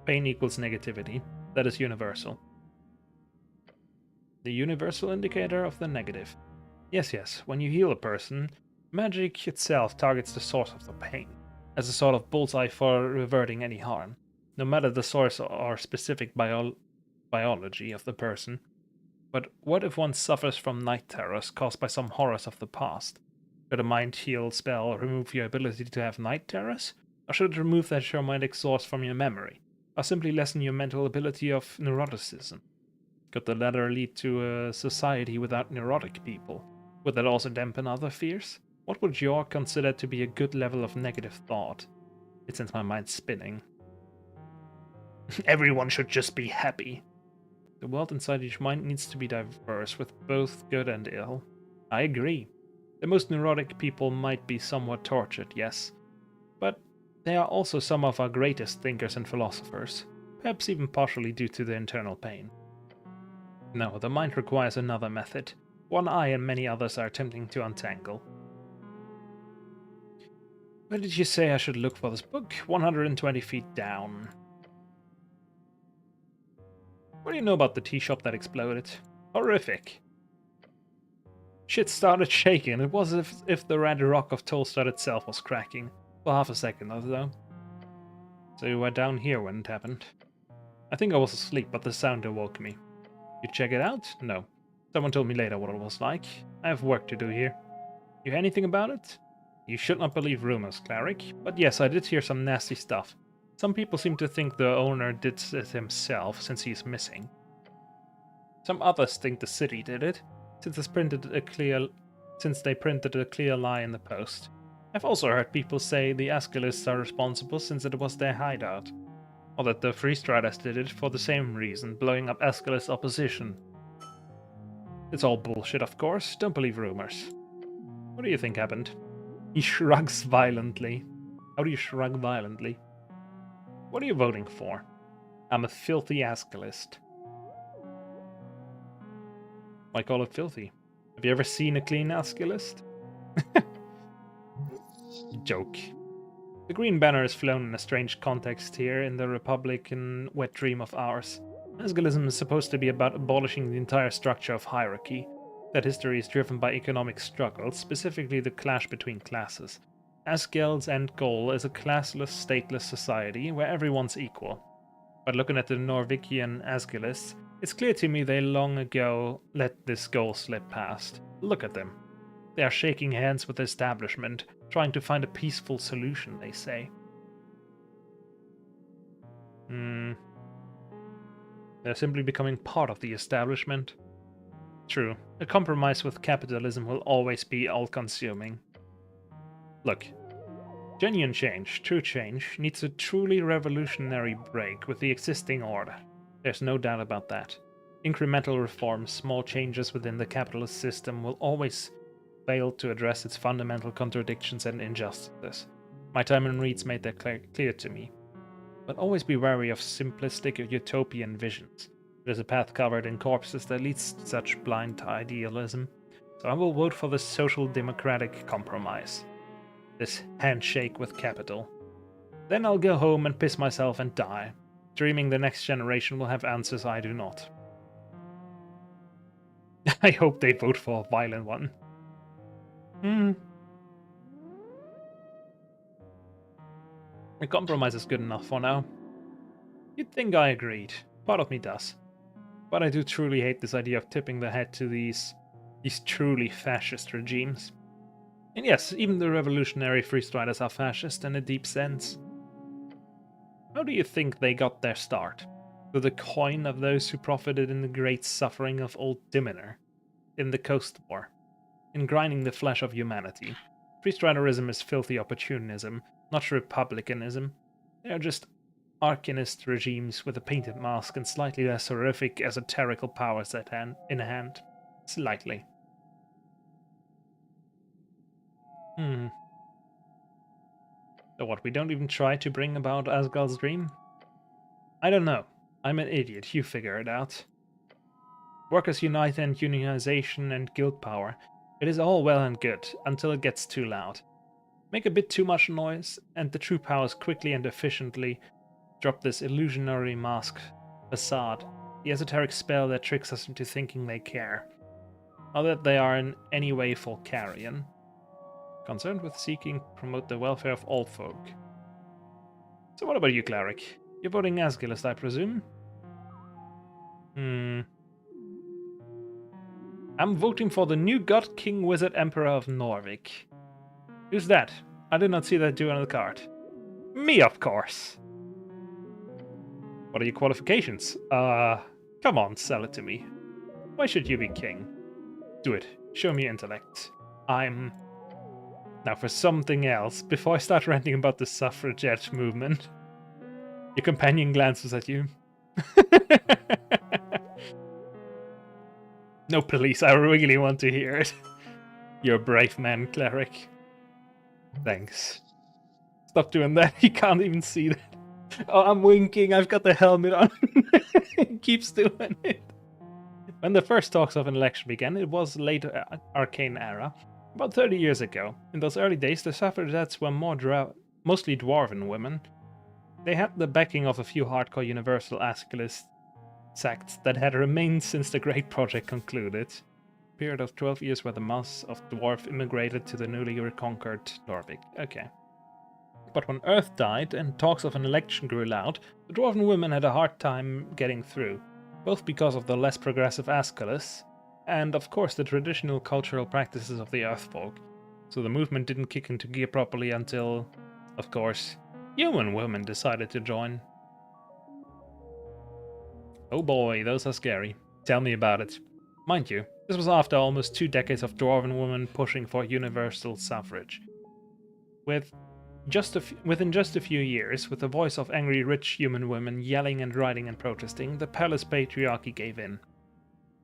Pain equals negativity. That is universal. The universal indicator of the negative. Yes, when you heal a person, magic itself targets the source of the pain, as a sort of bullseye for reverting any harm, no matter the source or specific biology of the person. But what if one suffers from night terrors caused by some horrors of the past? Should a mind heal spell remove your ability to have night terrors? Or should it remove that traumatic source from your memory? Or simply lessen your mental ability of neuroticism? Could the latter lead to a society without neurotic people? Would that also dampen other fears? What would you consider to be a good level of negative thought? It sends my mind spinning. Everyone should just be happy. The world inside each mind needs to be diverse, with both good and ill. I agree. The most neurotic people might be somewhat tortured, yes. But they are also some of our greatest thinkers and philosophers, perhaps even partially due to their internal pain. No, the mind requires another method, one I and many others are attempting to untangle. Where did you say I should look for this book? 120 feet down. What do you know about the tea shop that exploded? Horrific. Shit started shaking. It was as if the red rock of Tolstad itself was cracking. For half a second or so. So you were down here when it happened. I think I was asleep, but the sound awoke me. You check it out? No. Someone told me later what it was like. I have work to do here. You hear anything about it? You should not believe rumors, cleric. But yes, I did hear some nasty stuff. Some people seem to think the owner did it himself, since he is missing. Some others think the city did it, since they printed a clear lie in the post. I've also heard people say the Askelists are responsible since it was their hideout, or that the Free Striders did it for the same reason, blowing up Askelist opposition. It's all bullshit, of course. Don't believe rumors. What do you think happened? He shrugs violently. How do you shrug violently? What are you voting for? I'm a filthy Askelist. Why call it filthy? Have you ever seen a clean Askelist? Joke. The green banner is flown in a strange context here in the Republican wet dream of ours. Askelism is supposed to be about abolishing the entire structure of hierarchy. That history is driven by economic struggles, specifically the clash between classes. Asgeld's end goal is a classless, stateless society where everyone's equal. But looking at the Norvikian Asgelists, it's clear to me they long ago let this goal slip past. Look at them. They are shaking hands with the establishment, trying to find a peaceful solution, they say. They're simply becoming part of the establishment. True, a compromise with capitalism will always be all-consuming. Look, genuine change, true change, needs a truly revolutionary break with the existing order. There's no doubt about that. Incremental reforms, small changes within the capitalist system will always fail to address its fundamental contradictions and injustices. My time in Reeds made that clear to me. But always be wary of simplistic utopian visions. There's a path covered in corpses that leads to such blind idealism, so I will vote for the social democratic compromise. This handshake with capital. Then I'll go home and piss myself and die, dreaming the next generation will have answers I do not. I hope they vote for a violent one. A compromise is good enough for now. You'd think I agreed. Part of me does. But I do truly hate this idea of tipping the head to these truly fascist regimes. And yes, even the revolutionary Free Striders are fascist in a deep sense. How do you think they got their start? Through the coin of those who profited in the great suffering of old Diminer, in the Coast War, in grinding the flesh of humanity. Free Striderism is filthy opportunism, not republicanism. They are just arcanist regimes with a painted mask and slightly less horrific esoterical powers in hand. Slightly. So what, we don't even try to bring about Asgard's dream? I don't know. I'm an idiot, you figure it out. Workers unite and unionization and guild power. It is all well and good, until it gets too loud. Make a bit too much noise, and the true powers quickly and efficiently drop this illusionary mask facade, the esoteric spell that tricks us into thinking they care. Not that they are in any way full carrion. Concerned with seeking to promote the welfare of all folk. So what about you, cleric? You're voting Asgilist, I presume? I'm voting for the new god king wizard emperor of Norvik. Who's that? I did not see that dude on the card. Me, of course! What are your qualifications? Come on, sell it to me. Why should you be king? Do it. Show me intellect. Now for something else, before I start ranting about the suffragette movement. Your companion glances at you. No, please, I really want to hear it. You're a brave man, cleric. Thanks. Stop doing that, he can't even see that. Oh, I'm winking, I've got the helmet on. He keeps doing it. When the first talks of an election began, it was late Arcane era, about 30 years ago. In those early days, the suffragettes were mostly dwarven women. They had the backing of a few hardcore universal Askelist sects that had remained since the Great Project concluded. A period of 12 years where the mass of dwarf immigrated to the newly reconquered Norvik. Okay. But when Earth died and talks of an election grew loud, the dwarven women had a hard time getting through, both because of the less progressive Askelists, and of course the traditional cultural practices of the Earthfolk. So the movement didn't kick into gear properly until, of course, human women decided to join. Oh boy, those are scary. Tell me about it. Mind you, this was after almost 2 decades of dwarven women pushing for universal suffrage. Within just a few years, with the voice of angry rich human women yelling and writing and protesting, the palace patriarchy gave in.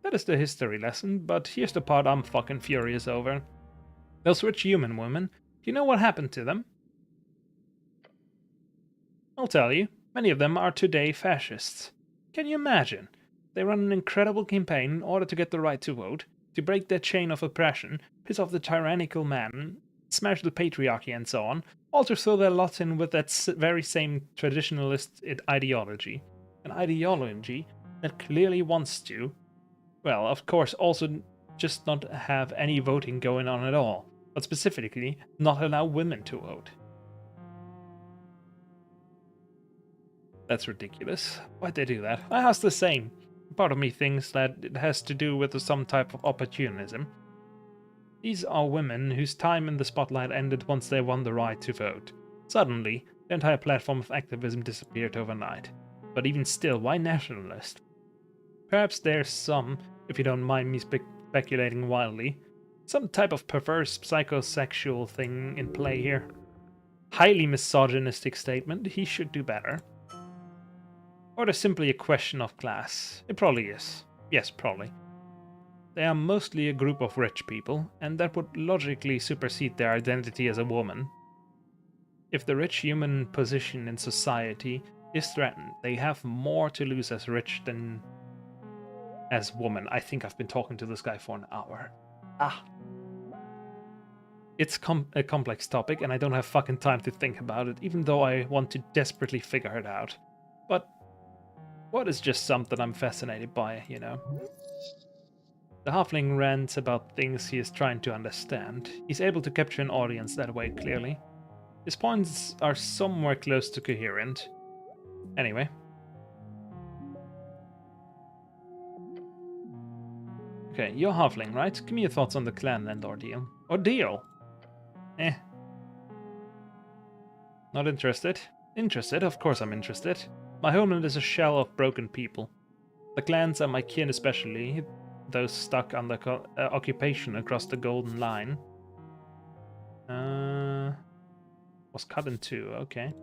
That is the history lesson, but here's the part I'm fucking furious over. Those rich human women, do you know what happened to them? I'll tell you, many of them are today fascists. Can you imagine? They run an incredible campaign in order to get the right to vote, to break their chain of oppression, piss off the tyrannical man, smash the patriarchy and so on, all to throw their lot in with that very same traditionalist ideology. An ideology that clearly wants to, well, of course, also just not have any voting going on at all, but specifically not allow women to vote. That's ridiculous. Why'd they do that? I ask the same. Part of me thinks that it has to do with some type of opportunism. These are women whose time in the spotlight ended once they won the right to vote. Suddenly, the entire platform of activism disappeared overnight. But even still, why nationalist? Perhaps there's some, if you don't mind me speculating wildly, some type of perverse psychosexual thing in play here. Highly misogynistic statement, he should do better. Or there's simply a question of class. It probably is. Yes, probably. They are mostly a group of rich people, and that would logically supersede their identity as a woman. If the rich human position in society is threatened, they have more to lose as rich than as woman. I think I've been talking to this guy for an hour. It's a complex topic, and I don't have fucking time to think about it, even though I want to desperately figure it out. But what is just something I'm fascinated by, you know? The halfling rants about things he is trying to understand. He's able to capture an audience that way, clearly. His points are somewhere close to coherent. Anyway. Okay, you're halfling, right? Give me your thoughts on the Clanland ordeal. Ordeal? Not interested? Interested? Of course I'm interested. My homeland is a shell of broken people. The clans are my kin, especially those stuck under occupation across the Golden Line. Was cut in two, okay.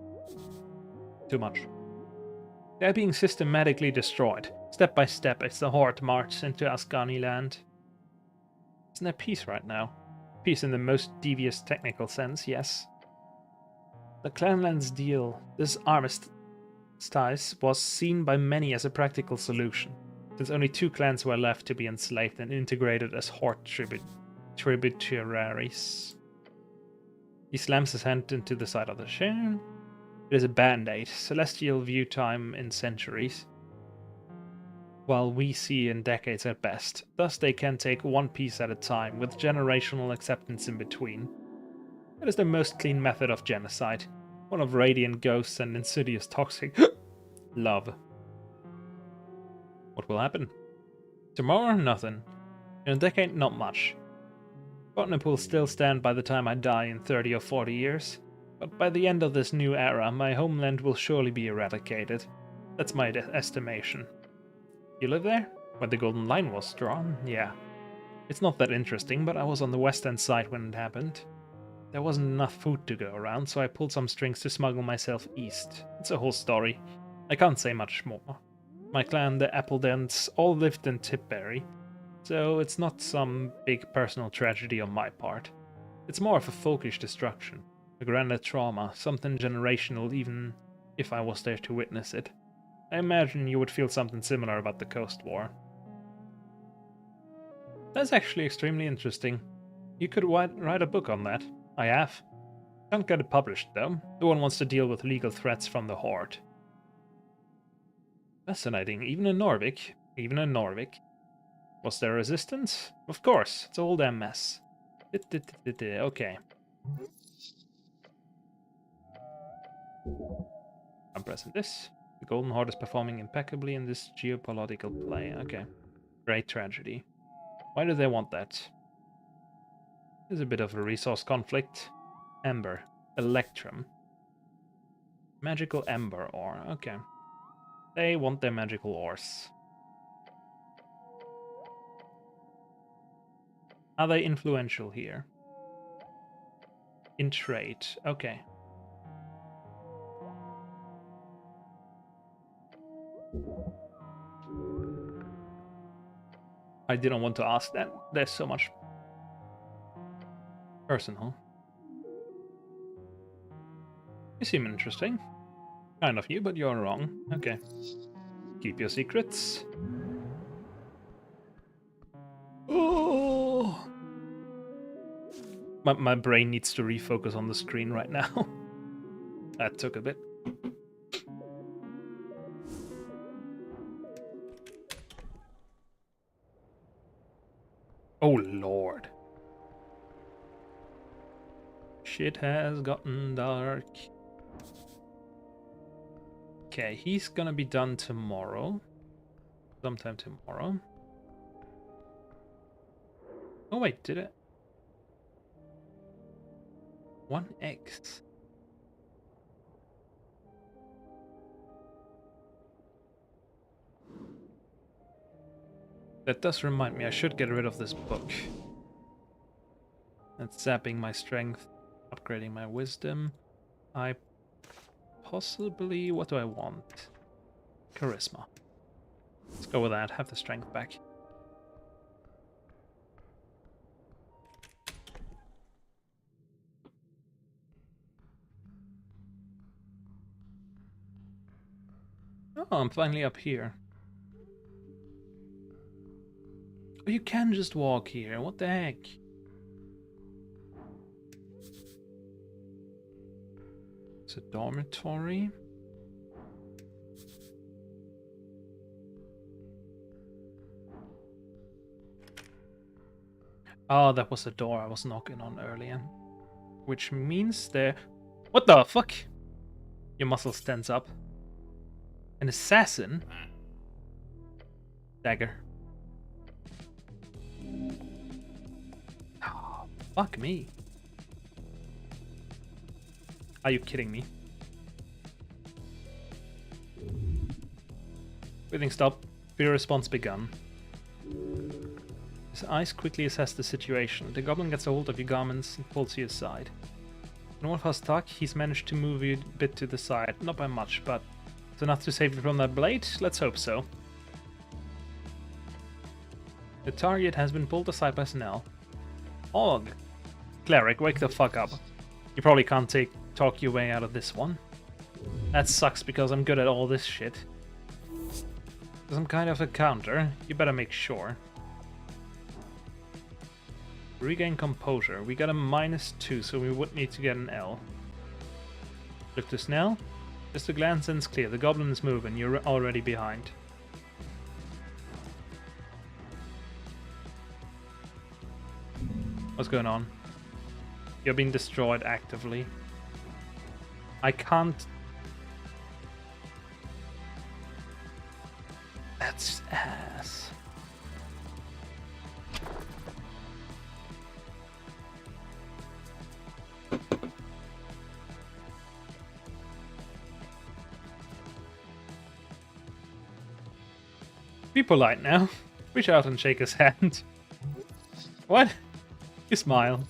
Too much. They're being systematically destroyed, step by step, as the Horde marches into Ascani land. Isn't there peace right now? Peace in the most devious technical sense, yes. The Clanlands deal, this armistice, was seen by many as a practical solution, since only 2 clans were left to be enslaved and integrated as Horde tributaries. He slams his hand into the side of the chair. It is a band-aid, celestial view time in centuries, while we see in decades at best. Thus they can take one piece at a time, with generational acceptance in between. It is the most clean method of genocide, one of radiant ghosts and insidious toxic love. What will happen? Tomorrow, nothing. In a decade, not much. Botnip will still stand by the time I die in 30 or 40 years, but by the end of this new era, my homeland will surely be eradicated. That's my estimation. You live there? Where the Golden Line was drawn? Yeah. It's not that interesting, but I was on the western side when it happened. There wasn't enough food to go around, so I pulled some strings to smuggle myself east. It's a whole story. I can't say much more. My clan, the Appledents, all lived in Tipberry, so it's not some big personal tragedy on my part. It's more of a folkish destruction, a grander trauma, something generational even if I was there to witness it. I imagine you would feel something similar about the Coast War. That's actually extremely interesting. You could write a book on that. I have. Can't get it published though. No one wants to deal with legal threats from the Horde. Fascinating. Even in Norvik. Was there resistance? Of course. It's a whole damn mess. Okay. I'm pressing this. The Golden Horde is performing impeccably in this geopolitical play. Okay. Great tragedy. Why do they want that? There's a bit of a resource conflict. Ember. Electrum. Magical Ember ore. Okay. They want their magical ores. Are they influential here? in trade. Okay. I didn't want to ask that. There's so much personal. You seem interesting. Kind of you, but you're wrong. Okay. Keep your secrets. Oh! My brain needs to refocus on the screen right now. That took a bit. Oh lord. Shit has gotten dark. Okay, he's gonna be done tomorrow. Sometime tomorrow. Oh wait, did it? 1x. That does remind me, I should get rid of this book. That's zapping my strength, upgrading my wisdom. I possibly... what do I want? Charisma. Let's go with that, have the strength back. Oh, I'm finally up here. Oh, you can just walk here, what the heck? It's a dormitory. Oh, that was the door I was knocking on earlier. Which means there... What the fuck? Your muscle stands up. An assassin? Dagger. Oh, fuck me. Are you kidding me? Breathing stop. Fear response begun. His eyes quickly assess the situation. The goblin gets a hold of your garments and pulls you aside. In one fast tuck, he's managed to move you a bit to the side. Not by much, but it's enough to save you from that blade? Let's hope so. The target has been pulled aside by Snell. Og. Cleric, wake the fuck up. You probably can't talk your way out of this one. That sucks because I'm good at all this shit. Some kind of a counter, you better make sure. Regain composure. We got a -2, so we would need to get an L. Look to Snell. Just a glance and it's clear. The goblin is moving. You're already behind. What's going on? You're being destroyed actively. I can't... That's ass. Be polite now. Reach out and shake his hand. What? You smile.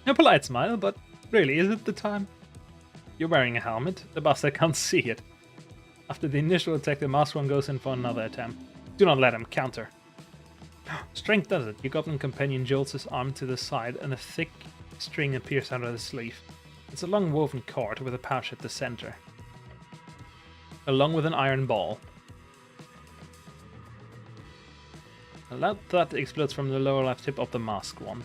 A polite smile, but really, is it the time? You're wearing a helmet. The bastard can't see it. After the initial attack, the masked one goes in for another attempt. Do not let him counter. Strength does it. Your goblin companion jolts his arm to the side and a thick string appears out of the sleeve. It's a long woven cord with a pouch at the center, along with an iron ball. A loud thud explodes from the lower left tip of the masked one.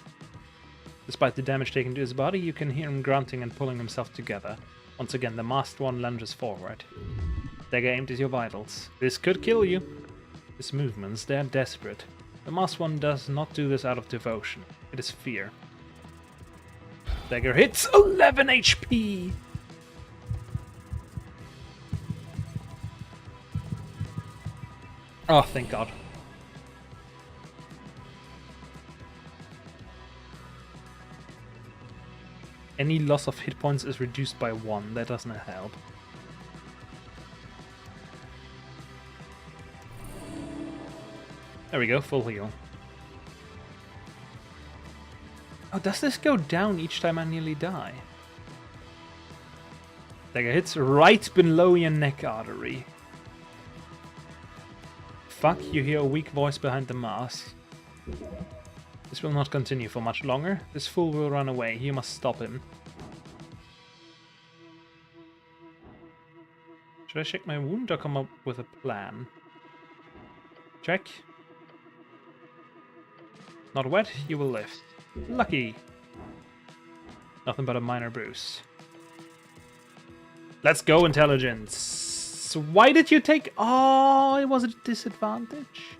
Despite the damage taken to his body, you can hear him grunting and pulling himself together. Once again, the masked one lunges forward. Dagger aimed at your vitals. This could kill you. His movements, they are desperate. The masked one does not do this out of devotion. It is fear. Dagger hits 11 HP! Oh, thank God. Any loss of hit points is reduced by 1. That doesn't help. There we go, full heal. Oh, does this go down each time I nearly die? Dagger hits right below your neck artery. Fuck, you hear a weak voice behind the mask. This will not continue for much longer. This fool will run away. You must stop him. Should I check my wound or come up with a plan? Check. Not wet, you will live. Lucky. Nothing but a minor bruise. Let's go, intelligence. Why did you take... Oh, it was a disadvantage.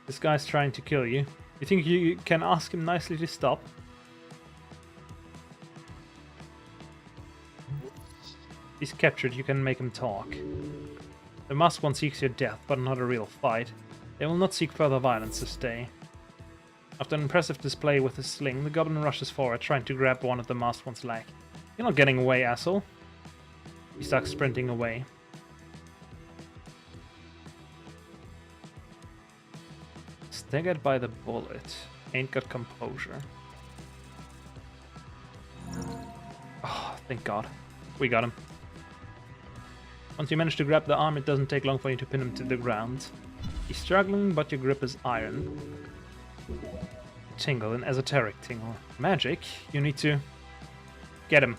This guy's trying to kill you. You think you can ask him nicely to stop? He's captured, you can make him talk. The masked one seeks your death, but not a real fight. They will not seek further violence to stay. After an impressive display with his sling, the goblin rushes forward, trying to grab one of the masked one's leg. You're not getting away, asshole. He starts sprinting away. Staggered by the bullet. Ain't got composure. Oh, thank God. We got him. Once you manage to grab the arm, it doesn't take long for you to pin him to the ground. He's struggling, but your grip is iron. Tingle, an esoteric tingle. Magic, you need to get him.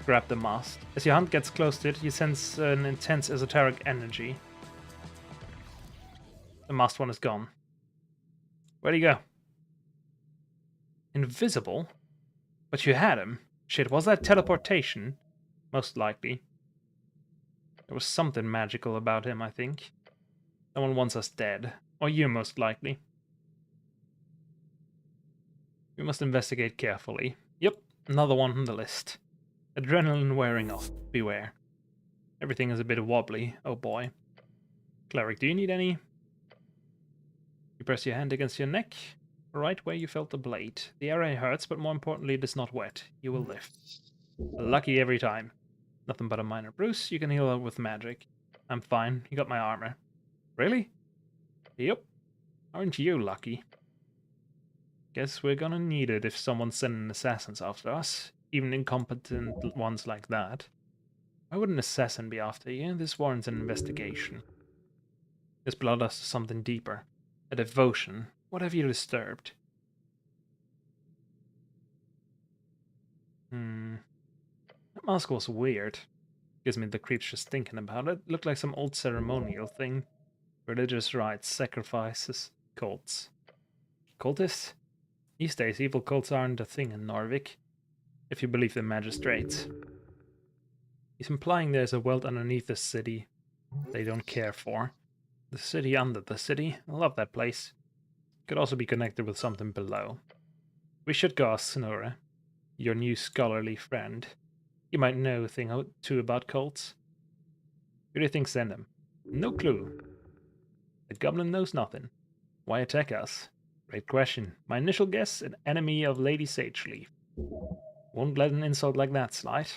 Grab the mask. As your hand gets close to it, you sense an intense esoteric energy. The masked one is gone. Where'd he go? Invisible? But you had him. Shit, was that teleportation? Most likely. There was something magical about him, I think. Someone wants us dead. Or you, most likely. We must investigate carefully. Yep, another one on the list. Adrenaline wearing off. Beware. Everything is a bit wobbly. Oh boy. Cleric, do you need any? You press your hand against your neck, right where you felt the blade. The area hurts, but more importantly, it is not wet. You will live. Lucky every time. Nothing but a minor bruise. You can heal it with magic. I'm fine. You got my armor. Really? Yep. Aren't you lucky? Guess we're gonna need it if someone's sending assassins after us. Even incompetent ones like that. Why would an assassin be after you? This warrants an investigation. This blood us to something deeper. A devotion. What have you disturbed? That mask was weird. Gives me the creeps just thinking about it. Looked like some old ceremonial thing. Religious rites, sacrifices, cults. Cultists? These days, evil cults aren't a thing in Norvik, if you believe the magistrates. He's implying there's a world underneath the city they don't care for. The city under the city. I love that place. Could also be connected with something below. We should go ask Snorre, your new scholarly friend. You might know a thing or two about cults. Who do you think sent him? No clue. The goblin knows nothing. Why attack us? Great question. My initial guess, an enemy of Lady Sageleaf. Won't let an insult like that slide.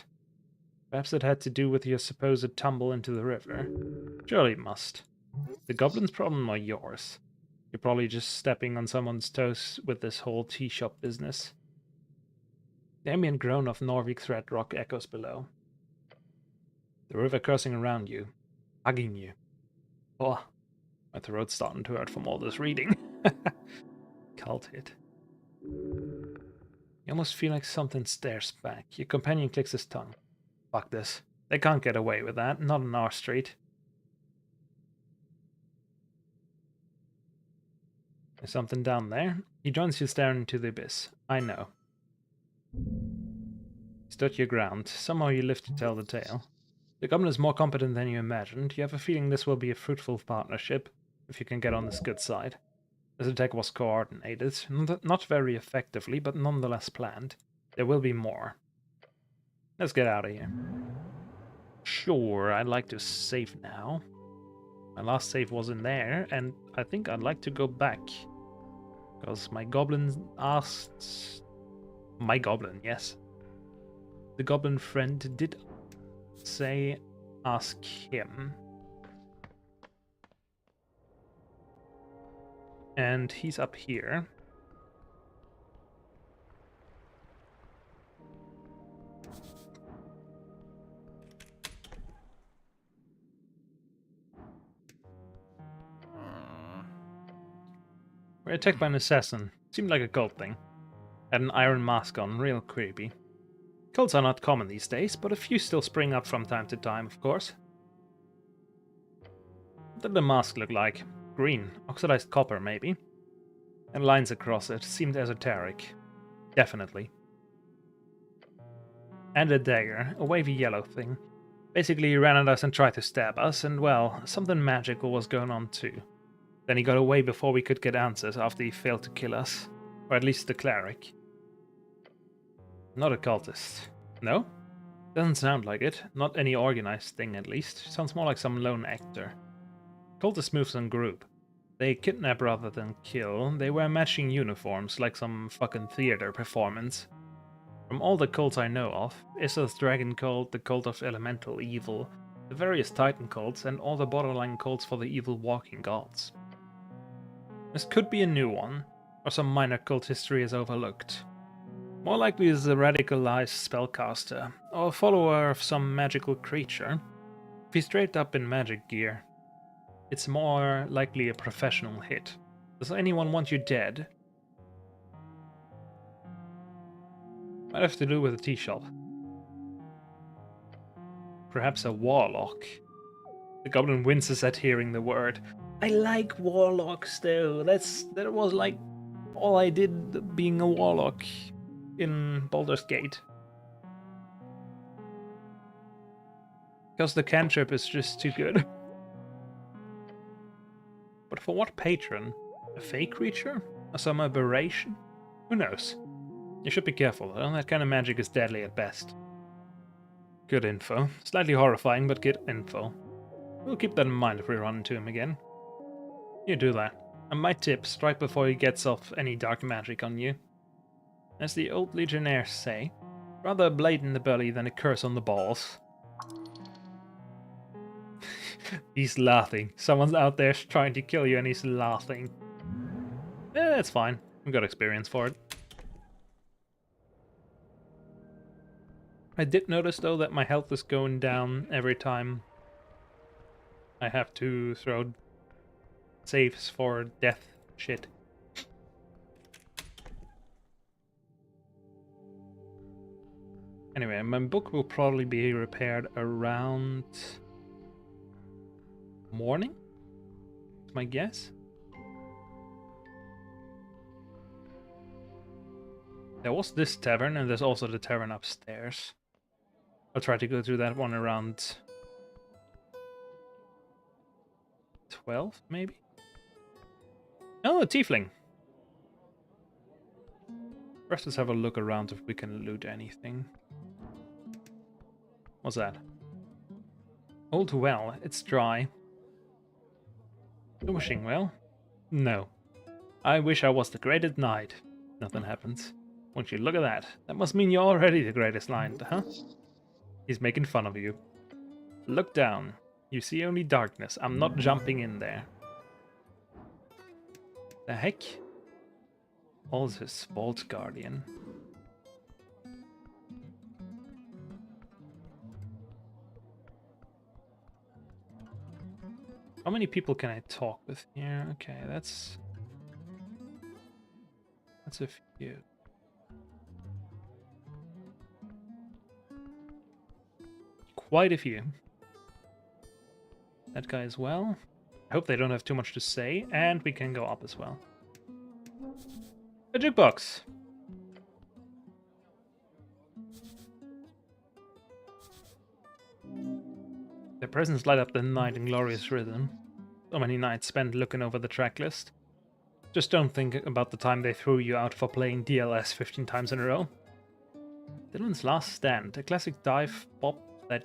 Perhaps it had to do with your supposed tumble into the river. Surely it must. The goblin's problem or yours? You're probably just stepping on someone's toes with this whole tea shop business. The ambient groan of Norvik's red rock echoes below. The river cursing around you, hugging you. Oh, my throat's starting to hurt from all this reading. Cult hit. You almost feel like something stares back. Your companion clicks his tongue. Fuck this. They can't get away with that, not on our street. There's something down there. He joins you staring into the abyss. I know. You stood your ground. Somehow you live to tell the tale. The goblin is more competent than you imagined. You have a feeling this will be a fruitful partnership, if you can get on this good side. This attack was coordinated, not very effectively, but nonetheless planned. There will be more. Let's get out of here. Sure, I'd like to save now. My last save was in there, and I think I'd like to go back. Because my goblin asked... My goblin, yes. The goblin friend did say ask him. And he's up here. We're attacked by an assassin. Seemed like a cult thing. Had an iron mask on, real creepy. Cults are not common these days, but a few still spring up from time to time, of course. What did the mask look like? Green, oxidized copper maybe. And lines across it, seemed esoteric. Definitely. And a dagger, a wavy yellow thing. Basically he ran at us and tried to stab us, and well, something magical was going on too. Then he got away before we could get answers after he failed to kill us. Or at least the cleric. Not a cultist. No? Doesn't sound like it. Not any organized thing at least. Sounds more like some lone actor. Cultists move in group. They kidnap rather than kill. They wear matching uniforms like some fucking theater performance. From all the cults I know of, Issa's Dragon Cult, the Cult of Elemental Evil, the various Titan cults, and all the borderline cults for the evil walking gods. This could be a new one, or some minor cult history is overlooked. More likely is a radicalized spellcaster, or a follower of some magical creature. If he's draped up in magic gear, it's more likely a professional hit. Does anyone want you dead? Might have to do with a tea shop. Perhaps a warlock. The goblin winces at hearing the word. I like warlocks though. That was like all I did being a warlock in Baldur's Gate. Because the cantrip is just too good. But for what patron? A fey creature? Or some aberration? Who knows? You should be careful though, that kind of magic is deadly at best. Good info. Slightly horrifying, but good info. We'll keep that in mind if we run into him again. You do that. And my tip, strike before he gets off any dark magic on you. As the old legionnaires say, rather a blade in the belly than a curse on the balls. He's laughing. Someone's out there trying to kill you and he's laughing. Eh, it's fine. We've got experience for it. I did notice though that my health is going down every time I have to throw saves for death shit. Anyway, my book will probably be repaired around morning? That's my guess. There was this tavern, and there's also the tavern upstairs. I'll try to go through that one around 12, maybe? Oh, a tiefling! First, let's have a look around if we can loot anything. What's that? Old well, it's dry. The wishing well? No. I wish I was the greatest knight. Nothing happens. Won't you look at that? That must mean you're already the greatest knight, huh? He's making fun of you. Look down. You see only darkness. I'm not jumping in there. The heck? All this Vault Guardian. How many people can I talk with here? Okay, that's a few. Quite a few. That guy as well. I hope they don't have too much to say, and we can go up as well. A jukebox. Their presence light up the night in glorious rhythm. So many nights spent looking over the track list. Just don't think about the time they threw you out for playing DLS 15 times in a row. Dylan's Last Stand, a classic dive pop that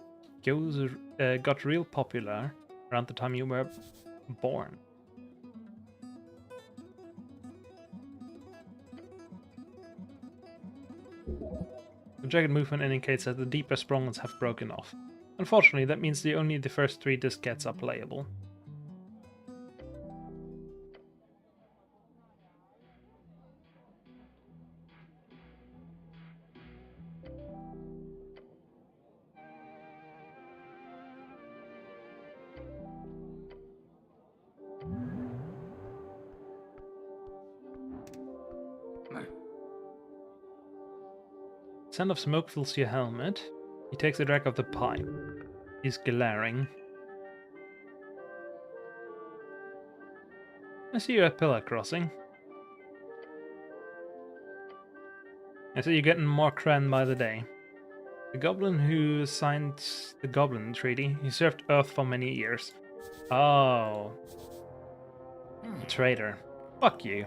got real popular around the time you were born. The jagged movement indicates that the deeper springs have broken off. Unfortunately, that means only the first 3 diskettes are playable. Scent of smoke fills your helmet. He takes a drag of the pipe. He's glaring. I see you at Pillar Crossing. I see you're getting more cran by the day. The goblin who signed the Goblin Treaty, he served Earth for many years. Oh. A traitor. Fuck you.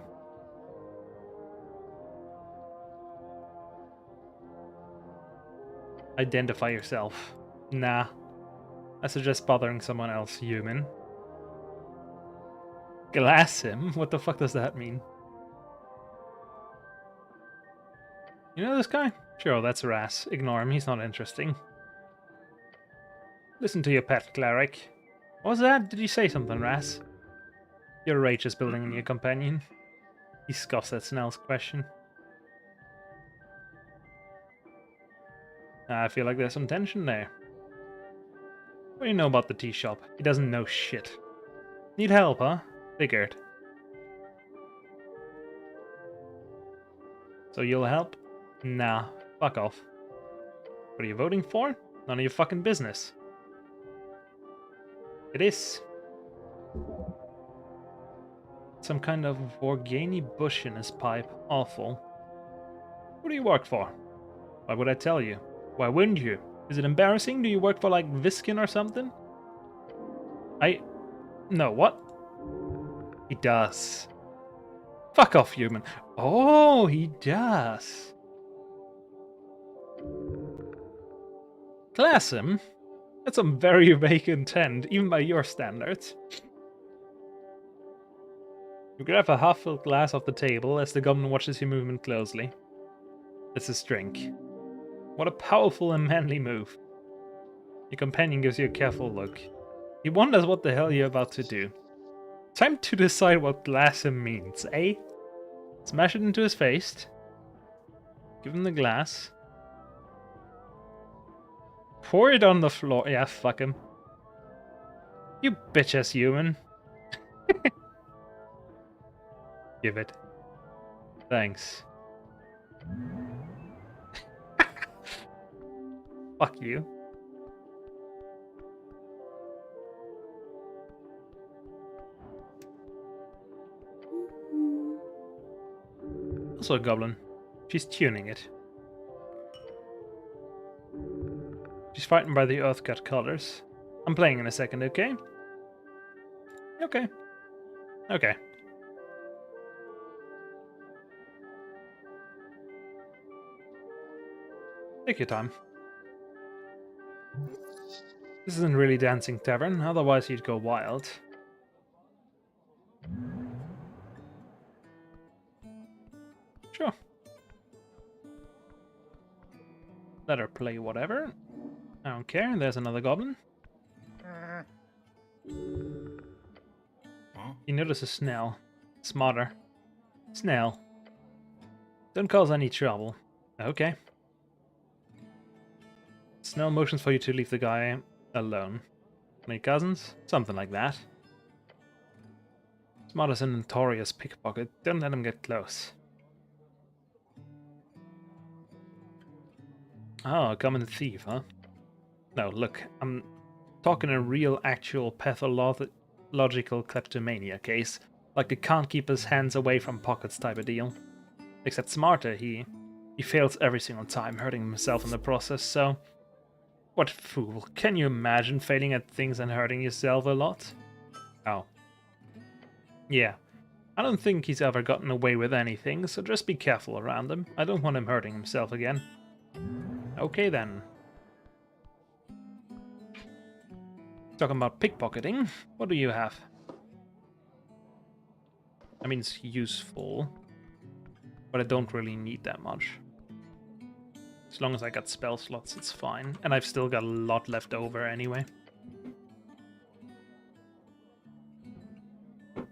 Identify yourself. Nah. I suggest bothering someone else, human. Glass him? What the fuck does that mean? You know this guy? Sure, that's Ras. Ignore him, he's not interesting. Listen to your pet, cleric. What was that? Did you say something, Ras? Your rage is building in your companion. He scoffs at Snell's question. I feel like there's some tension there. What do you know about the tea shop? He doesn't know shit. Need help, huh? Figured. So you'll help? Nah, fuck off. What are you voting for? None of your fucking business. It is. Some kind of Vorgani bush in his pipe. Awful. What do you work for? Why would I tell you? Why wouldn't you? Is it embarrassing? Do you work for, like, Viskin or something? No, what? He does. Fuck off, human. Oh, he does. Class him? That's some very vague intent, even by your standards. You grab a half-filled glass off the table as the goblin watches your movement closely. It's his drink. What a powerful and manly move. Your companion gives you a careful look. He wonders what the hell you're about to do. Time to decide what glass him means, eh? Smash it into his face. Give him the glass. Pour it on the floor. Yeah, fuck him. You bitch-ass human. Give it. Thanks. Fuck you. Also a goblin. She's tuning it. She's frightened by the earth-cut colors. I'm playing in a second, okay? Okay. Okay. Take your time. This isn't really Dancing Tavern, otherwise you'd go wild. Sure. Let her play whatever. I don't care, there's another goblin. He notices Snell. Smarter. Snell. Don't cause any trouble. Okay. Snell motions for you to leave the guy alone. Any cousins? Something like that. Smarter's a notorious pickpocket. Don't let him get close. Oh, a common thief, huh? No, look, I'm talking a real, actual pathological kleptomania case. Like the can't keep his hands away from pockets type of deal. Except Smarter, he fails every single time, hurting himself in the process, so... What fool. Can you imagine failing at things and hurting yourself a lot? Oh. Yeah. I don't think he's ever gotten away with anything, so just be careful around him. I don't want him hurting himself again. Okay then. Talking about pickpocketing, what do you have? I mean, it's useful, but I don't really need that much. As long as I got spell slots, it's fine. And I've still got a lot left over anyway.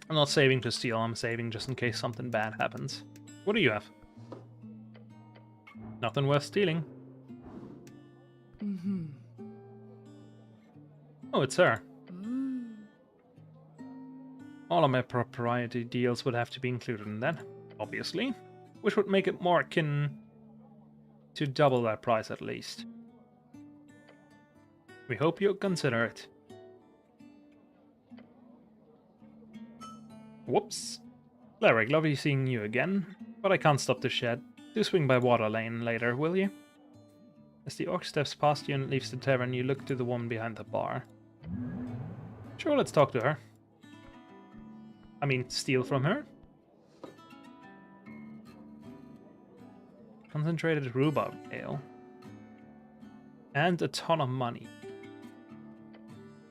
I'm not saving to steal, I'm saving just in case something bad happens. What do you have? Nothing worth stealing. Mm-hmm. Oh, it's her. All of my proprietary deals would have to be included in that, obviously. Which would make it more akin to double that price at least. We hope you'll consider it. Whoops. Cleric, lovely seeing you again, but I can't stop the shed. Do swing by Water Lane later, will you? As the orc steps past you and leaves the tavern, you look to the woman behind the bar. Sure, let's talk to her. I mean, steal from her? Concentrated rhubarb ale. And a ton of money.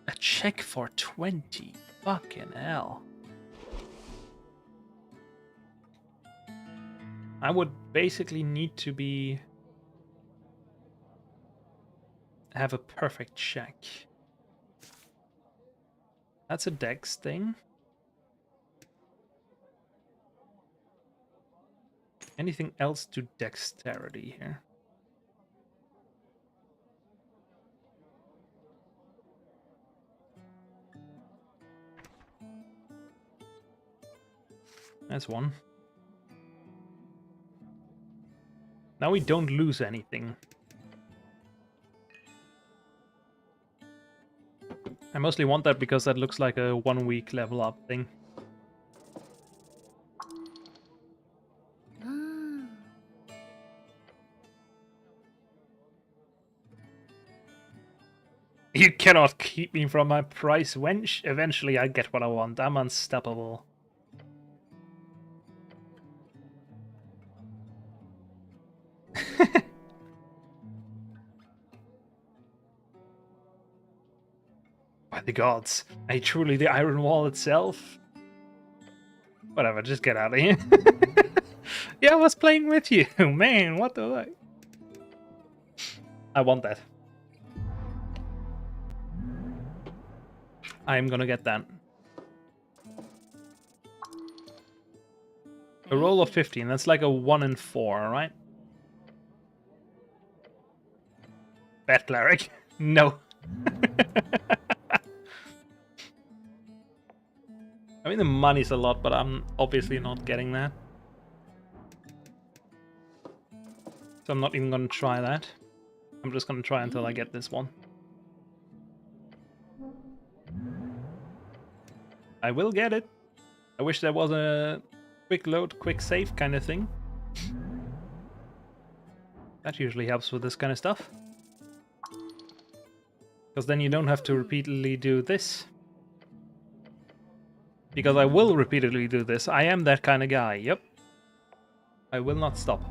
A check for 20. Fucking hell. I would basically need to have a perfect check. That's a dex thing. Anything else to dexterity here? That's one. Now we don't lose anything. I mostly want that because that looks like a 1 week level up thing. You cannot keep me from my price, wench. Eventually I get what I want. I'm unstoppable. By the gods, are you truly the Iron Wall itself? Whatever, just get out of here. Yeah, I was playing with you. Man, what the fuck? I want that. I'm gonna get that. A roll of 15, that's like a 1 in 4, right? Bad cleric. No. I mean, the money's a lot, but I'm obviously not getting that. So I'm not even gonna try that. I'm just gonna try until I get this one. I will get it. I wish there was a quick load, quick save kind of thing. That usually helps with this kind of stuff. Because then you don't have to repeatedly do this. Because I will repeatedly do this. I am that kind of guy, yep. I will not stop.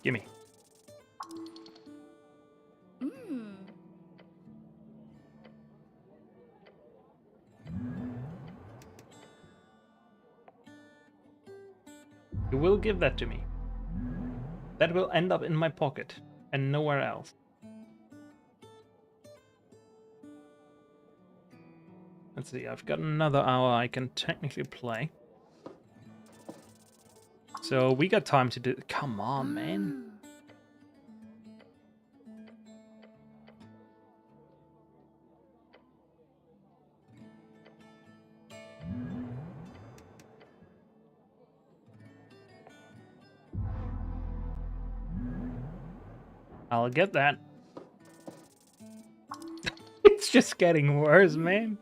Gimme. You will give that to me. That will end up in my pocket and nowhere else. Let's see, I've got another hour I can technically play. So we got time to do... Come on, man. I'll get that. It's just getting worse, man.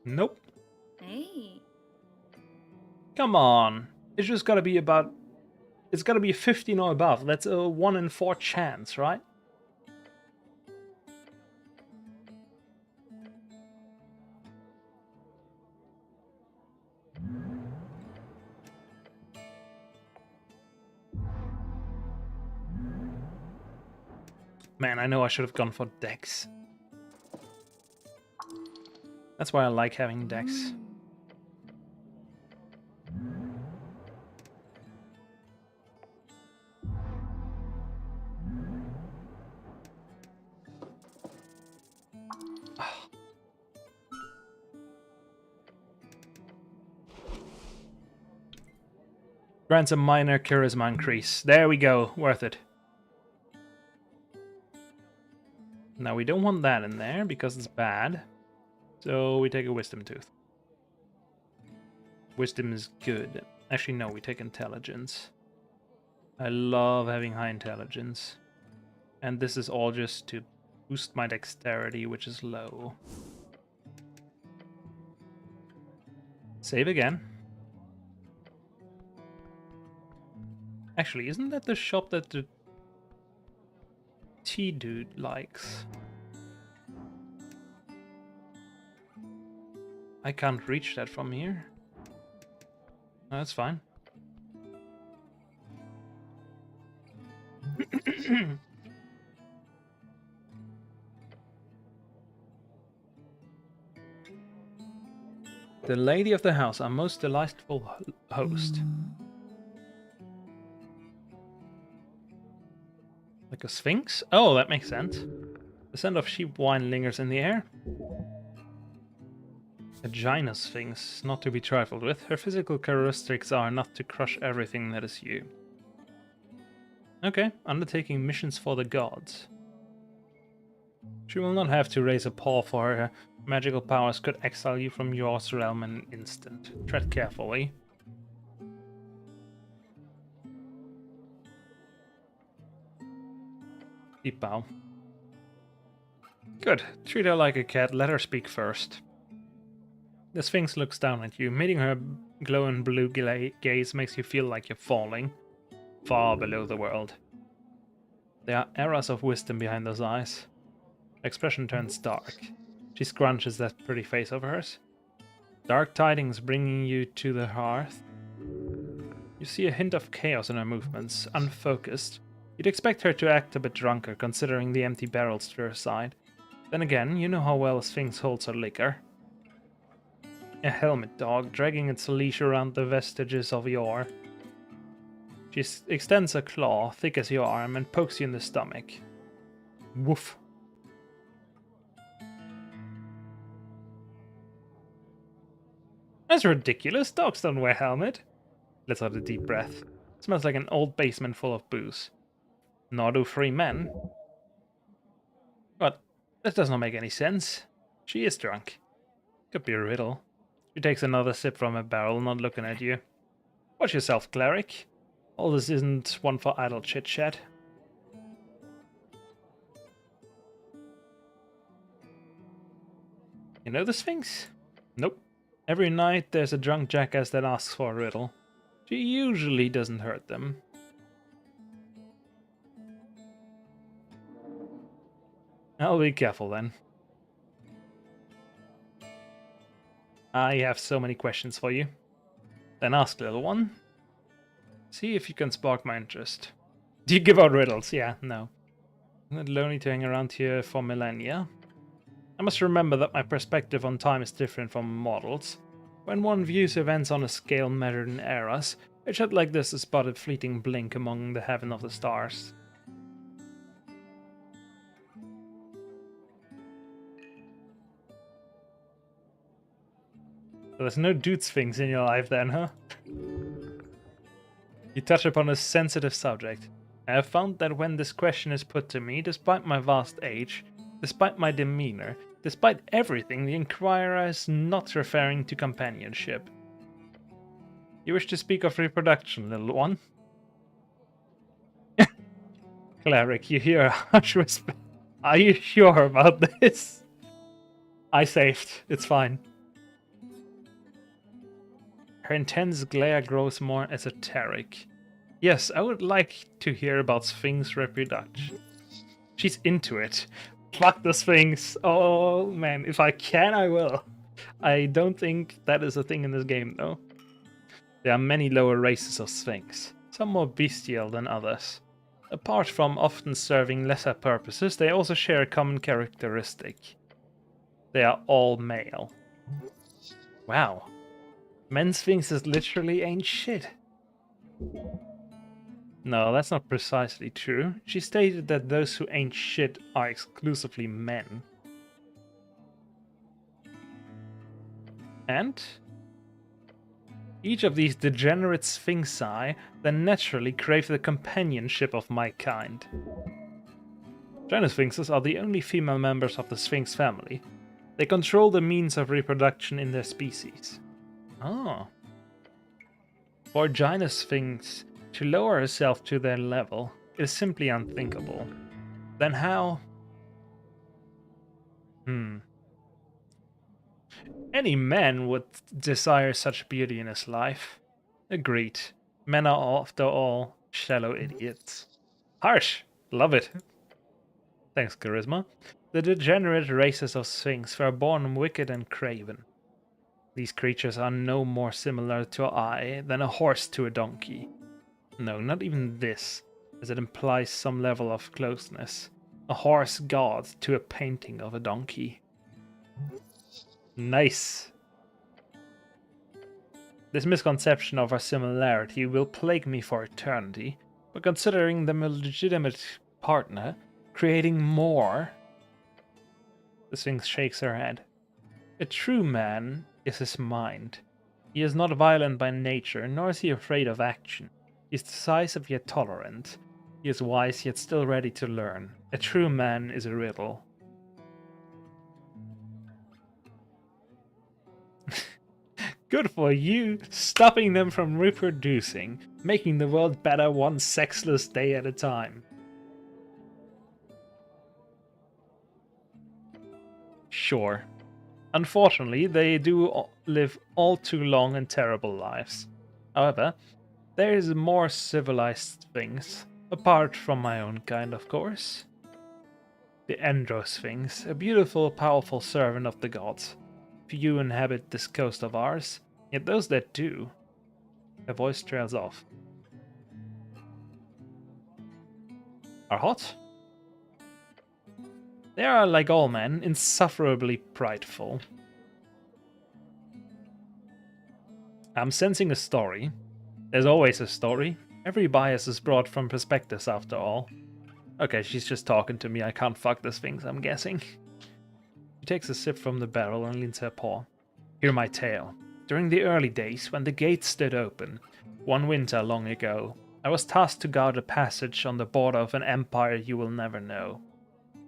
Nope. Hey. Come on. It's just gotta be about... It's gotta be a 15 or above. That's a 1 in 4 chance, right? Man, I know I should have gone for Dex. That's why I like having Dex. Grants a minor charisma increase. There we go. Worth it. Now we don't want that in there because it's bad. So we take a wisdom tooth. Wisdom is good. Actually, no, we take intelligence. I love having high intelligence. And this is all just to boost my dexterity, which is low. Save again. Actually, isn't that the shop that the tea dude likes? I can't reach that from here. No, that's fine. The lady of the house, our most delightful host. Like a sphinx? Oh, that makes sense. The scent of sheep wine lingers in the air. A Gina sphinx, not to be trifled with. Her physical characteristics are enough to crush everything that is you. Okay, undertaking missions for the gods. She will not have to raise a paw for her. Magical powers could exile you from your realm in an instant. Tread carefully. Deep bow. Good. Treat her like a cat. Let her speak first. The Sphinx looks down at you. Meeting her glowing blue gaze makes you feel like you're falling far below the world. There are eras of wisdom behind those eyes. Her expression turns dark. She scrunches that pretty face of hers. Dark tidings bringing you to the hearth. You see a hint of chaos in her movements, unfocused. You'd expect her to act a bit drunker, considering the empty barrels to her side. Then again, you know how well a Sphinx holds her liquor. A helmet dog, dragging its leash around the vestiges of yore. She extends a claw, thick as your arm, and pokes you in the stomach. Woof. That's ridiculous. Dogs don't wear helmet. Let's have a deep breath. Smells like an old basement full of booze. Nor do 3 men. But that does not make any sense. She is drunk. Could be a riddle. She takes another sip from a barrel, not looking at you. Watch yourself, cleric. All this isn't one for idle chit-chat. You know the Sphinx? Nope. Every night there's a drunk jackass that asks for a riddle. She usually doesn't hurt them. I'll be careful then. I have so many questions for you. Then ask, little one. See if you can spark my interest. Do you give out riddles? Yeah, no. Isn't it lonely to hang around here for millennia? I must remember that my perspective on time is different from mortals. When one views events on a scale measured in eras, a shot like this is but a fleeting blink among the heaven of the stars. So there's no dude sphinx in your life then, huh? You touch upon a sensitive subject. I have found that when this question is put to me, despite my vast age, despite my demeanor, despite everything, the inquirer is not referring to companionship. You wish to speak of reproduction, little one? Cleric, you hear a harsh whisper. Are you sure about this? I saved. It's fine. Her intense glare grows more esoteric. Yes, I would like to hear about Sphinx reproduction. She's into it. Fuck the Sphinx. Oh man, if I can, I will. I don't think that is a thing in this game, though. There are many lower races of Sphinx, some more bestial than others. Apart from often serving lesser purposes, they also share a common characteristic. They are all male. Wow. Men sphinxes literally ain't shit. No, that's not precisely true. She stated that those who ain't shit are exclusively men. And each of these degenerate sphinxi then naturally crave the companionship of my kind. Gynosphinxes are the only female members of the sphinx family. They control the means of reproduction in their species. Oh. For a Gynosphinx to lower herself to their level is simply unthinkable. Then how? Any man would desire such beauty in his life. Agreed. Men are, after all, shallow idiots. Harsh! Love it. Thanks, Charisma. The degenerate races of Sphinx were born wicked and craven. These creatures are no more similar to I than a horse to a donkey. No, not even this, as it implies some level of closeness. A horse god to a painting of a donkey. Nice. This misconception of our similarity will plague me for eternity, but considering them a legitimate partner, creating more... The Sphinx shakes her head. A true man is his mind. He is not violent by nature, nor is he afraid of action. He is decisive yet tolerant. He is wise yet still ready to learn. A true man is a riddle. Good for you, stopping them from reproducing, making the world better one sexless day at a time. Sure. Unfortunately, they do live all too long and terrible lives. However, there is more civilized things, apart from my own kind, of course. The Androsphinx, a beautiful, powerful servant of the gods. Few inhabit this coast of ours, yet those that do... Her voice trails off. Are hot? They are, like all men, insufferably prideful. I'm sensing a story. There's always a story. Every bias is brought from perspectives, after all. Okay, she's just talking to me. I can't fuck this Sphinx, I'm guessing. She takes a sip from the barrel and leans her paw. Hear my tale. During the early days, when the gates stood open, one winter long ago, I was tasked to guard a passage on the border of an empire you will never know.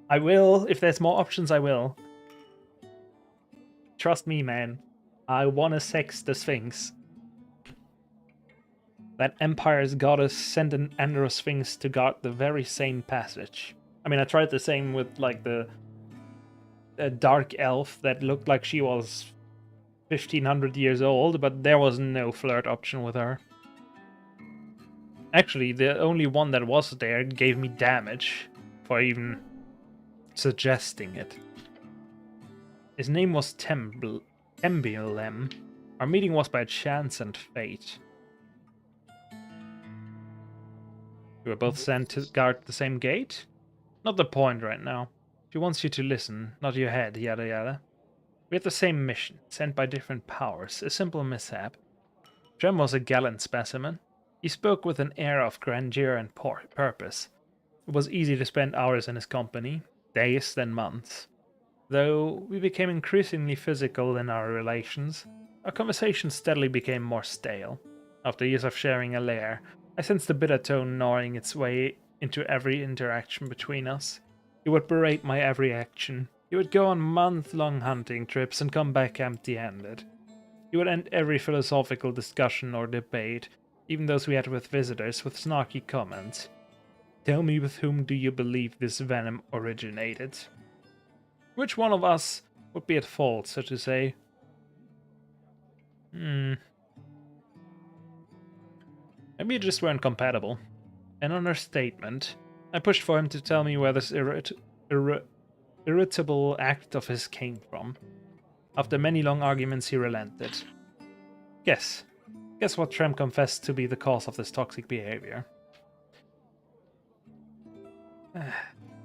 I will. If there's more options, I will. Trust me, man. I wanna sex the Sphinx. That empire's goddess sent an Androsphinx to guard the very same passage. I mean, I tried the same with, like, the dark elf that looked like she was 1500 years old, but there was no flirt option with her. Actually, the only one that was there gave me damage for even suggesting it. His name was Tembilem. Our meeting was by chance and fate. You were both sent to guard the same gate? Not the point right now. She wants you to listen, not your head, yada yada. We had the same mission, sent by different powers, a simple mishap. Trem was a gallant specimen. He spoke with an air of grandeur and purpose. It was easy to spend hours in his company, days then months. Though we became increasingly physical in our relations, our conversations steadily became more stale. After years of sharing a lair, I sensed the bitter tone gnawing its way into every interaction between us. He would berate my every action. He would go on month-long hunting trips and come back empty-handed. He would end every philosophical discussion or debate, even those we had with visitors, with snarky comments. Tell me, with whom do you believe this venom originated? Which one of us would be at fault, so to say? Maybe you just weren't compatible. An understatement. I pushed for him to tell me where this irritable act of his came from. After many long arguments, he relented. Guess what Trem confessed to be the cause of this toxic behavior.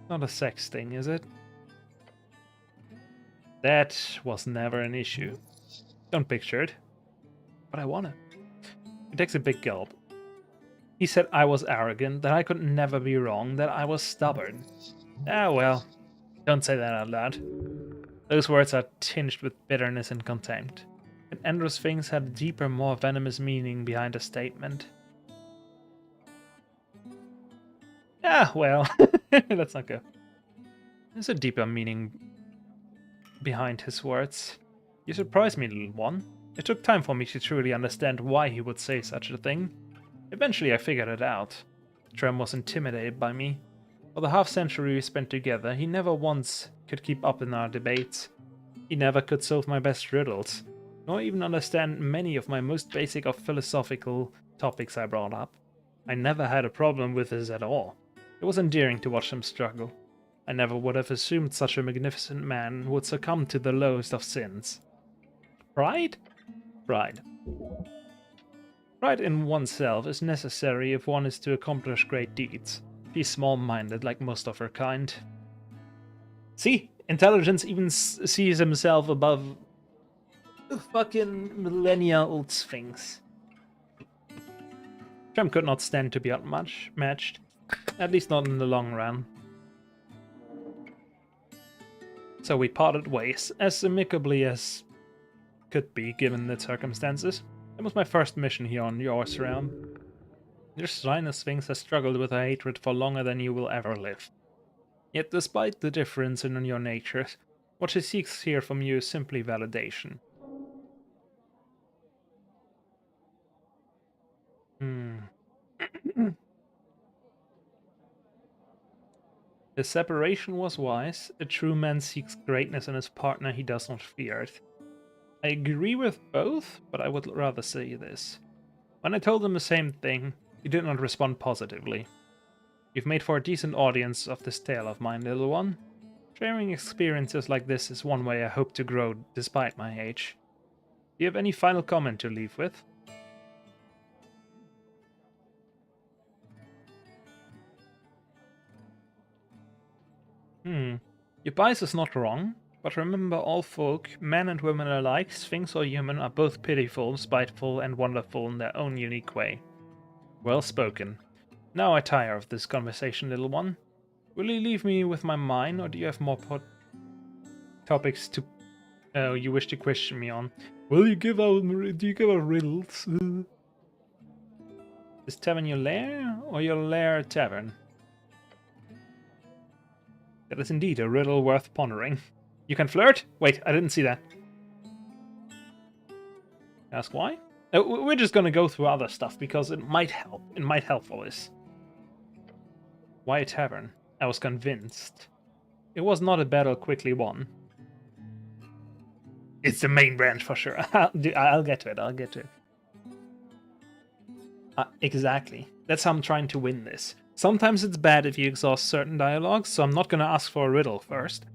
Not a sex thing, is it? That was never an issue. Don't picture it. But I wanna. He takes a big gulp. He said I was arrogant, that I could never be wrong, that I was stubborn. Ah, well. Don't say that out loud. Those words are tinged with bitterness and contempt. And Andrew's things had a deeper, more venomous meaning behind the statement. Ah, well. Let's not go. There's a deeper meaning behind his words. You surprised me, little one. It took time for me to truly understand why he would say such a thing. Eventually I figured it out. Trem was intimidated by me. For the half-century we spent together, he never once could keep up in our debates. He never could solve my best riddles, nor even understand many of my most basic of philosophical topics I brought up. I never had a problem with this at all. It was endearing to watch him struggle. I never would have assumed such a magnificent man would succumb to the lowest of sins. Pride? Pride. Pride in oneself is necessary if one is to accomplish great deeds. She's small-minded like most of her kind. See? Intelligence even sees himself above the fucking millennial sphinx. Trem could not stand to be outmatched, at least not in the long run. So we parted ways, as amicably as could be given the circumstances. It was my first mission here on yours realm. Your Rhino Sphinx has struggled with her hatred for longer than you will ever live. Yet despite the difference in your natures, what she seeks here from you is simply validation. The separation was wise. A true man seeks greatness in his partner he does not fear it. I agree with both, but I would rather say this. When I told him the same thing, he did not respond positively. You've made for a decent audience of this tale of mine, little one. Sharing experiences like this is one way I hope to grow despite my age. Do you have any final comment to leave with? Your bias is not wrong, but remember all folk, men and women alike, sphinx or human, are both pitiful, spiteful, and wonderful in their own unique way. Well spoken. Now I tire of this conversation, little one. Will you leave me with my mind, or do you have more topics to you wish to question me on? Do you give out riddles? Is tavern your lair, or your lair tavern? That is indeed a riddle worth pondering. You can flirt? Wait, I didn't see that. Ask why? We're just gonna go through other stuff because it might help. It might help for this. Why a tavern? I was convinced. It was not a battle quickly won. It's the main branch for sure. I'll get to it. I'll get to it. Exactly. That's how I'm trying to win this. Sometimes it's bad if you exhaust certain dialogues, so I'm not gonna ask for a riddle first.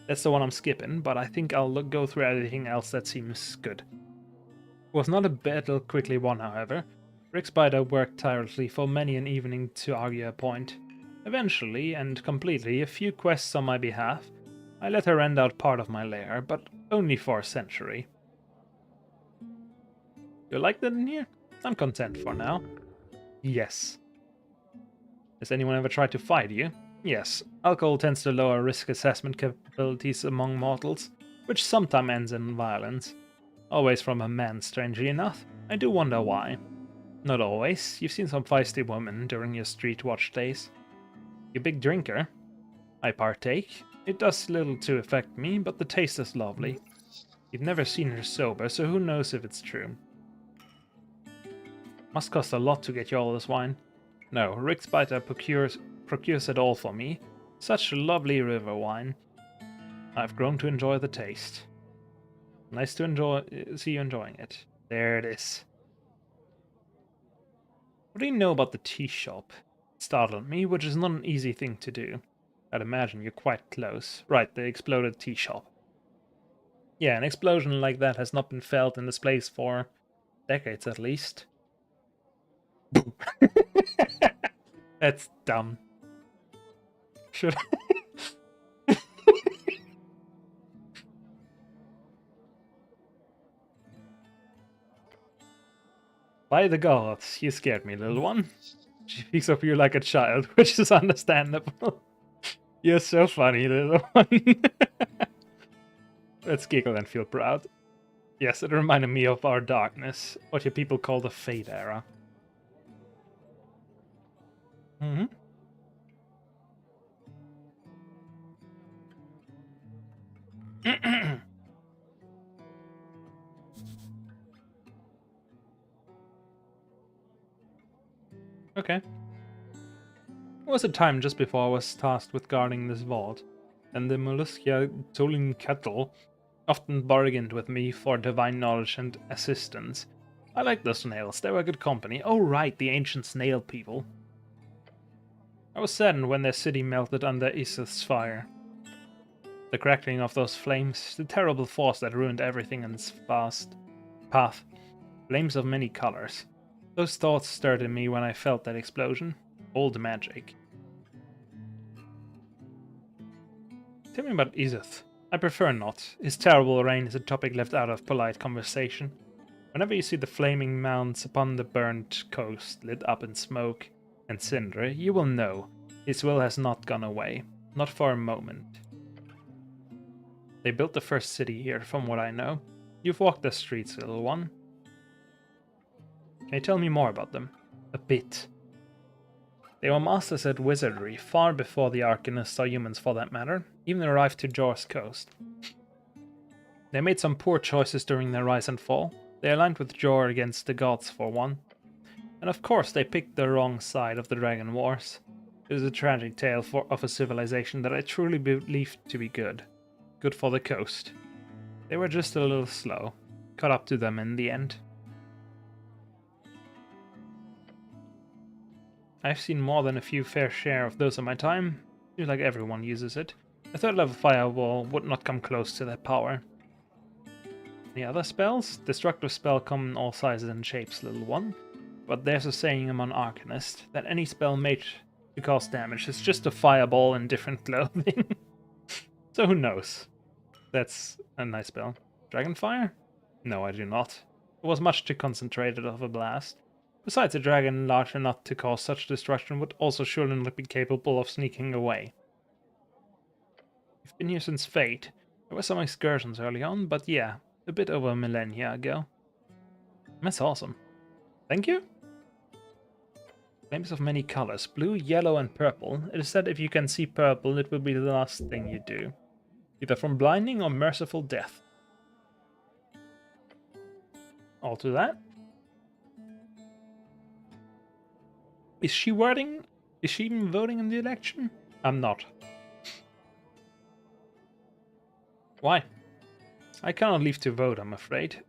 That's the one I'm skipping, but I think I'll go through everything else that seems good. It was not a battle quickly won, however. Rick Spider worked tirelessly for many an evening to argue a point. Eventually, and completely, a few quests on my behalf, I let her rend out part of my lair, but only for a century. You like that in here? I'm content for now. Yes. Has anyone ever tried to fight you? Yes. Alcohol tends to lower risk assessment capabilities among mortals, which sometimes ends in violence. Always from a man, strangely enough. I do wonder why. Not always. You've seen some feisty women during your street watch days. You big drinker? I partake. It does little to affect me, but the taste is lovely. You've never seen her sober, so who knows if it's true. Must cost a lot to get you all this wine. No, Rick Spider procures it all for me. Such lovely river wine. I've grown to enjoy the taste. Nice to see you enjoying it. There it is. What do you know about the tea shop? It startled me, which is not an easy thing to do. I'd imagine you're quite close. Right, the exploded tea shop. Yeah, an explosion like that has not been felt in this place for decades at least. That's dumb. Should By the gods, you scared me, little one. She speaks of you like a child, which is understandable. You're so funny, little one. Let's giggle and feel proud. Yes, it reminded me of our darkness, what your people call the Fate era. Mm-hmm. Okay. It was a time just before I was tasked with guarding this vault, and the Molluskia Tolin Kettle often bargained with me for divine knowledge and assistance. I liked the snails, they were good company. Oh right, the ancient snail people. I was saddened when their city melted under Isith's fire. The crackling of those flames, the terrible force that ruined everything in its vast path. Flames of many colors. Those thoughts stirred in me when I felt that explosion. Old magic. Tell me about Isith. I prefer not. His terrible reign is a topic left out of polite conversation. Whenever you see the flaming mounds upon the burnt coast lit up in smoke and cinder, you will know his will has not gone away. Not for a moment. They built the first city here, from what I know. You've walked the streets, little one. Can you tell me more about them? A bit. They were masters at wizardry, far before the Arcanists or humans for that matter, even arrived to Jor's coast. They made some poor choices during their rise and fall. They aligned with Jor against the gods for one. And of course they picked the wrong side of the Dragon Wars. It is a tragic tale of a civilization that I truly believed to be good. Good for the coast. They were just a little slow. Caught up to them in the end. I've seen more than a few fair share of those in my time. Seems like everyone uses it. A third level firewall would not come close to that power. Any other spells? Destructive spell come in all sizes and shapes, little one. But there's a saying among Arcanists that any spell made to cause damage is just a fireball in different clothing. So who knows? That's a nice spell. Dragonfire? No, I do not. It was much too concentrated of a blast. Besides, a dragon large enough to cause such destruction would also surely not be capable of sneaking away. You've been here since Fate. There were some excursions early on, but yeah, a bit over a millennia ago. That's awesome. Thank you? Flames of many colors, blue, yellow, and purple. It is said if you can see purple, it will be the last thing you do. Either from blinding or merciful death. All to that. Is she voting? Is she even voting in the election? I'm not. Why? I cannot leave to vote, I'm afraid.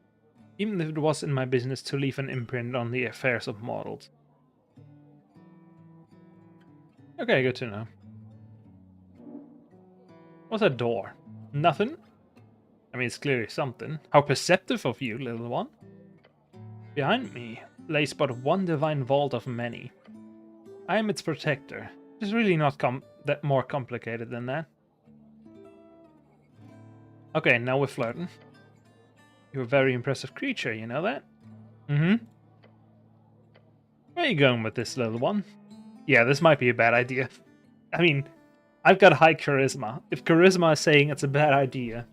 Even if it was in my business to leave an imprint on the affairs of mortals. Okay, good to know. What's that door? Nothing? I mean, it's clearly something. How perceptive of you, little one. Behind me lays but one divine vault of many. I am its protector. It's really not that more complicated than that. Okay, now we're flirting. You're a very impressive creature, you know that? Mm-hmm. Where are you going with this, little one? Yeah, this might be a bad idea. I mean, I've got high charisma. If charisma is saying it's a bad idea...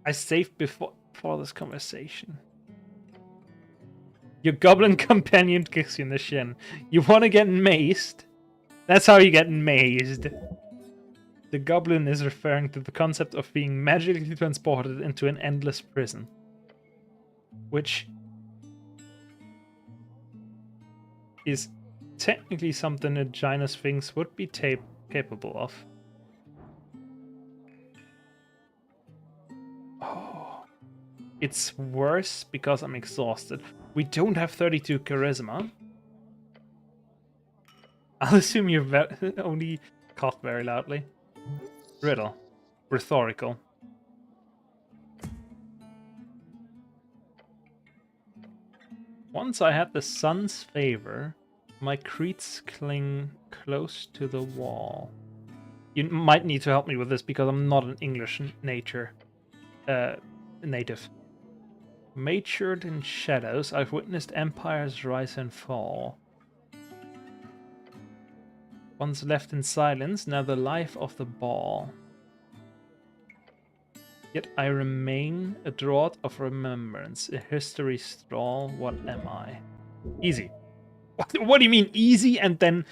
I saved before this conversation. Your goblin companion kicks you in the shin. You want to get mazed? That's how you get mazed. The goblin is referring to the concept of being magically transported into an endless prison. Which is technically something a Giant Sphinx would be capable of. Oh. It's worse because I'm exhausted. We don't have 32 charisma. I'll assume you're only coughed very loudly. Riddle. Rhetorical. Once I had the sun's favor, My creets cling close to the wall. You might need to help me with this because I'm not an English native. Matured in shadows, I've witnessed empires rise and fall. Once left in silence, now the life of the ball. Yet I remain a draught of remembrance, a history's thrall. What am I? Easy. What do you mean easy and then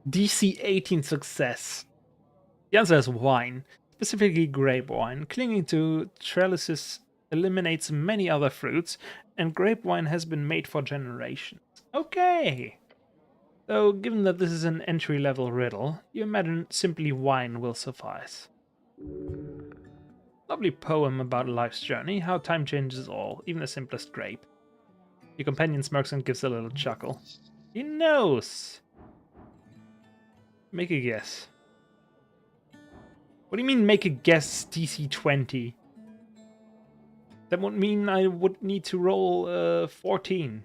DC 18 success? The answer is wine, specifically grape wine. Clinging to trellises eliminates many other fruits, and grape wine has been made for generations. Okay. So, given that this is an entry-level riddle, you imagine simply wine will suffice. Lovely poem about life's journey, how time changes all, even the simplest grape. Your companion smirks and gives a little chuckle. He knows! Make a guess. What do you mean make a guess, DC 20? That would mean I would need to roll 14.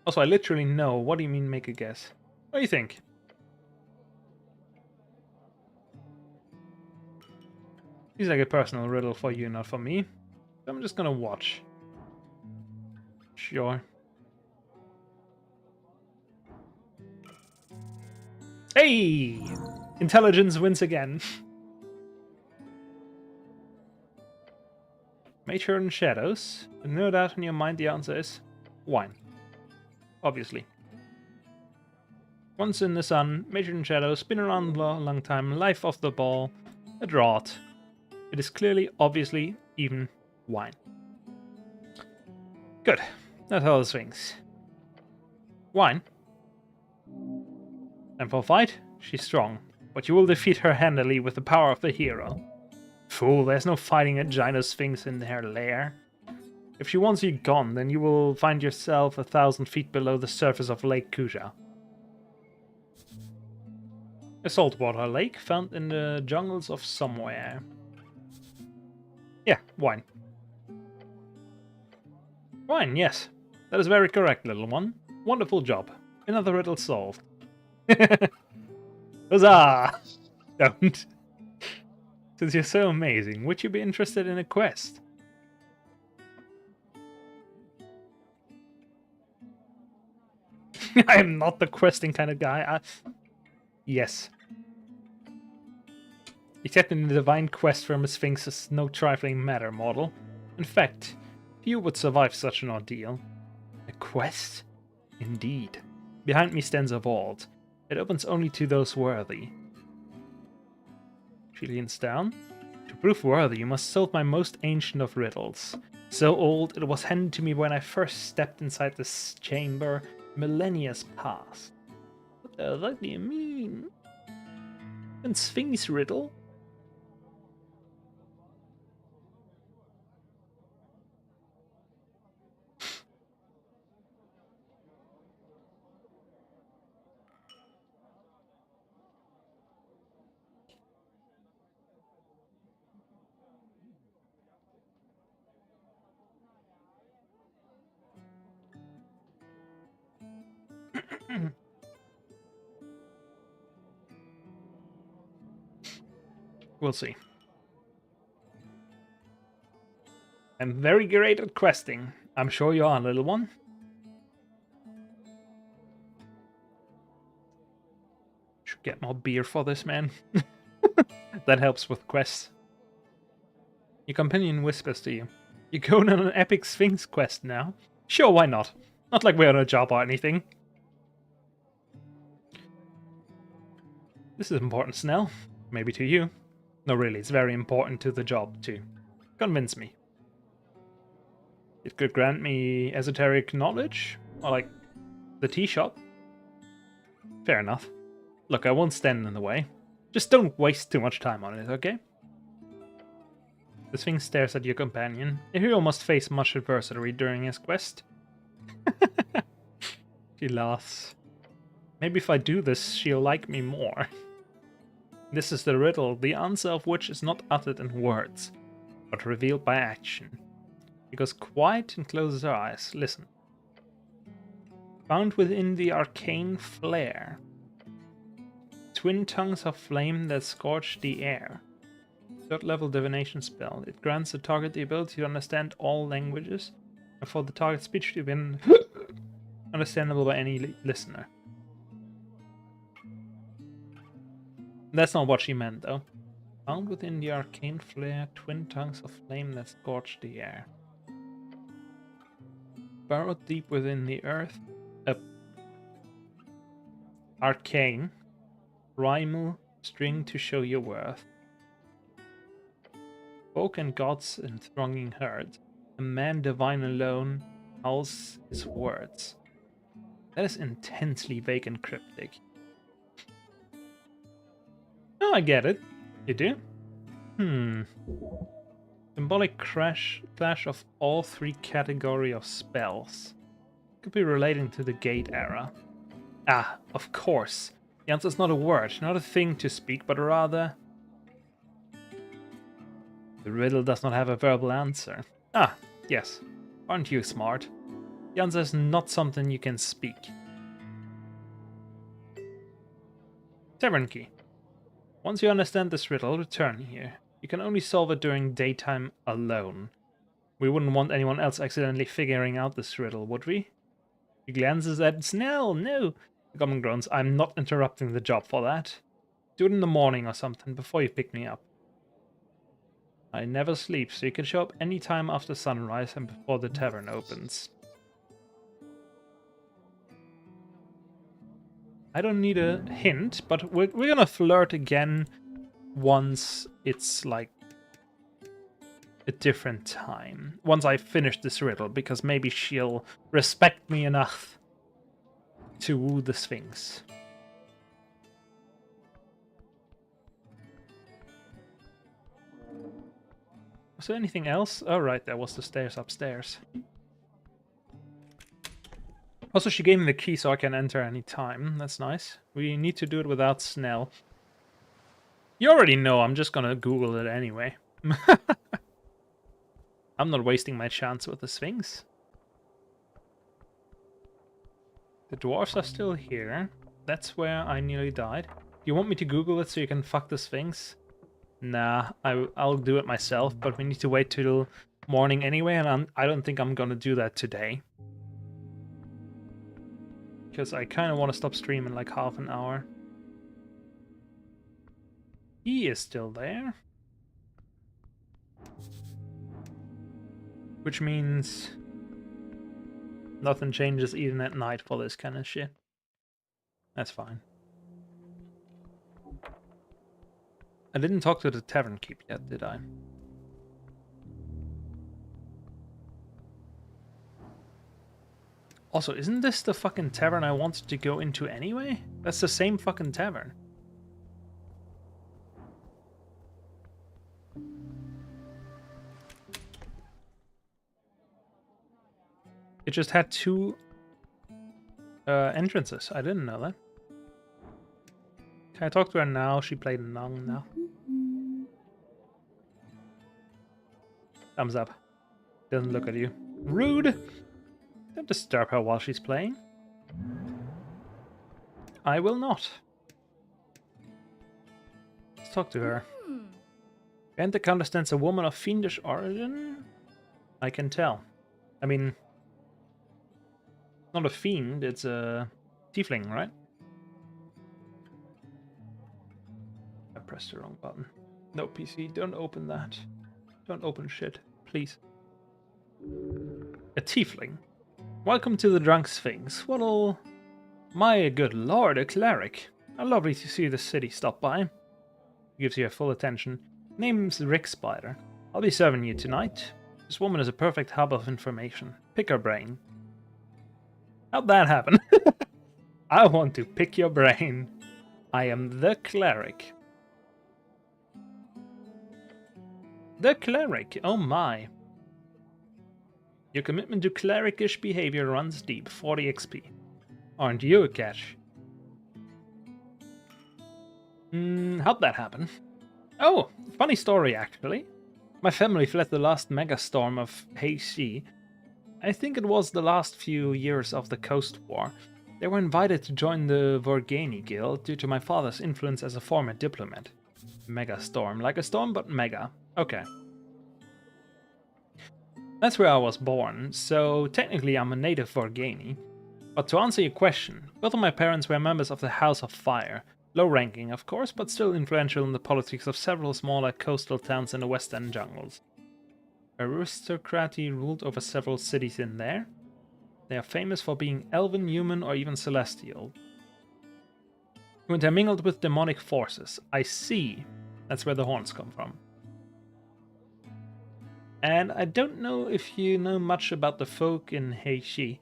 Also, I literally know. What do you mean make a guess? What do you think? Seems like a personal riddle for you, not for me. So I'm just gonna watch. Sure. Hey! Intelligence wins again. Mature in shadows. With no doubt in your mind the answer is wine. Obviously. Once in the sun, mature in shadows, been around a long time, life of the ball, a draught. It is clearly, obviously, even wine. Good. That's all the things. Wine. And for fight, she's strong, but you will defeat her handily with the power of the hero. Fool, there's no fighting a giant sphinx in her lair. If she wants you gone, then you will find yourself 1,000 feet below the surface of Lake Kuja. A saltwater lake found in the jungles of somewhere. Yeah, wine. Wine, yes. That is very correct, little one. Wonderful job. Another riddle solved. Huzzah! Don't. Since you're so amazing, would you be interested in a quest? I am not the questing kind of guy. Yes. Except in the divine quest from a Sphinx is no trifling matter, mortal. In fact, few would survive such an ordeal. A quest? Indeed. Behind me stands a vault. It opens only to those worthy. She leans down. To prove worthy, you must solve my most ancient of riddles. So old, it was handed to me when I first stepped inside this chamber millennia's past. What the fuck do you mean? An Sphinx riddle? We'll see. I'm very great at questing. I'm sure you are, little one. Should get more beer for this, man. That helps with quests. Your companion whispers to you. You're going on an epic Sphinx quest now? Sure, why not? Not like we're on a job or anything. This is important, Snell. Maybe to you. No, really, it's very important to the job, too. Convince me. It could grant me esoteric knowledge? Or like, the tea shop? Fair enough. Look, I won't stand in the way. Just don't waste too much time on it, okay? The Sphinx stares at your companion. A hero must face much adversity during his quest. She laughs. Maybe if I do this, she'll like me more. This is the riddle, the answer of which is not uttered in words, but revealed by action. She goes quiet and closes her eyes. Listen. Found within the arcane flare. Twin tongues of flame that scorch the air. Third level divination spell. It grants the target the ability to understand all languages, and for the target speech to be understandable by any listener. That's not what she meant, though. Found within the arcane flare, twin tongues of flame that scorch the air. Burrowed deep within the earth, a arcane, primal string to show your worth. Folk and gods in thronging herd, a man divine alone howls his words. That is intensely vague and cryptic. Oh, I get it. You do? Symbolic clash of all three category of spells. Could be relating to the Gate era. Ah, of course. The answer is not a word, not a thing to speak, but rather... The riddle does not have a verbal answer. Ah, yes. Aren't you smart? The answer is not something you can speak. Tavern key. Once you understand this riddle, return here. You can only solve it during daytime alone. We wouldn't want anyone else accidentally figuring out this riddle, would we? He glances at Snell. No! The goblin groans. I'm not interrupting the job for that. Do it in the morning or something, before you pick me up. I never sleep, so you can show up any time after sunrise and before the tavern opens. I don't need a hint, but we're gonna flirt again once it's like a different time. Once I finish this riddle, because maybe she'll respect me enough to woo the Sphinx. Was there anything else? Oh right, there was the stairs upstairs. Also, she gave me the key so I can enter any time. That's nice. We need to do it without Snell. You already know, I'm just gonna Google it anyway. I'm not wasting my chance with the Sphinx. The dwarves are still here. That's where I nearly died. You want me to Google it so you can fuck the Sphinx? Nah, I'll do it myself, but we need to wait till morning anyway, and I don't think I'm gonna do that today. Because I kind of want to stop streaming like half an hour. He is still there. Which means nothing changes even at night for this kind of shit. That's fine. I didn't talk to the tavern keep yet, did I? Also, isn't this the fucking tavern I wanted to go into anyway? That's the same fucking tavern. It just had two entrances. I didn't know that. Can I talk to her now? She played along now. Thumbs up. Doesn't look at you. Rude! Don't disturb her while she's playing. I will not. Let's talk to her. Benthic understands a woman of fiendish origin? I can tell. I mean, not a fiend, it's a tiefling, right? I pressed the wrong button. No, PC, don't open that. Don't open shit, please. A tiefling. Welcome to the Drunk Sphinx. What'll... My good lord, a cleric. How lovely to see the city stop by. He gives you full attention. Name's Rick Spider. I'll be serving you tonight. This woman is a perfect hub of information. Pick her brain. How'd that happen? I want to pick your brain. I am the cleric. The cleric, oh my. Your commitment to cleric-ish behavior runs deep, 40 XP. Aren't you a catch? How'd that happen? Oh, funny story actually. My family fled the last megastorm of Heishi. I think it was the last few years of the Coast War. They were invited to join the Vorgani Guild due to my father's influence as a former diplomat. Megastorm, like a storm but mega. Okay. That's where I was born, so technically I'm a native Vorgani. But to answer your question, both of my parents were members of the House of Fire. Low ranking, of course, but still influential in the politics of several smaller coastal towns in the western jungles. Aristocracy ruled over several cities in there. They are famous for being elven, human, or even celestial. Who intermingled with demonic forces. I see. That's where the horns come from. And I don't know if you know much about the folk in Heishi,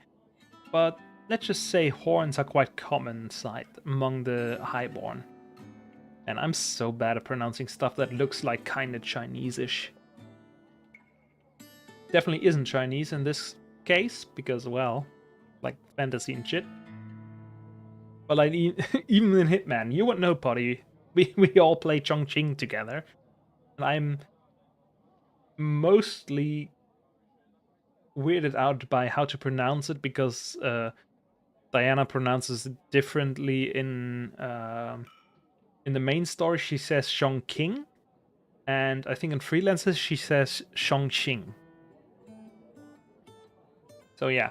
but let's just say horns are quite common sight among the highborn. And I'm so bad at pronouncing stuff that looks like kinda Chinese-ish. Definitely isn't Chinese in this case, because, well, like fantasy and shit. But like, even in Hitman, you wouldn't know, Potty. We all play Chongqing together. And I'm mostly weirded out by how to pronounce it, because Diana pronounces it differently in the main story. She says Chongqing, and I think in Freelancers she says Chongqing. So yeah,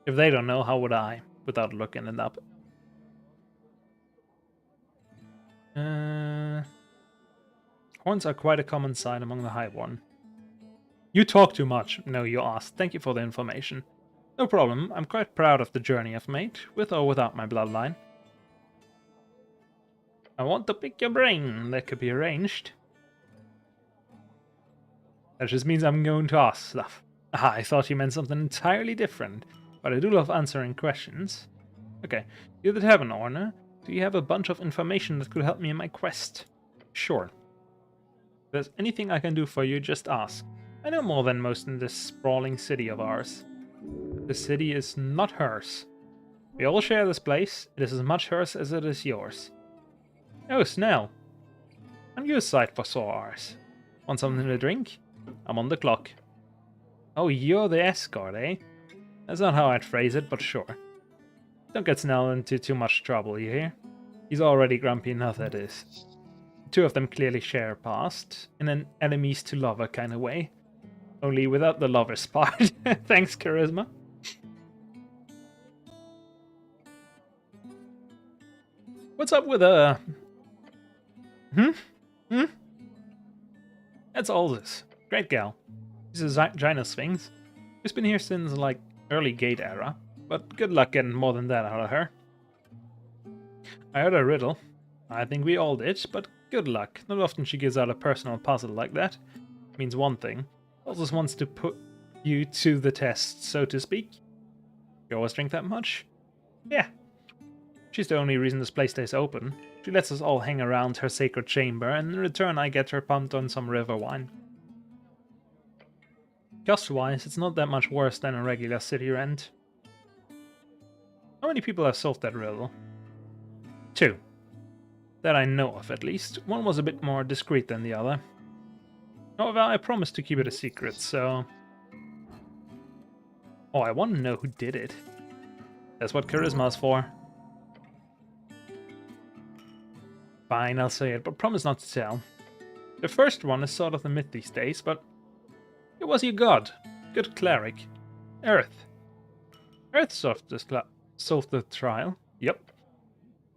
if they don't know, how would I, without looking it up? Horns are quite a common sight among the Highborn. You talk too much. No, you asked. Thank you for the information. No problem. I'm quite proud of the journey I've made, with or without my bloodline. I want to pick your brain. That could be arranged. That just means I'm going to ask stuff. Ah, I thought you meant something entirely different, but I do love answering questions. Okay, you're the tavern owner. Do you have a bunch of information that could help me in my quest? Sure. If there's anything I can do for you, just ask. I know more than most in this sprawling city of ours. The city is not hers. We all share this place. It is as much hers as it is yours. Oh, Snell. I'm your sight for sore eyes. Want something to drink? I'm on the clock. Oh, you're the escort, eh? That's not how I'd phrase it, but sure. Don't get Snell into too much trouble, you hear? He's already grumpy enough, that is. The two of them clearly share a past, in an enemies-to-lover kind of way. Only without the lover's part. Thanks, Charisma. What's up with That's all this. Great gal. She's a Gina Sphinx. She's been here since, like, early Gate era. But good luck getting more than that out of her. I heard a riddle. I think we all did, but good luck. Not often she gives out a personal puzzle like that. Means one thing. Also wants to put you to the test, so to speak. You always drink that much? Yeah. She's the only reason this place stays open. She lets us all hang around her sacred chamber, and in return I get her pumped on some river wine. Cost-wise, it's not that much worse than a regular city rent. How many people have solved that riddle? 2. That I know of, at least. One was a bit more discreet than the other. However, I promised to keep it a secret, so... Oh, I want to know who did it. That's what charisma is for. Fine, I'll say it, but promise not to tell. The first one is sort of the myth these days, but... It was your god. Good cleric. Earth. Earth solved the trial. Yep.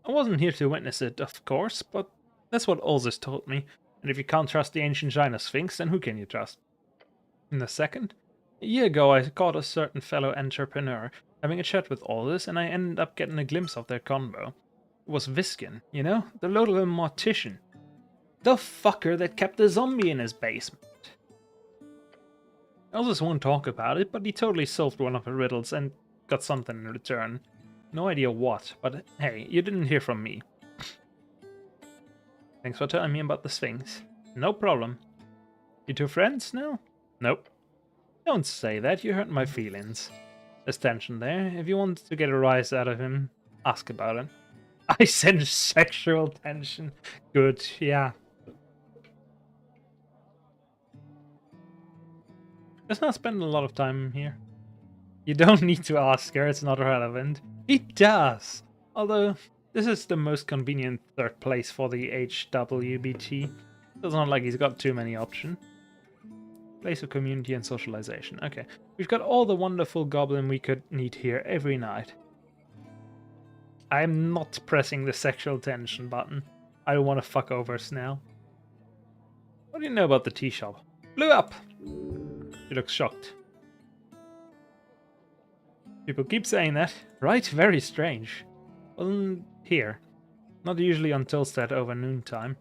I wasn't here to witness it, of course, but that's what Ulzus told me. And if you can't trust the ancient Gina Sphinx, then who can you trust? And the second? A year ago I caught a certain fellow entrepreneur having a chat with Ulzus, and I ended up getting a glimpse of their convo. It was Viskin, you know? The little mortician. The fucker that kept the zombie in his basement. Ulzus won't talk about it, but he totally solved one of her riddles and got something in return. No idea what, but hey, you didn't hear from me. Thanks for telling me about the Sphinx. No problem. You two friends now? Nope. Don't say that, you hurt my feelings. There's tension there. If you want to get a rise out of him, ask about it. I sense sexual tension. Good, yeah. Does not spend a lot of time here. You don't need to ask her, it's not relevant. He does! Although, this is the most convenient third place for the HWBT. It's not like he's got too many options. Place of community and socialization. Okay. We've got all the wonderful goblin we could need here every night. I'm not pressing the sexual tension button. I don't want to fuck over Snell. What do you know about the tea shop? Blew up! She looks shocked. People keep saying that, right? Very strange. Well, here. Not usually on Tilstead over noontime.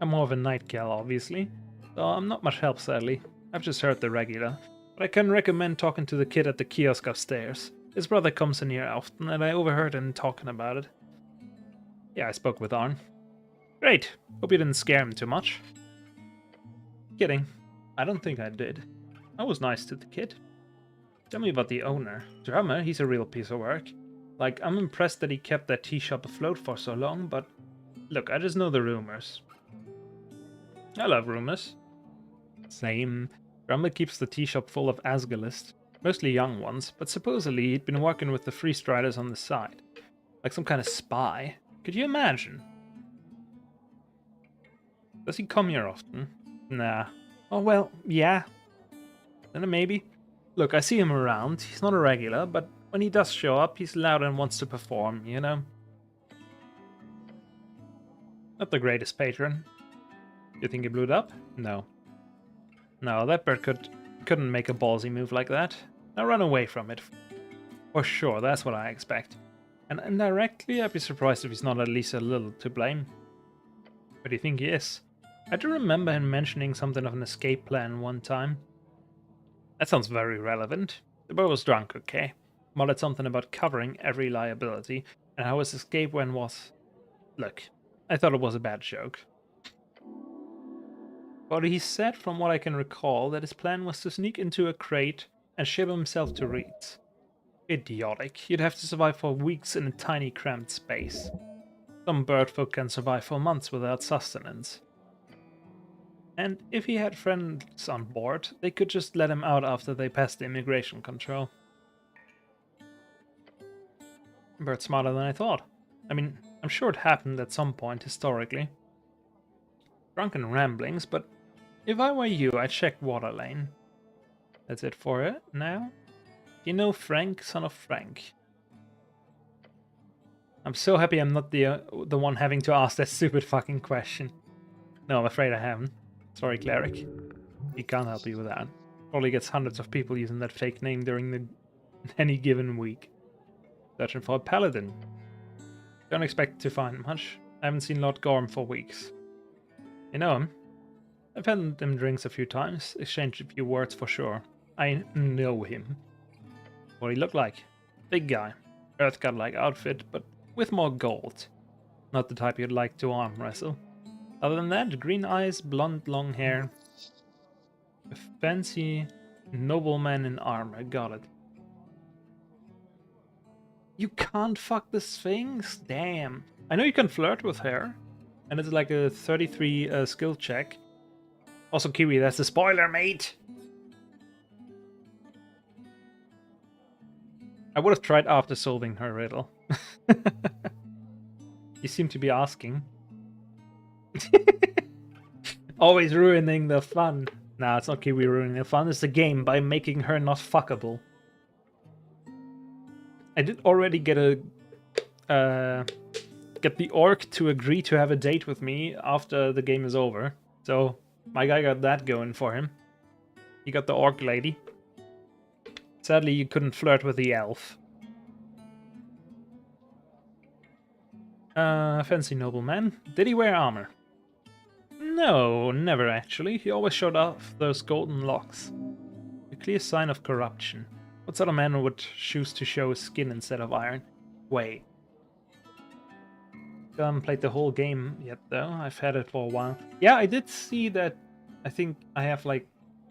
I'm more of a night gal, obviously. So I'm not much help, sadly. I've just heard the regular. But I can recommend talking to the kid at the kiosk upstairs. His brother comes in here often, and I overheard him talking about it. Yeah, I spoke with Arn. Great. Hope you didn't scare him too much. Kidding. I don't think I did. I was nice to the kid. Tell me about the owner. Drummer, he's a real piece of work. Like, I'm impressed that he kept that tea shop afloat for so long, but... Look, I just know the rumors. I love rumors. Same. Drummer keeps the tea shop full of Asgalists. Mostly young ones, but supposedly he'd been working with the Free Striders on the side. Like some kind of spy. Could you imagine? Does he come here often? Nah. Oh well, yeah. Then maybe. Look, I see him around. He's not a regular, but when he does show up, he's loud and wants to perform, you know? Not the greatest patron. You think he blew it up? No. No, that bird couldn't make a ballsy move like that. Now run away from it. For sure, that's what I expect. And indirectly, I'd be surprised if he's not at least a little to blame. What do you think he is? I do remember him mentioning something of an escape plan one time. That sounds very relevant. The boy was drunk, okay? Muttered something about covering every liability, and how his escape when was... Look, I thought it was a bad joke. But he said, from what I can recall, that his plan was to sneak into a crate and ship himself to Reeds. Idiotic. You'd have to survive for weeks in a tiny cramped space. Some birdfolk can survive for months without sustenance. And if he had friends on board, they could just let him out after they passed the immigration control. Bird's smarter than I thought. I mean, I'm sure it happened at some point historically. Drunken ramblings, but if I were you, I'd check water lane. That's it for it now. You know Frank, son of Frank. I'm so happy I'm not the one having to ask that stupid fucking question. No, I'm afraid I haven't. Sorry, cleric. He can't help you with that. Probably gets hundreds of people using that fake name during any given week. Searching for a paladin. Don't expect to find much. I haven't seen Lord Gorm for weeks. You know him? I've had him drinks a few times, exchanged a few words for sure. I know him. What he looked like? Big guy. Earth god-like outfit, but with more gold. Not the type you'd like to arm wrestle. Other than that, green eyes, blonde long hair. A fancy nobleman in armor, got it. You can't fuck the Sphinx? Damn. I know you can flirt with her. And it's like a 33 skill check. Also, Kiwi, that's a spoiler, mate! I would have tried after solving her riddle. You seem to be asking. Always ruining the fun. Nah, it's not Kiwi ruining the fun, it's the game by making her not fuckable. I did already get the orc to agree to have a date with me after the game is over. So, my guy got that going for him. He got the orc lady. Sadly, you couldn't flirt with the elf. Fancy nobleman. Did he wear armor? No, never actually. He always showed off those golden locks. A clear sign of corruption. What sort of man would choose to show his skin instead of iron? Wait. Haven't played the whole game yet though. I've had it for a while. Yeah, I did see that. I think I have like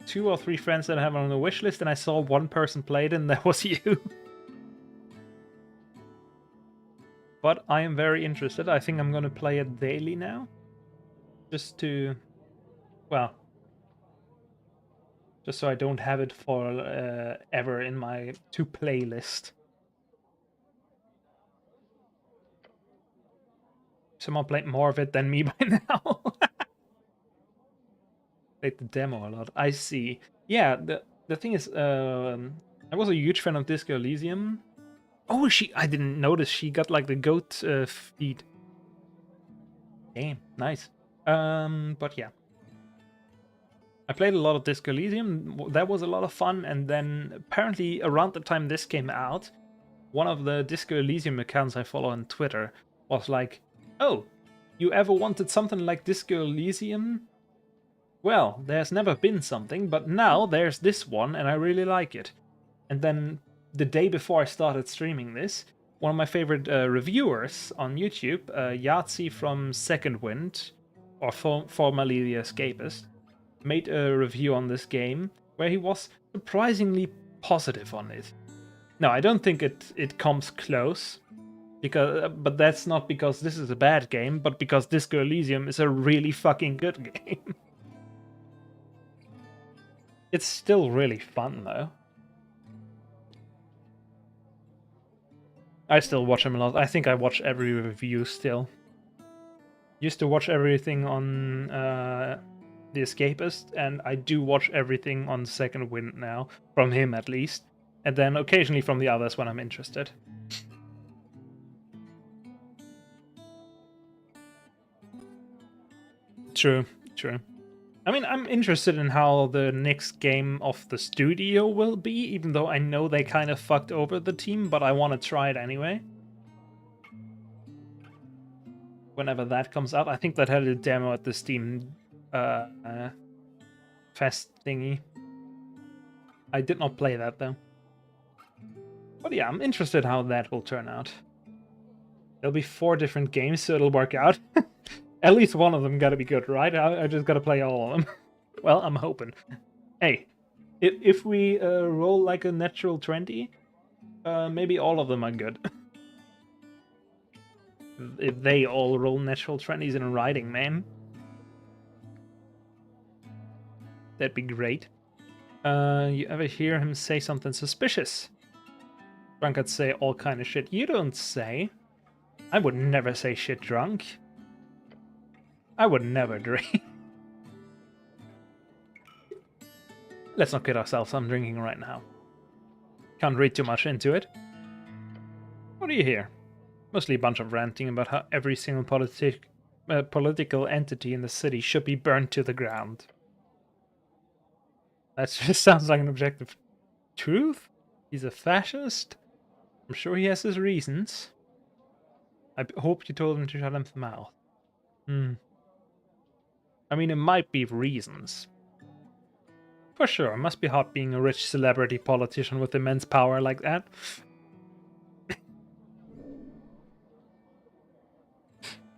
2 or 3 friends that I have on the wish list, and I saw one person play it, and that was you. But I am very interested. I think I'm going to play it daily now. Just to... well... Just so I don't have it for ever in my to-play list. Someone played more of it than me by now. Played the demo a lot. I see. Yeah, the thing is, I was a huge fan of Disco Elysium. Oh, I didn't notice she got like the goat feed. Damn, nice. But yeah. I played a lot of Disco Elysium. That was a lot of fun. And then apparently around the time this came out, one of the Disco Elysium accounts I follow on Twitter was like, "Oh, you ever wanted something like Disco Elysium? Well, there's never been something, but now there's this one and I really like it." And then the day before I started streaming this, one of my favorite reviewers on YouTube, Yahtzee from Second Wind, or formerly The Escapist, made a review on this game where he was surprisingly positive on it. No, I don't think it comes close, but that's not because this is a bad game, but because Disco Elysium is a really fucking good game. It's still really fun though. I still watch him a lot. I think I watch every review still. Used to watch everything on The Escapist, and I do watch everything on Second Wind now, from him at least, and then occasionally from the others when I'm interested. True, true. I mean, I'm interested in how the next game of the studio will be, even though I know they kind of fucked over the team, but I want to try it anyway. Whenever that comes out. I think that had a demo at the Steam Fest thingy. I did not play that, though. But yeah, I'm interested how that will turn out. There'll be 4 different games, so it'll work out. At least one of them gotta be good, right? I just gotta play all of them. Well, I'm hoping. Hey, if we roll like a natural 20, maybe all of them are good. If they all roll natural 20s in writing, man. That'd be great. You ever hear him say something suspicious? Drunkards say all kind of shit. You don't say. I would never say shit drunk. I would never drink. Let's not kid ourselves, I'm drinking right now. Can't read too much into it. What do you hear? Mostly a bunch of ranting about how every single political entity in the city should be burned to the ground. That just sounds like an objective truth? He's a fascist? I'm sure he has his reasons. I hope you told him to shut his mouth. I mean, it might be reasons. For sure, it must be hot being a rich celebrity politician with immense power like that.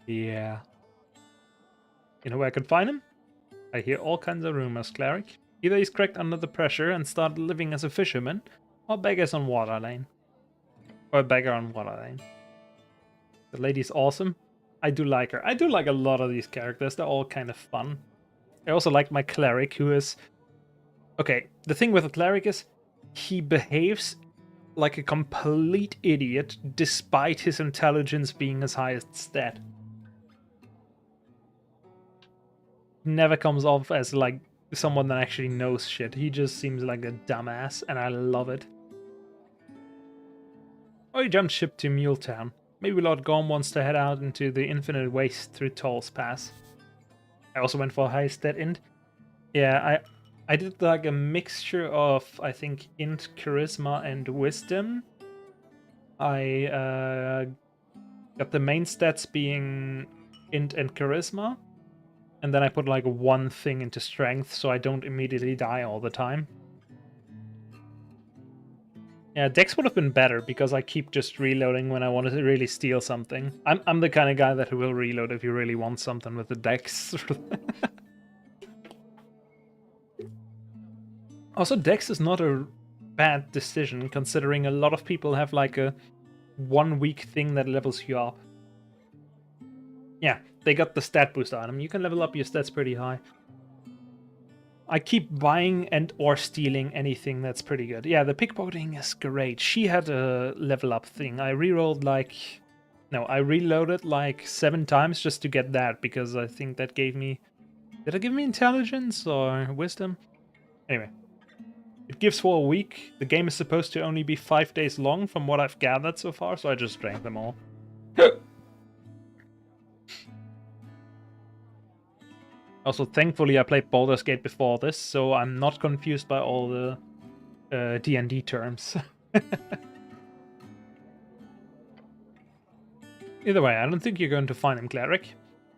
Yeah. You know where I could find him? I hear all kinds of rumors, Cleric. Either he's cracked under the pressure and started living as a fisherman, or beggars on Waterlane. Or a beggar on Waterlane. The lady's awesome. I do like her. I do like a lot of these characters. They're all kind of fun. I also like my Cleric, who is... Okay, the thing with the Cleric is, he behaves like a complete idiot, despite his intelligence being his highest stat. Never comes off as, like, someone that actually knows shit. He just seems like a dumbass, and I love it. Oh, he jumped ship to Muletown. Maybe Lord Gorm wants to head out into the infinite waste through Toll's Pass. I also went for high stat int. Yeah, I did like a mixture of, I think, int, charisma, and wisdom. I got the main stats being int and charisma. And then I put like one thing into strength so I don't immediately die all the time. Yeah, Dex would have been better because I keep just reloading when I want to really steal something. I'm the kind of guy that will reload if you really want something with the Dex. Also, Dex is not a bad decision considering a lot of people have like a 1 week thing that levels you up. Yeah, they got the stat boost item. You can level up your stats pretty high. I keep buying and or stealing anything that's pretty good. Yeah, the pickpocketing is great. She had a level up thing. I rerolled like... No, I reloaded like 7 times just to get that, because I think that gave me... Did it give me intelligence or wisdom? Anyway. It gives for a week. The game is supposed to only be 5 days long from what I've gathered so far, so I just drank them all. Also, thankfully I played Baldur's Gate before this, so I'm not confused by all the D&D terms. Either way, I don't think you're going to find him, Cleric.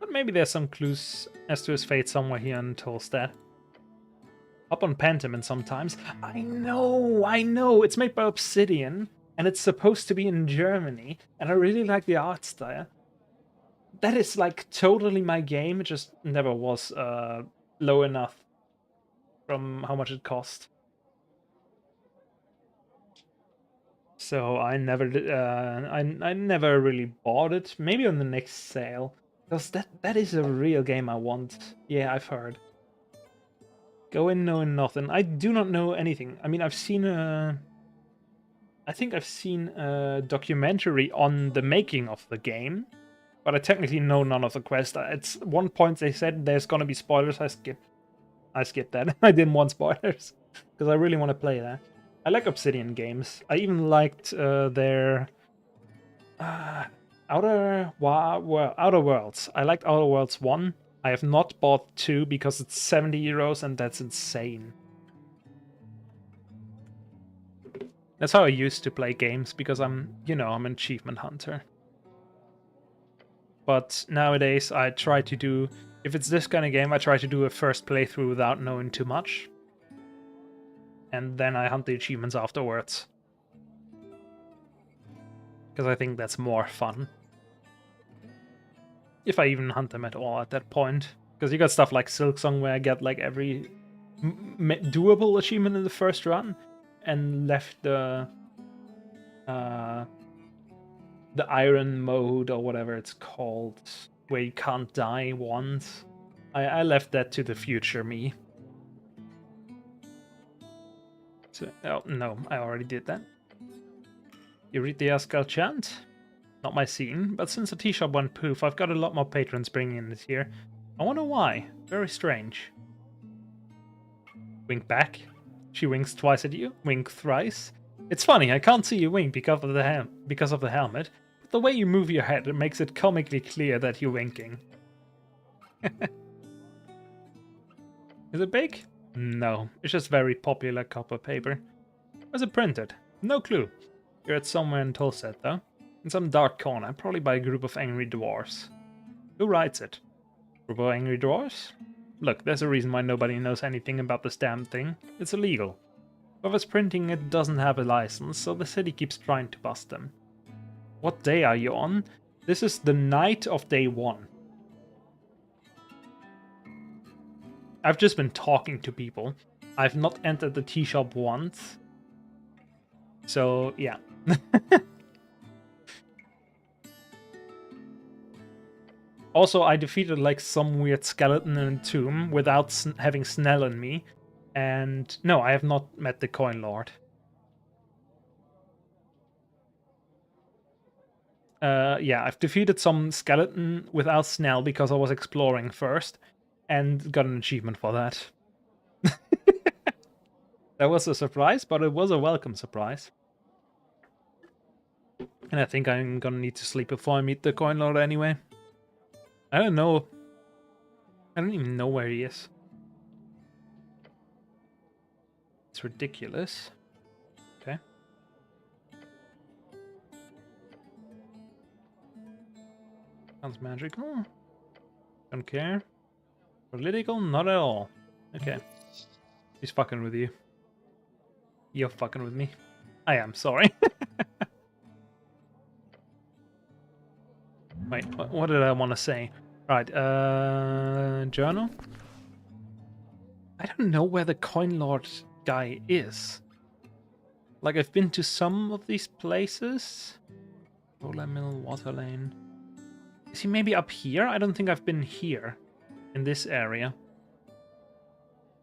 But maybe there's some clues as to his fate somewhere here in Tolstad. Up on Pentiment sometimes. I know! It's made by Obsidian, and it's supposed to be in Germany, and I really like the art style. That is like totally my game, it just never was low enough from how much it cost. So I never did, I never really bought it. Maybe on the next sale, because that is a real game I want. Yeah, I've heard. Go in knowing nothing. I do not know anything. I mean, I think I've seen a documentary on the making of the game, but I technically know none of the quests. At one point they said there's gonna be spoilers. I skipped that. I didn't want spoilers because I really want to play that. I like Obsidian games. I even liked their Outer Worlds. I liked Outer Worlds 1. I have not bought 2 because it's 70 euros and that's insane. That's how I used to play games, because I'm an achievement hunter. But nowadays I try to do, if it's this kind of game, I try to do a first playthrough without knowing too much. And then I hunt the achievements afterwards. Because I think that's more fun. If I even hunt them at all at that point. Because you got stuff like Silksong where I get like every doable achievement in the first run. And left the iron mode or whatever it's called. Where you can't die once. I left that to the future me. So, oh, no, I already did that. You read the Ascal chant? Not my scene, but since the tea shop went poof, I've got a lot more patrons bringing in this year. I wonder why. Very strange. Wink back. She winks twice at you. Wink thrice. It's funny, I can't see you wink because of the helmet, but the way you move your head, it makes it comically clear that you're winking. Is it big? No, it's just very popular copper paper. Where's it printed? No clue. You're at somewhere in Tolstad, though. In some dark corner, probably by a group of angry dwarves. Who writes it? Group of angry dwarves? Look, there's a reason why nobody knows anything about this damn thing. It's illegal. Whoever's printing it doesn't have a license, so the city keeps trying to bust them. What day are you on? This is the night of day 1. I've just been talking to people. I've not entered the tea shop once. So, yeah. Also, I defeated like some weird skeleton in a tomb without having Snell on me. And no, I have not met the Coin Lord. Yeah, I've defeated some skeleton without Snell because I was exploring first. And got an achievement for that. That was a surprise, but it was a welcome surprise. And I think I'm gonna need to sleep before I meet the Coin Lord anyway. I don't know. I don't even know where he is. It's ridiculous. Okay. Sounds magical. Don't care. Political? Not at all. Okay. He's fucking with you. You're fucking with me. I am, sorry. Wait, what did I want to say? Right, journal? I don't know where the Coin Lord guy is. Like, I've been to some of these places. Roller Mill, Water Lane. Is he maybe up here? I don't think I've been here. In this area.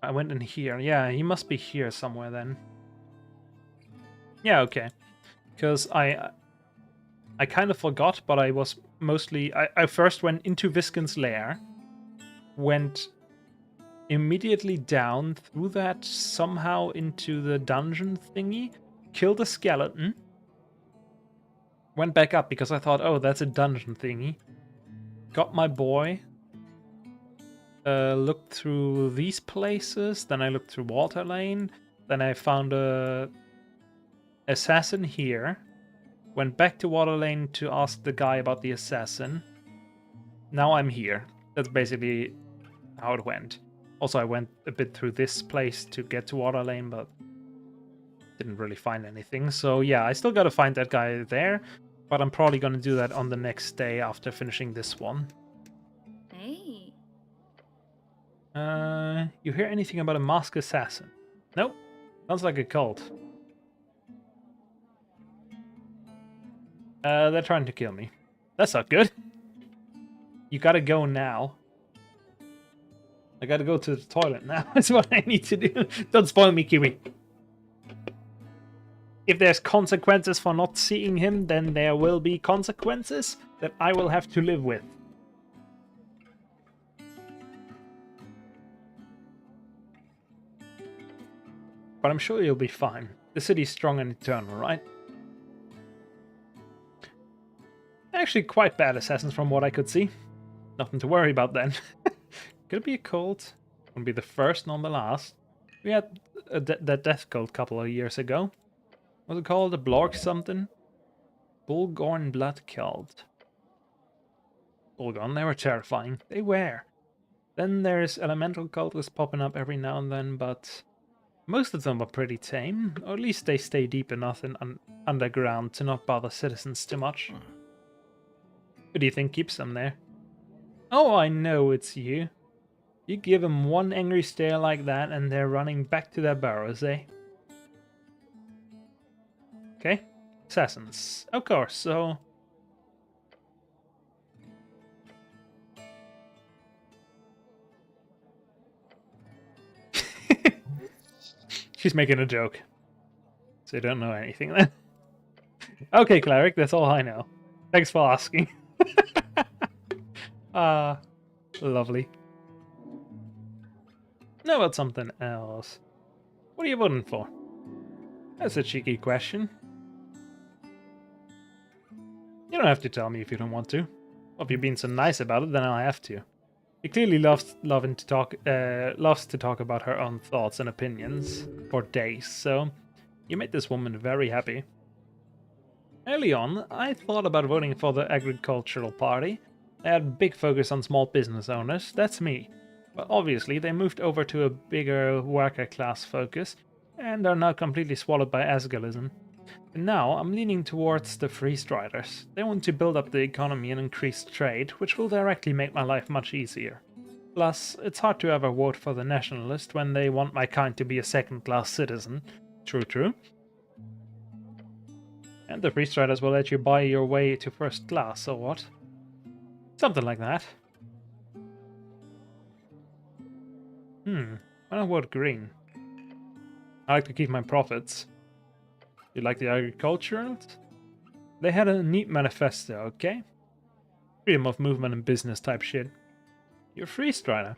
I went in here. Yeah, he must be here somewhere then. Yeah, okay. Because I kind of forgot, but I was mostly... I first went into Viskin's lair, went immediately down through that somehow into the dungeon thingy, killed a skeleton, went back up because I thought, oh, that's a dungeon thingy, got my boy, looked through these places, then I looked through Water Lane, then I found a assassin here, went back to Water Lane to ask the guy about the assassin. Now I'm here. That's basically how it went. Also, I went a bit through this place to get to Water Lane, but didn't really find anything. So yeah, I still gotta find that guy there, but I'm probably gonna do that on the next day after finishing this one. Hey. You hear anything about a masked assassin? Nope. Sounds like a cult. They're trying to kill me. That's not good. You gotta go now. I gotta go to the toilet now. That's what I need to do. Don't spoil me, Kiwi. If there's consequences for not seeing him, then there will be consequences that I will have to live with. But I'm sure you'll be fine. The city's strong and eternal, right? Actually, quite bad assassins from what I could see. Nothing to worry about then. Could it be a cult? Wouldn't be the first, nor the last. We had that death cult a couple of years ago. Was it called? A Blork something? Bullgorn Blood Cult. Bullgorn, they were terrifying. They were. Then there's elemental cultists popping up every now and then, but most of them are pretty tame. Or at least they stay deep enough in underground to not bother citizens too much. Who do you think keeps them there? Oh, I know it's you. You give them one angry stare like that and they're running back to their burrows, eh? Okay. Assassins. Of course, so... She's making a joke. So you don't know anything then. Okay, cleric, that's all I know. Thanks for asking. Lovely. Know about something else. What are you voting for? That's a cheeky question. You don't have to tell me if you don't want to. Well, if you're being so nice about it, then I'll have to. She clearly loves to talk about her own thoughts and opinions for days, so you made this woman very happy. Early on, I thought about voting for the agricultural party. They had a big focus on small business owners, that's me. But obviously they moved over to a bigger worker class focus, and are now completely swallowed by Asgalism. And now I'm leaning towards the Free Striders. They want to build up the economy and increase trade, which will directly make my life much easier. Plus, it's hard to ever vote for the Nationalist when they want my kind to be a second-class citizen. True, true. And the Free Striders will let you buy your way to first class, or what? Something like that. Why not vote green? I like to keep my profits. You like the agriculturals? They had a neat manifesto, okay? Freedom of movement and business type shit. You're a Free Strider.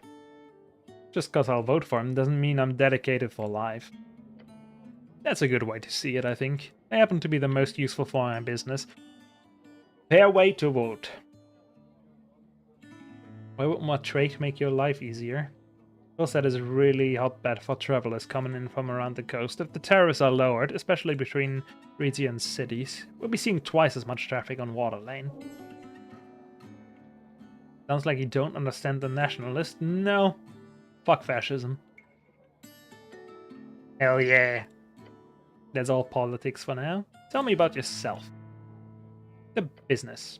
Just cause I'll vote for him doesn't mean I'm dedicated for life. That's a good way to see it, I think. They happen to be the most useful for my business. Fair way to vote. Why would my trait make your life easier? Well, that is a really hotbed for travelers coming in from around the coast. If the tariffs are lowered, especially between region cities, we'll be seeing twice as much traffic on Water Lane. Sounds like you don't understand the Nationalist. No. Fuck fascism. Hell yeah. That's all politics for now. Tell me about yourself. The business.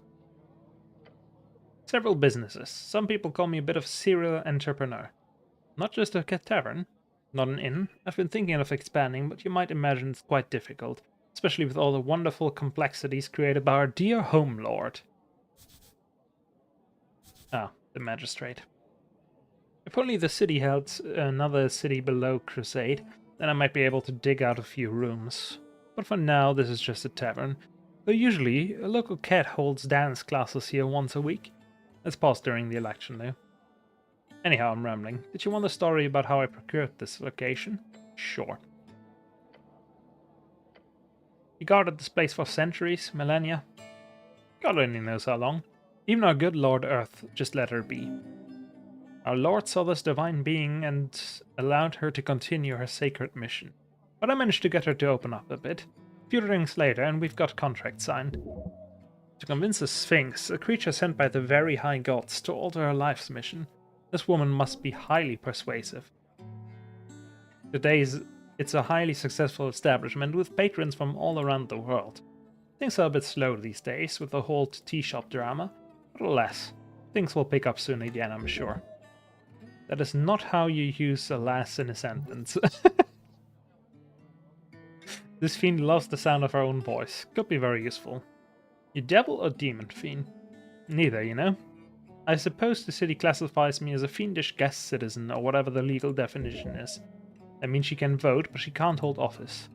Several businesses. Some people call me a bit of a serial entrepreneur. Not just a tavern, not an inn. I've been thinking of expanding, but you might imagine it's quite difficult, especially with all the wonderful complexities created by our dear Home Lord. Ah, the magistrate. If only the city held another city below Crusade, then I might be able to dig out a few rooms. But for now, this is just a tavern. Though usually, a local cat holds dance classes here once a week. Let's pause during the election, though. Anyhow, I'm rambling. Did you want a story about how I procured this location? Sure. He guarded this place for centuries, millennia. God only knows how long. Even our good Lord Earth just let her be. Our Lord saw this divine being and allowed her to continue her sacred mission. But I managed to get her to open up a bit. A few rings later, and we've got contract signed. To convince the Sphinx, a creature sent by the very high gods, to alter her life's mission, this woman must be highly persuasive. Today, it's a highly successful establishment with patrons from all around the world. Things are a bit slow these days with the whole tea shop drama, but alas, things will pick up soon again, I'm sure. That is not how you use alas in a sentence. This fiend loves the sound of her own voice. Could be very useful. You devil or demon fiend? Neither, you know. I suppose the city classifies me as a fiendish guest citizen, or whatever the legal definition is. That means she can vote, but she can't hold office.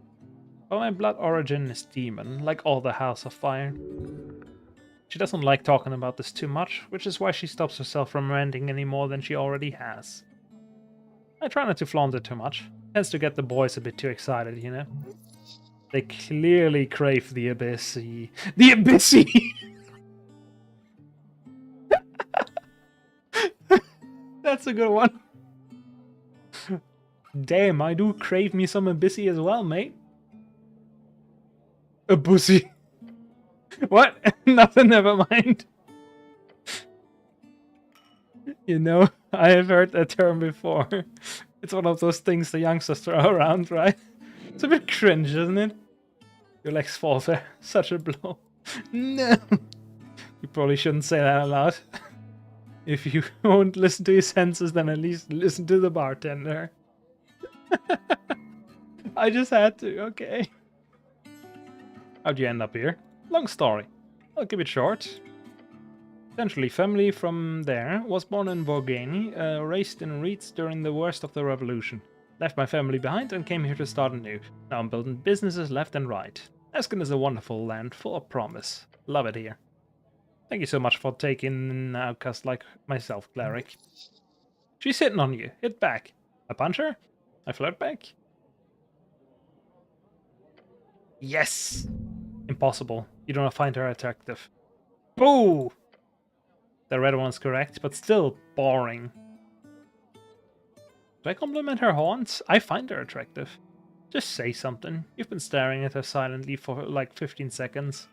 But my blood origin is demon, like all the House of Fire. She doesn't like talking about this too much, which is why she stops herself from ranting any more than she already has. I try not to flaunt it too much. Tends to get the boys a bit too excited, you know? They clearly crave the abyssy. The abyssy! That's a good one. Damn, I do crave me some abyssy as well, mate. A pussy. What? Nothing, never mind. You know, I have heard that term before. It's one of those things the youngsters throw around, right? It's a bit cringe, isn't it? Your legs fall there. Such a blow. No! You probably shouldn't say that aloud. If you won't listen to your senses, then at least listen to the bartender. I just had to, okay. How'd you end up here? Long story. I'll keep it short. Essentially, family from there was born in Vorgani, raised in Reeds during the worst of the revolution. Left my family behind and came here to start anew. Now I'm building businesses left and right. Esken is a wonderful land, full of promise. Love it here. Thank you so much for taking an outcast like myself, cleric. She's hitting on you. Hit back. I punch her? I flirt back? Yes! Impossible. You don't find her attractive. Boo! The red one's correct, but still boring. Do I compliment her horns? I find her attractive. Just say something. You've been staring at her silently for like 15 seconds.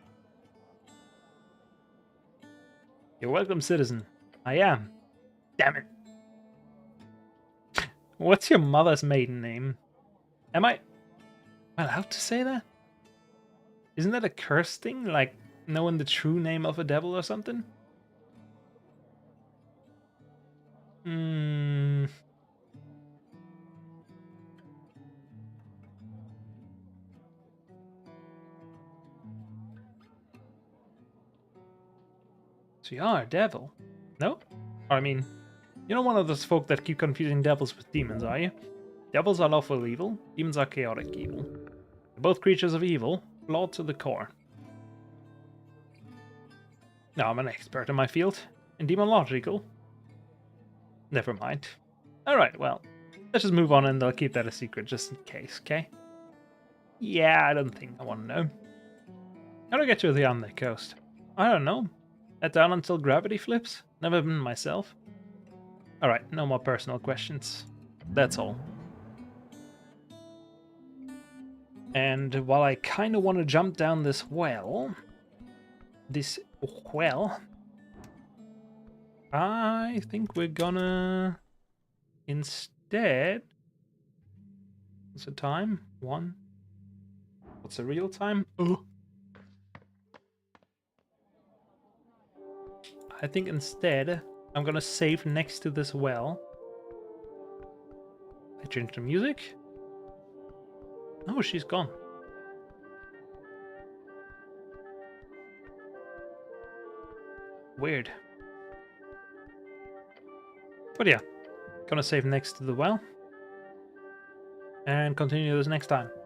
You're welcome, citizen. I am. Damn it. What's your mother's maiden name? Am I allowed to say that? Isn't that a curse thing? Like knowing the true name of a devil or something? So you are a devil? No? I mean, you're not one of those folk that keep confusing devils with demons, are you? Devils are lawful evil, demons are chaotic evil. They're both creatures of evil, flawed to the core. Now I'm an expert in my field, in demonological. Never mind. Alright, well, let's just move on and I'll keep that a secret just in case, okay? Yeah, I don't think I want to know. How do I get to the Under Coast? I don't know. Head down until gravity flips? Never been myself. Alright, no more personal questions. That's all. And while I kind of want to jump down this well, I think we're gonna instead. What's the time? 1. What's the real time? Oh. I think instead I'm gonna save next to this well. I change the music. Oh, she's gone. Weird. But yeah, Gonna save next to the well. And continue this next time.